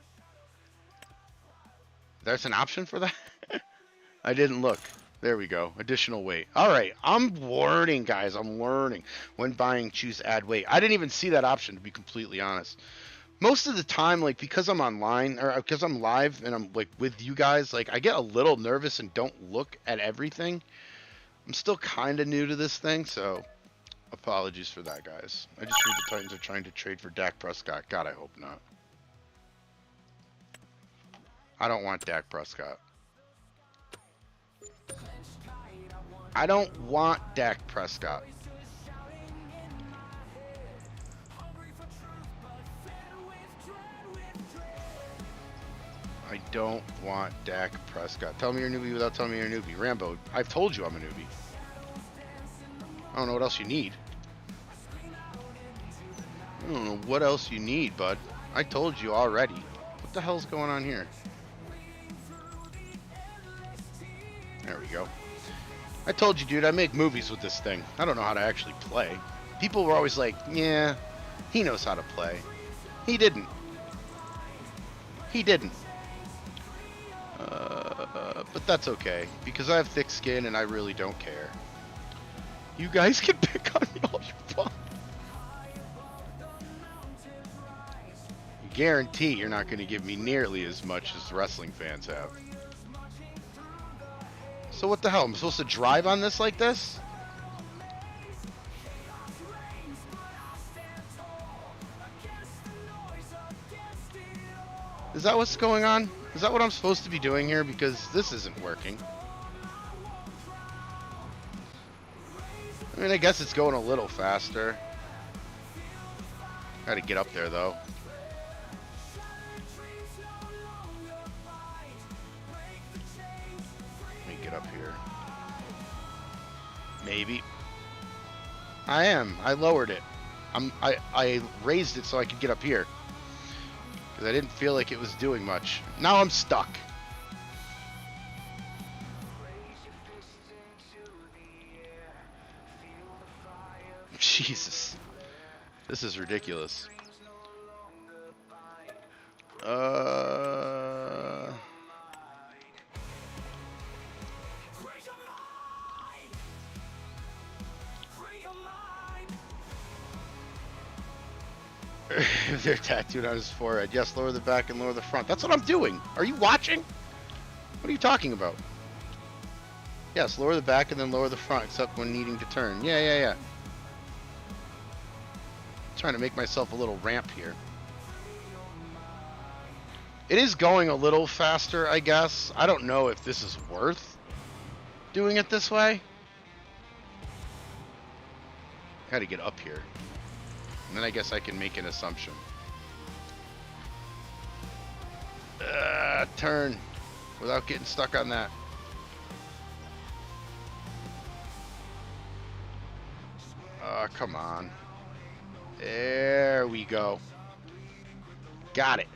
There's an option for that? I didn't look. There we go. Additional weight. All right. I'm learning, guys. I'm learning. When buying, choose add weight. I didn't even see that option, to be completely honest. Most of the time, like, because I'm online, or because I'm live and I'm, like, with you guys, like, I get a little nervous and don't look at everything. I'm still kind of new to this thing, so apologies for that, guys. I just read the Titans are trying to trade for Dak Prescott. God, I hope not. I don't want Dak Prescott. I don't want Dak Prescott. I don't want Dak Prescott. Tell me you're a newbie without telling me you're a newbie. Rambo, I've told you I'm a newbie. I don't know what else you need. I don't know what else you need, bud. I told you already. What the hell's going on here? There we go. I told you, dude, I make movies with this thing. I don't know how to actually play. People were always like, yeah, he knows how to play. He didn't. He didn't. But that's okay, because I have thick skin and I really don't care. You guys can pick on me all you want. Guarantee you're not going to give me nearly as much as wrestling fans have. So what the hell? I'm supposed to drive on this like this? Is that what's going on? Is that what I'm supposed to be doing here? Because this isn't working. I mean, I guess it's going a little faster. Gotta get up there, though. Let me get up here. Maybe. I am. I lowered it. I raised it so I could get up here. Because I didn't feel like it was doing much. Now I'm stuck. Jesus. This is ridiculous. They're tattooed on his forehead. Yes, lower the back and lower the front. That's what I'm doing. Are you watching? What are you talking about? Yes, lower the back and then lower the front, except when needing to turn. Yeah. Trying to make myself a little ramp here. It is going a little faster, I guess. I don't know if this is worth doing it this way. Gotta get up here. And then I guess I can make an assumption. Turn without getting stuck on that. Come on. There we go. Got it.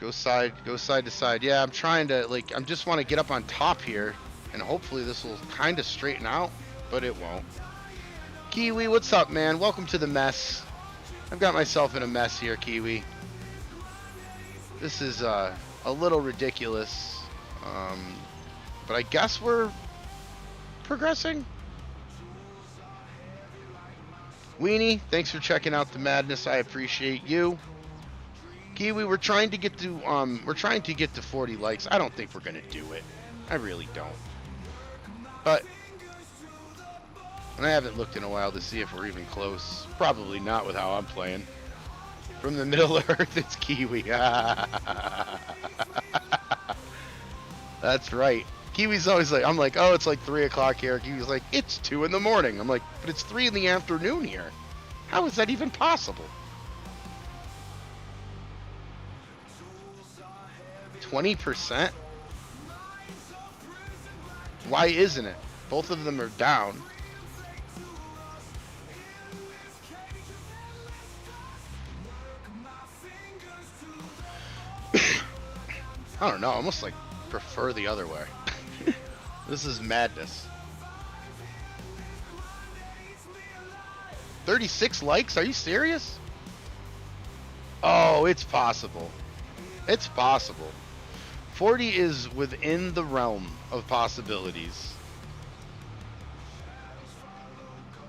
Go side to side. Yeah, I'm trying to, like, I just want to get up on top here, and hopefully this will kind of straighten out, but it won't. Kiwi, what's up, man? Welcome to the mess. I've got myself in a mess here, Kiwi. This is a little ridiculous, but I guess we're progressing. Weenie, thanks for checking out the madness. I appreciate you. Kiwi, we're trying to get to 40 likes. I don't think we're gonna do it. I really don't. But and I haven't looked in a while to see if we're even close. Probably not with how I'm playing. From the Middle Earth, it's Kiwi. That's right. Kiwi's always like, I'm like, oh, it's like 3 o'clock here. Kiwi's like, it's 2 in the morning. I'm like, but it's 3 in the afternoon here. How is that even possible? 20%? Why isn't it? Both of them are down. I don't know. I almost like prefer the other way. This is madness. 36 likes? Are you serious? Oh, it's possible. It's possible. 40 is within the realm of possibilities.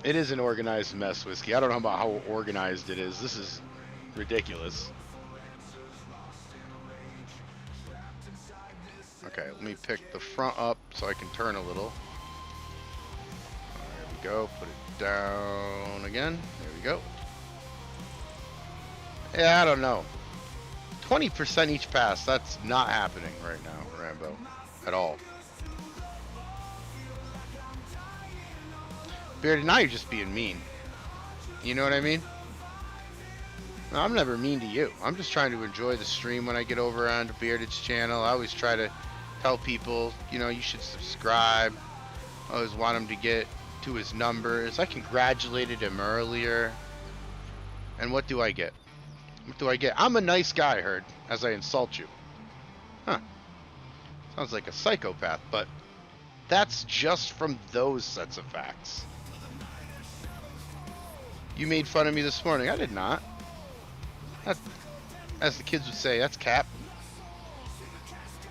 It is an organized mess, Whiskey. I don't know about how organized it is. This is ridiculous. Okay, let me pick the front up so I can turn a little. There we go. Put it down again. There we go. Yeah, I don't know. 20% each pass. That's not happening right now, Rambo. At all. Bearded, now you're just being mean. You know what I mean? No, I'm never mean to you. I'm just trying to enjoy the stream when I get over onto Bearded's channel. I always try to tell people, you know, you should subscribe. I always want him to get to his numbers. I congratulated him earlier. And what do I get? What do I get? I'm a nice guy, Herd, as I insult you. Huh. Sounds like a psychopath, but that's just from those sets of facts. You made fun of me this morning. I did not. That, as the kids would say, that's cap.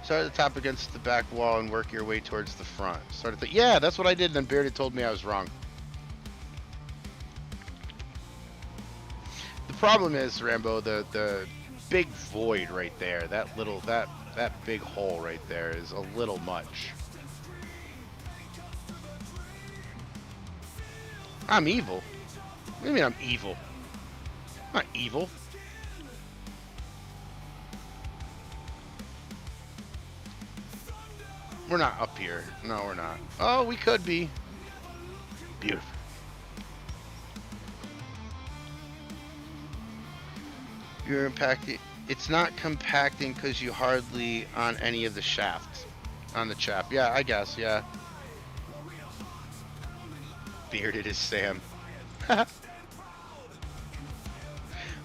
Start at the top against the back wall and work your way towards the front. Start at the... Yeah, that's what I did, and then Bearded told me I was wrong. The problem is, Rambo, the big void right there, that little, that big hole right there is a little much. I'm evil. What do you mean I'm evil? I'm not evil. We're not up here. No, we're not. Oh, we could be. Beautiful. You're impacting. It's not compacting because you hardly on any of the shafts. On the chap. Yeah, I guess. Yeah. Bearded is Sam.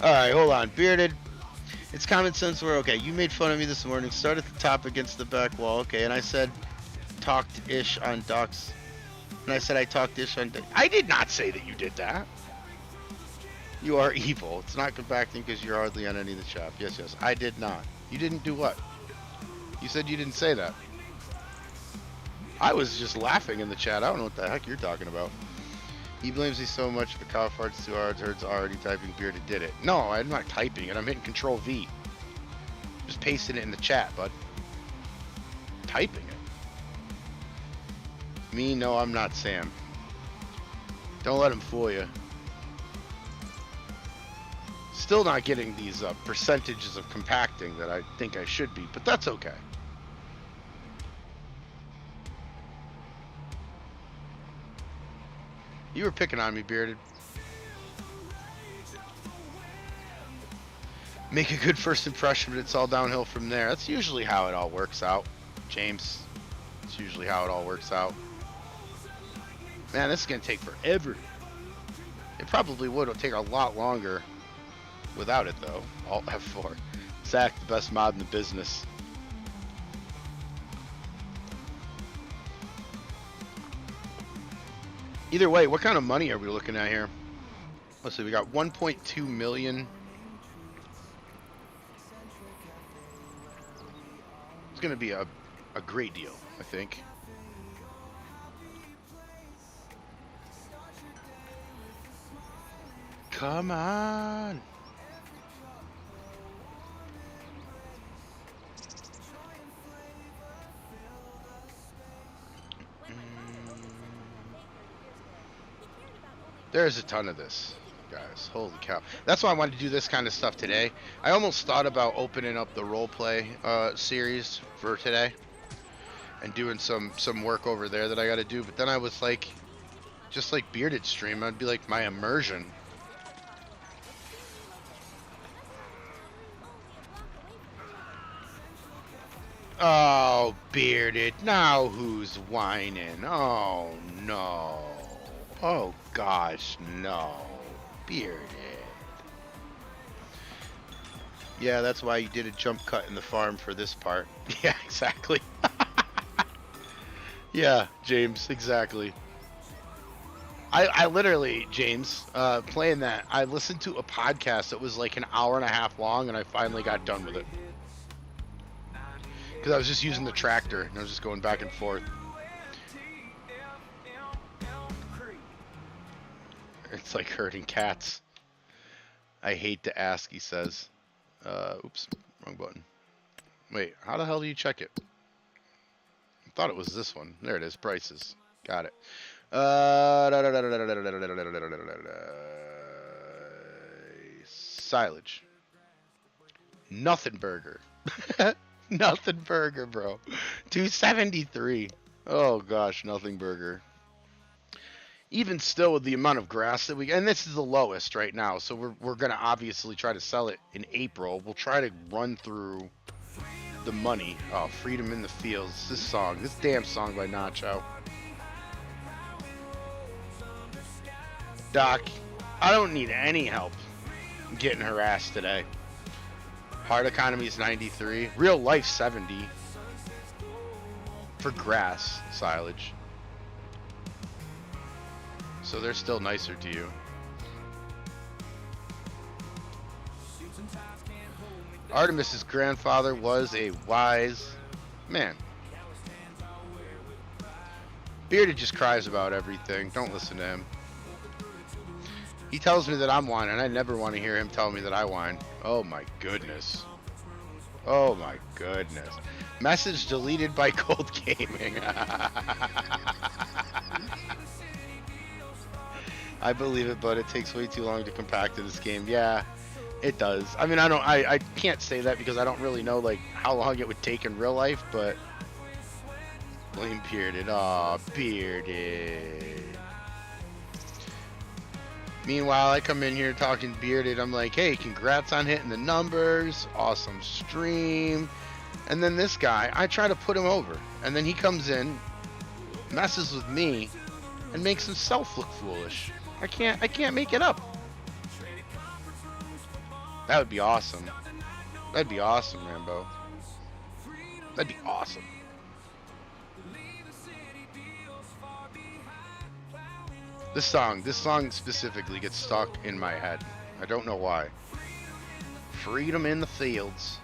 Alright, hold on. Bearded. It's common sense where, okay, you made fun of me this morning. Start at the top against the back wall. Okay, and I said talked-ish on ducks. And I said I talked-ish on ducks. I did not say that you did that. You are evil. It's not compacting because you're hardly on any of the chop. Yes, yes. I did not. You didn't do what? You said you didn't say that. I was just laughing in the chat. I don't know what the heck you're talking about. He blames me so much for cow farts 2 hours. Herd's already typing Bearded did it. No, I'm not typing it. I'm hitting Control V. Just pasting it in the chat, bud. Typing it. Me? No, I'm not Sam. Don't let him fool you. Still not getting these percentages of compacting that I think I should be, but that's okay. You were picking on me, Bearded. Make a good first impression, but it's all downhill from there. That's usually how it all works out, James. That's usually how it all works out. Man, this is going to take forever. It probably would. It'll take a lot longer without it, though. Alt F4. Zach, the best mod in the business. Either way, what kind of money are we looking at here? Let's see, we got 1.2 million. It's going to be a great deal, I think. Come on. There's a ton of this, guys. Holy cow. That's why I wanted to do this kind of stuff today. I almost thought about opening up the roleplay series for today and doing some work over there that I got to do. But then I was like, just like Bearded stream, I'd be like my immersion. Oh, Bearded. Now who's whining? Oh, no. Oh, gosh, no. Bearded. Yeah, that's why you did a jump cut in the farm for this part. Yeah, exactly. Yeah, James, exactly. I literally, James, playing that, I listened to a podcast that was like an hour and a half long, and I finally got done with it. Because I was just using the tractor, and I was just going back and forth. It's like herding cats. I hate to ask, he says. Oops, wrong button. Wait, how the hell do you check it? I thought it was this one. There it is, prices. Got it. Silage. Nothing burger. Nothing burger, bro. 273. Oh gosh, nothing burger. Even still with the amount of grass that we, and this is the lowest right now, so we're gonna obviously try to sell it in April. We'll try to run through the money. Oh, Freedom in the Fields. This damn song by Nacho. Doc, I don't need any help getting harassed today. Hard economy is 93. Real life 70. For grass silage. So they're still nicer to you. Artemis's grandfather was a wise man. Bearded just cries about everything. Don't listen to him. He tells me that I'm whining. I never want to hear him tell me that I whine. Oh my goodness. Oh my goodness. Message deleted by Cold Gaming. I believe it, but it takes way too long to compact to this game. Yeah, it does. I mean, I can't say that because I don't really know like how long it would take in real life, but blame Bearded. Aw, Bearded. Meanwhile, I come in here talking Bearded. I'm like, hey, congrats on hitting the numbers. Awesome stream. And then this guy, I try to put him over. And then he comes in, messes with me, and makes himself look foolish. I can't make it up. That would be awesome. That'd be awesome, Rambo. That'd be awesome. This song specifically gets stuck in my head. I don't know why. Freedom in the Fields.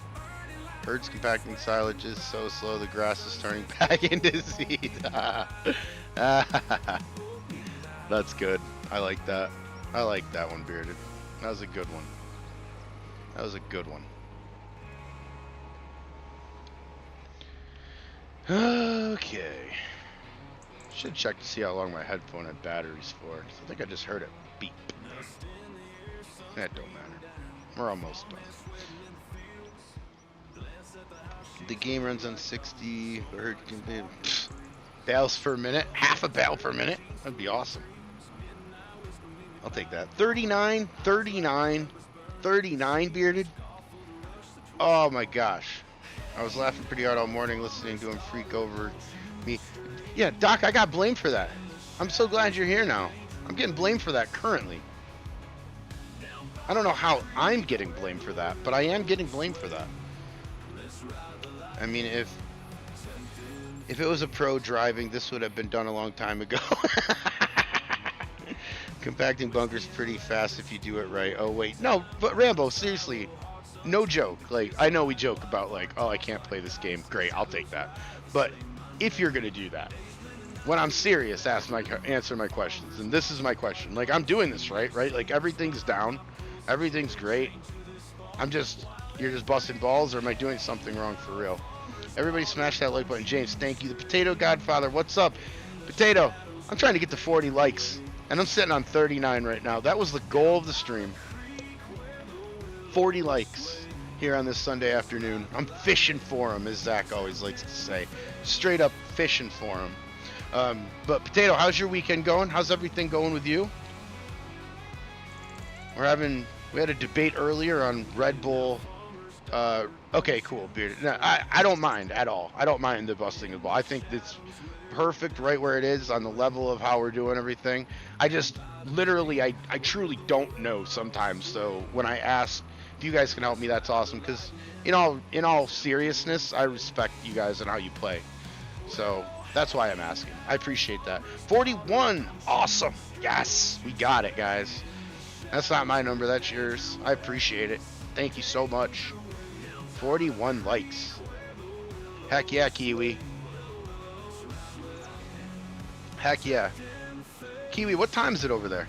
Herds compacting silage is so slow the grass is turning back into seed. That's good. I like that. I like that one, Bearded. That was a good one. That was a good one. Okay. Should check to see how long my headphone had batteries for. 'Cause I think I just heard it beep. That don't matter. We're almost done. The game runs on 60. Herd can be bales per minute. Half a bale per minute. That'd be awesome. I'll take that. 39, 39, 39, Bearded. Oh my gosh. I was laughing pretty hard all morning listening to him freak over me. Yeah, Doc, I got blamed for that. I'm so glad you're here now. I'm getting blamed for that currently. I don't know how I'm getting blamed for that, but I am getting blamed for that. I mean, if it was a pro driving, this would have been done a long time ago. Compacting bunkers pretty fast if you do it right. Oh, wait. No, but Rambo, seriously, no joke. Like, I know we joke about, like, oh, I can't play this game. Great, I'll take that. But if you're going to do that, when I'm serious, answer my questions. And this is my question. Like, I'm doing this right? Like, everything's down. Everything's great. You're just busting balls, or am I doing something wrong for real? Everybody smash that like button. James, thank you. The Potato Godfather, what's up? Potato, I'm trying to get to 40 likes, and I'm sitting on 39 right now. That was the goal of the stream. 40 likes here on this Sunday afternoon. I'm fishing for them, as Zach always likes to say. Straight up fishing for them. But Potato, how's your weekend going? How's everything going with you? We had a debate earlier on Redbull Okay, cool, bearded. No, I don't mind at all. I don't mind the busting the ball. I think it's perfect right where it is on the level of how we're doing everything. I just literally, I truly don't know sometimes. So when I ask if you guys can help me, that's awesome. Because in all seriousness, I respect you guys and how you play. So that's why I'm asking. I appreciate that. 41, awesome. Yes, we got it, guys. That's not my number. That's yours. I appreciate it. Thank you so much. 41 likes. Heck yeah, Kiwi. Heck yeah. Kiwi, what time is it over there?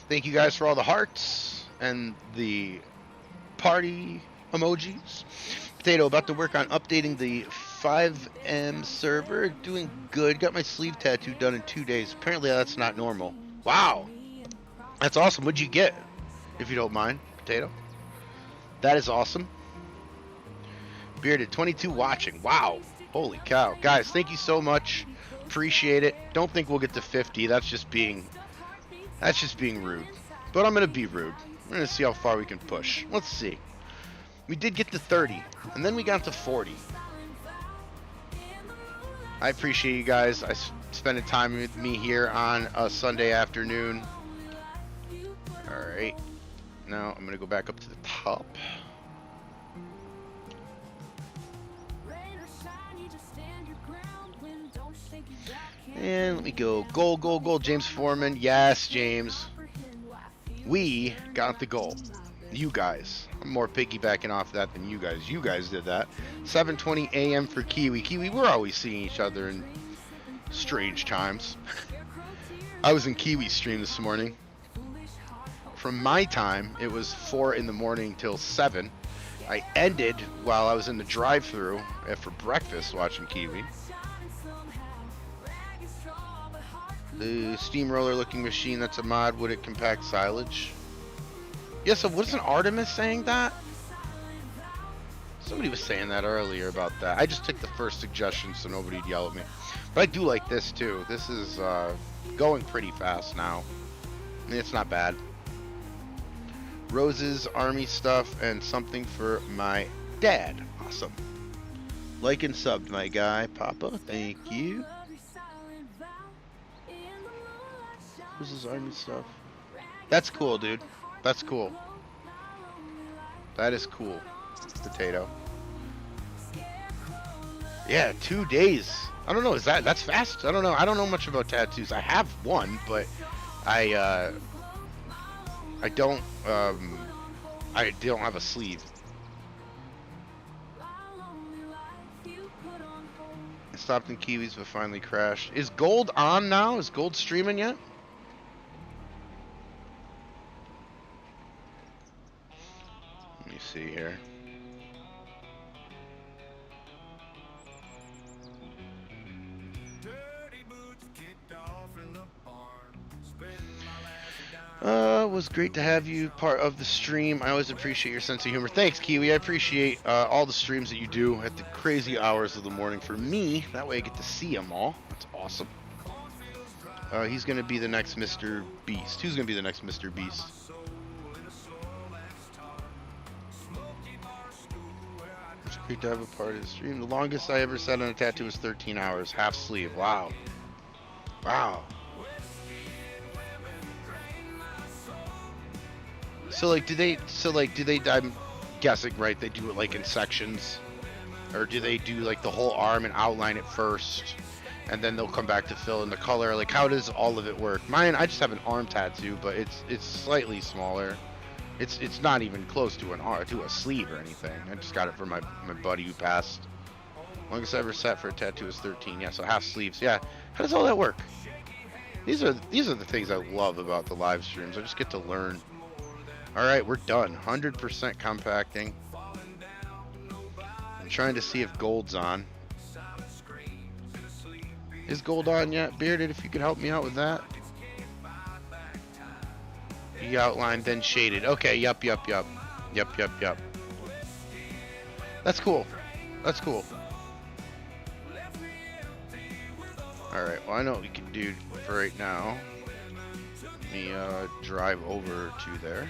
Thank you guys for all the hearts and the party emojis. Potato, about to work on updating the 5M server. Doing good. Got my sleeve tattoo done in 2 days. Apparently that's not normal. Wow. That's awesome. What'd you get? If you don't mind, Potato. That is awesome. Bearded 22 watching. Wow. Holy cow. Guys, thank you so much. Appreciate it. Don't think we'll get to 50. That's just being rude. But I'm going to be rude. We're going to see how far we can push. Let's see. We did get to 30, and then we got to 40. I appreciate you guys. Spending time with me here on a Sunday afternoon. All right. Now I'm going to go back up to the top. And let me go. Goal, goal, goal. James Foreman. Yes, James. We got the goal. You guys. I'm more piggybacking off that than you guys. You guys did that. 7:20 a.m. for Kiwi. Kiwi, we're always seeing each other in strange times. I was in Kiwi's stream this morning. From my time, it was 4 in the morning till 7. I ended while I was in the drive-thru for breakfast watching Kiwi. The steamroller looking machine, that's a mod. Would it compact silage? Yeah, so wasn't Artemis saying that? Somebody was saying that earlier about that. I just took the first suggestion so nobody'd yell at me. But I do like this too. This is going pretty fast now. I mean, it's not bad. Roses, army stuff, and something for my dad. Awesome. Like and subbed, my guy. Papa, thank you. This is army stuff. That's cool, dude. That's cool. That is cool. Potato. Yeah, 2 days. I don't know. That's fast? I don't know. I don't know much about tattoos. I have one, but I don't have a sleeve. I stopped in Kiwis but finally crashed. Is Gold on now? Is Gold streaming yet? Let me see here. Was great to have you part of the stream. I always appreciate your sense of humor. Thanks, Kiwi. I appreciate all the streams that you do at the crazy hours of the morning for me. That way I get to see them all. That's awesome. He's going to be the next Mr. Beast. Who's going to be the next Mr. Beast? It's great to have a part of the stream. The longest I ever sat on a tattoo was 13 hours. Half sleeve. Wow. Wow. So do they, I'm guessing, right, they do it like in sections? Or do they do like the whole arm and outline it first, and then they'll come back to fill in the color? Like, how does all of it work? Mine, I just have an arm tattoo, but it's slightly smaller. It's not even close to a sleeve or anything. I just got it from my buddy who passed. Longest I ever sat for a tattoo was 13. Yeah, so half sleeves. Yeah. How does all that work? These are the things I love about the live streams. I just get to learn. All right, we're done. 100% compacting. I'm trying to see if Gold's on. Is Gold on yet? Bearded, if you could help me out with that. He outlined, then shaded. Okay, yup. That's cool. That's cool. Alright, well I know what we can do for right now. Let me drive over to there.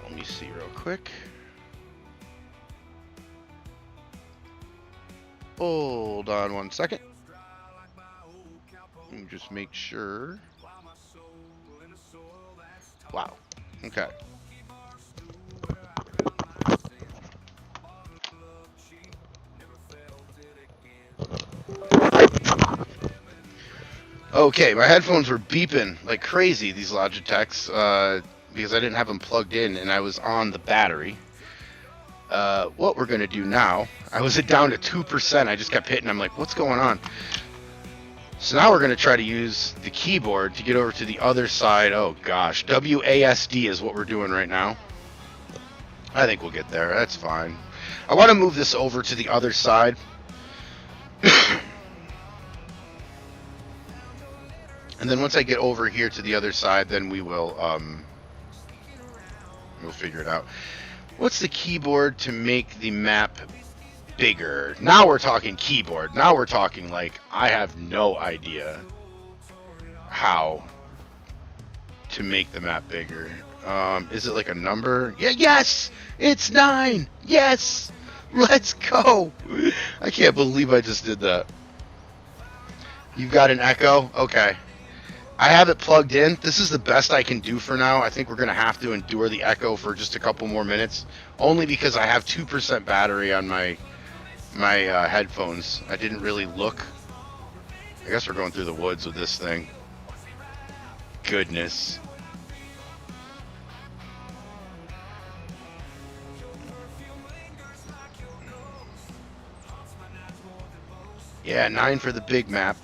Let me see real quick. Hold on one second. Let me just make sure. Wow. Okay. Okay, my headphones were beeping like crazy, these Logitechs, because I didn't have them plugged in and I was on the battery. What we're going to do now, I was down to 2%, I just kept hitting, I'm like, what's going on? So now we're going to try to use the keyboard to get over to the other side. Oh gosh, WASD is what we're doing right now. I think we'll get there, that's fine. I want to move this over to the other side. And then once I get over here to the other side, then we'll figure it out. What's the keyboard to make the map bigger? Now we're talking keyboard. Now we're talking like I have no idea how to make the map bigger. Is it like a number? Yeah, yes! It's 9! Yes! Let's go! I can't believe I just did that. You've got an echo? Okay. I have it plugged in. This is the best I can do for now. I think we're going to have to endure the echo for just a couple more minutes. Only because I have 2% battery on my headphones. I didn't really look. I guess we're going through the woods with this thing. Goodness. Yeah, 9 for the big map.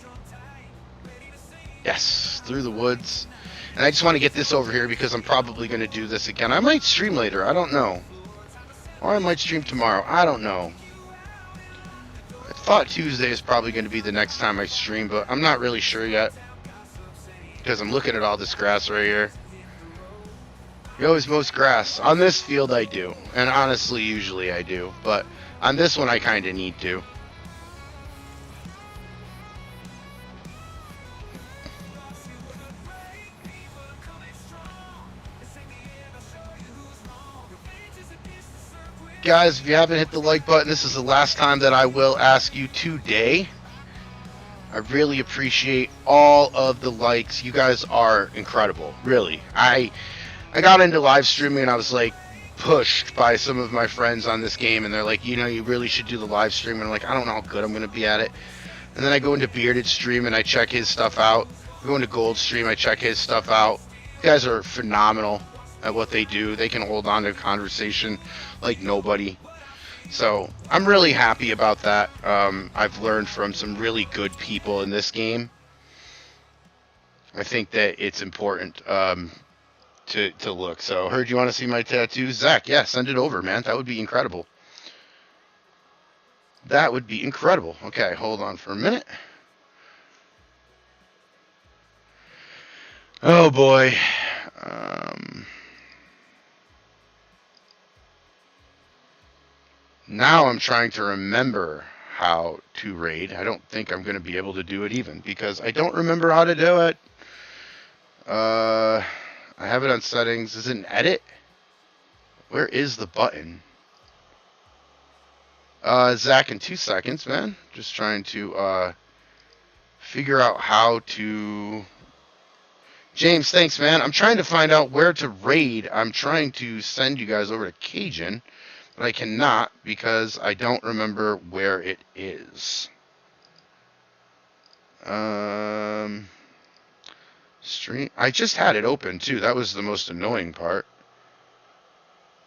Yes, through the woods. And I just want to get this over here because I'm probably going to do this again. I might stream later, I don't know. Or I might stream tomorrow, I don't know. I thought Tuesday is probably going to be the next time I stream, but I'm not really sure yet. Because I'm looking at all this grass right here. You always mow grass. On this field I do. And honestly, usually I do. But on this one I kind of need to. Guys, if you haven't hit the like button, this is the last time that I will ask you today. I really appreciate all of the likes. You guys are incredible, really. I got into live streaming and I was like pushed by some of my friends on this game, and they're like, you know, you really should do the live stream. And I'm like, I don't know how good I'm gonna be at it. And then I go into Bearded Stream and I check his stuff out. I go into Gold Stream, I check his stuff out. You guys are phenomenal at what they do. They can hold on to a conversation like nobody. So I'm really happy about that. I've learned from some really good people in this game. I think that it's important to look. So, heard you want to see my tattoo? Zach, yeah, send it over, man. That would be incredible. That would be incredible. Okay, hold on for a minute. Oh boy. Now I'm trying to remember how to raid. I don't think I'm going to be able to do it even because I don't remember how to do it. I have it on settings. Is it an edit? Where is the button? Zach, in 2 seconds, man. Just trying to figure out how to... James, thanks, man. I'm trying to find out where to raid. I'm trying to send you guys over to Cajun, but I cannot because I don't remember where it is. Stream. I just had it open, too. That was the most annoying part.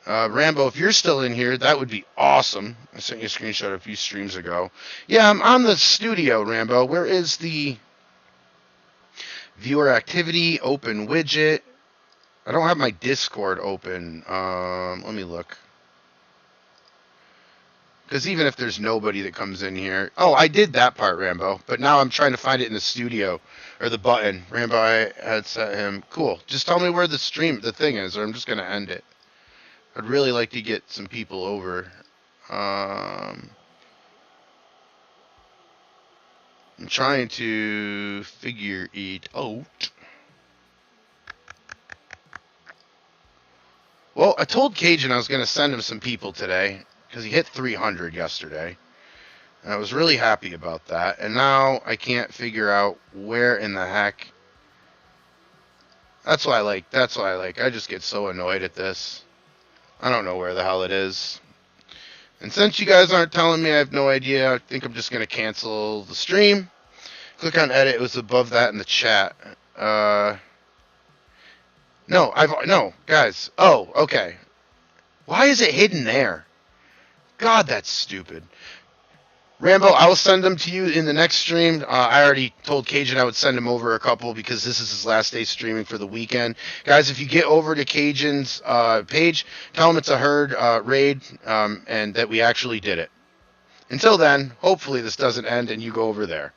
Rambo, if you're still in here, that would be awesome. I sent you a screenshot a few streams ago. Yeah, I'm on the studio, Rambo. Where is the viewer activity, open widget? I don't have my Discord open. Let me look. Because even if there's nobody that comes in here... Oh, I did that part, Rambo. But now I'm trying to find it in the studio. Or the button. Rambo, I had set him... Cool. Just tell me where the thing is, or I'm just going to end it. I'd really like to get some people over. I'm trying to figure it out. Well, I told Cajun I was going to send him some people today because he hit 300 yesterday. And I was really happy about that. And now I can't figure out where in the heck. That's why I like. That's why I like. I just get so annoyed at this. I don't know where the hell it is. And since you guys aren't telling me, I have no idea. I think I'm just going to cancel the stream. Click on edit. It was above that in the chat. No, guys. Oh, okay. Why is it hidden there? God, that's stupid. Rambo, I will send them to you in the next stream. I already told Cajun I would send him over a couple because this is his last day streaming for the weekend. Guys, if you get over to Cajun's page, tell him it's a herd raid and that we actually did it. Until then, hopefully this doesn't end and you go over there.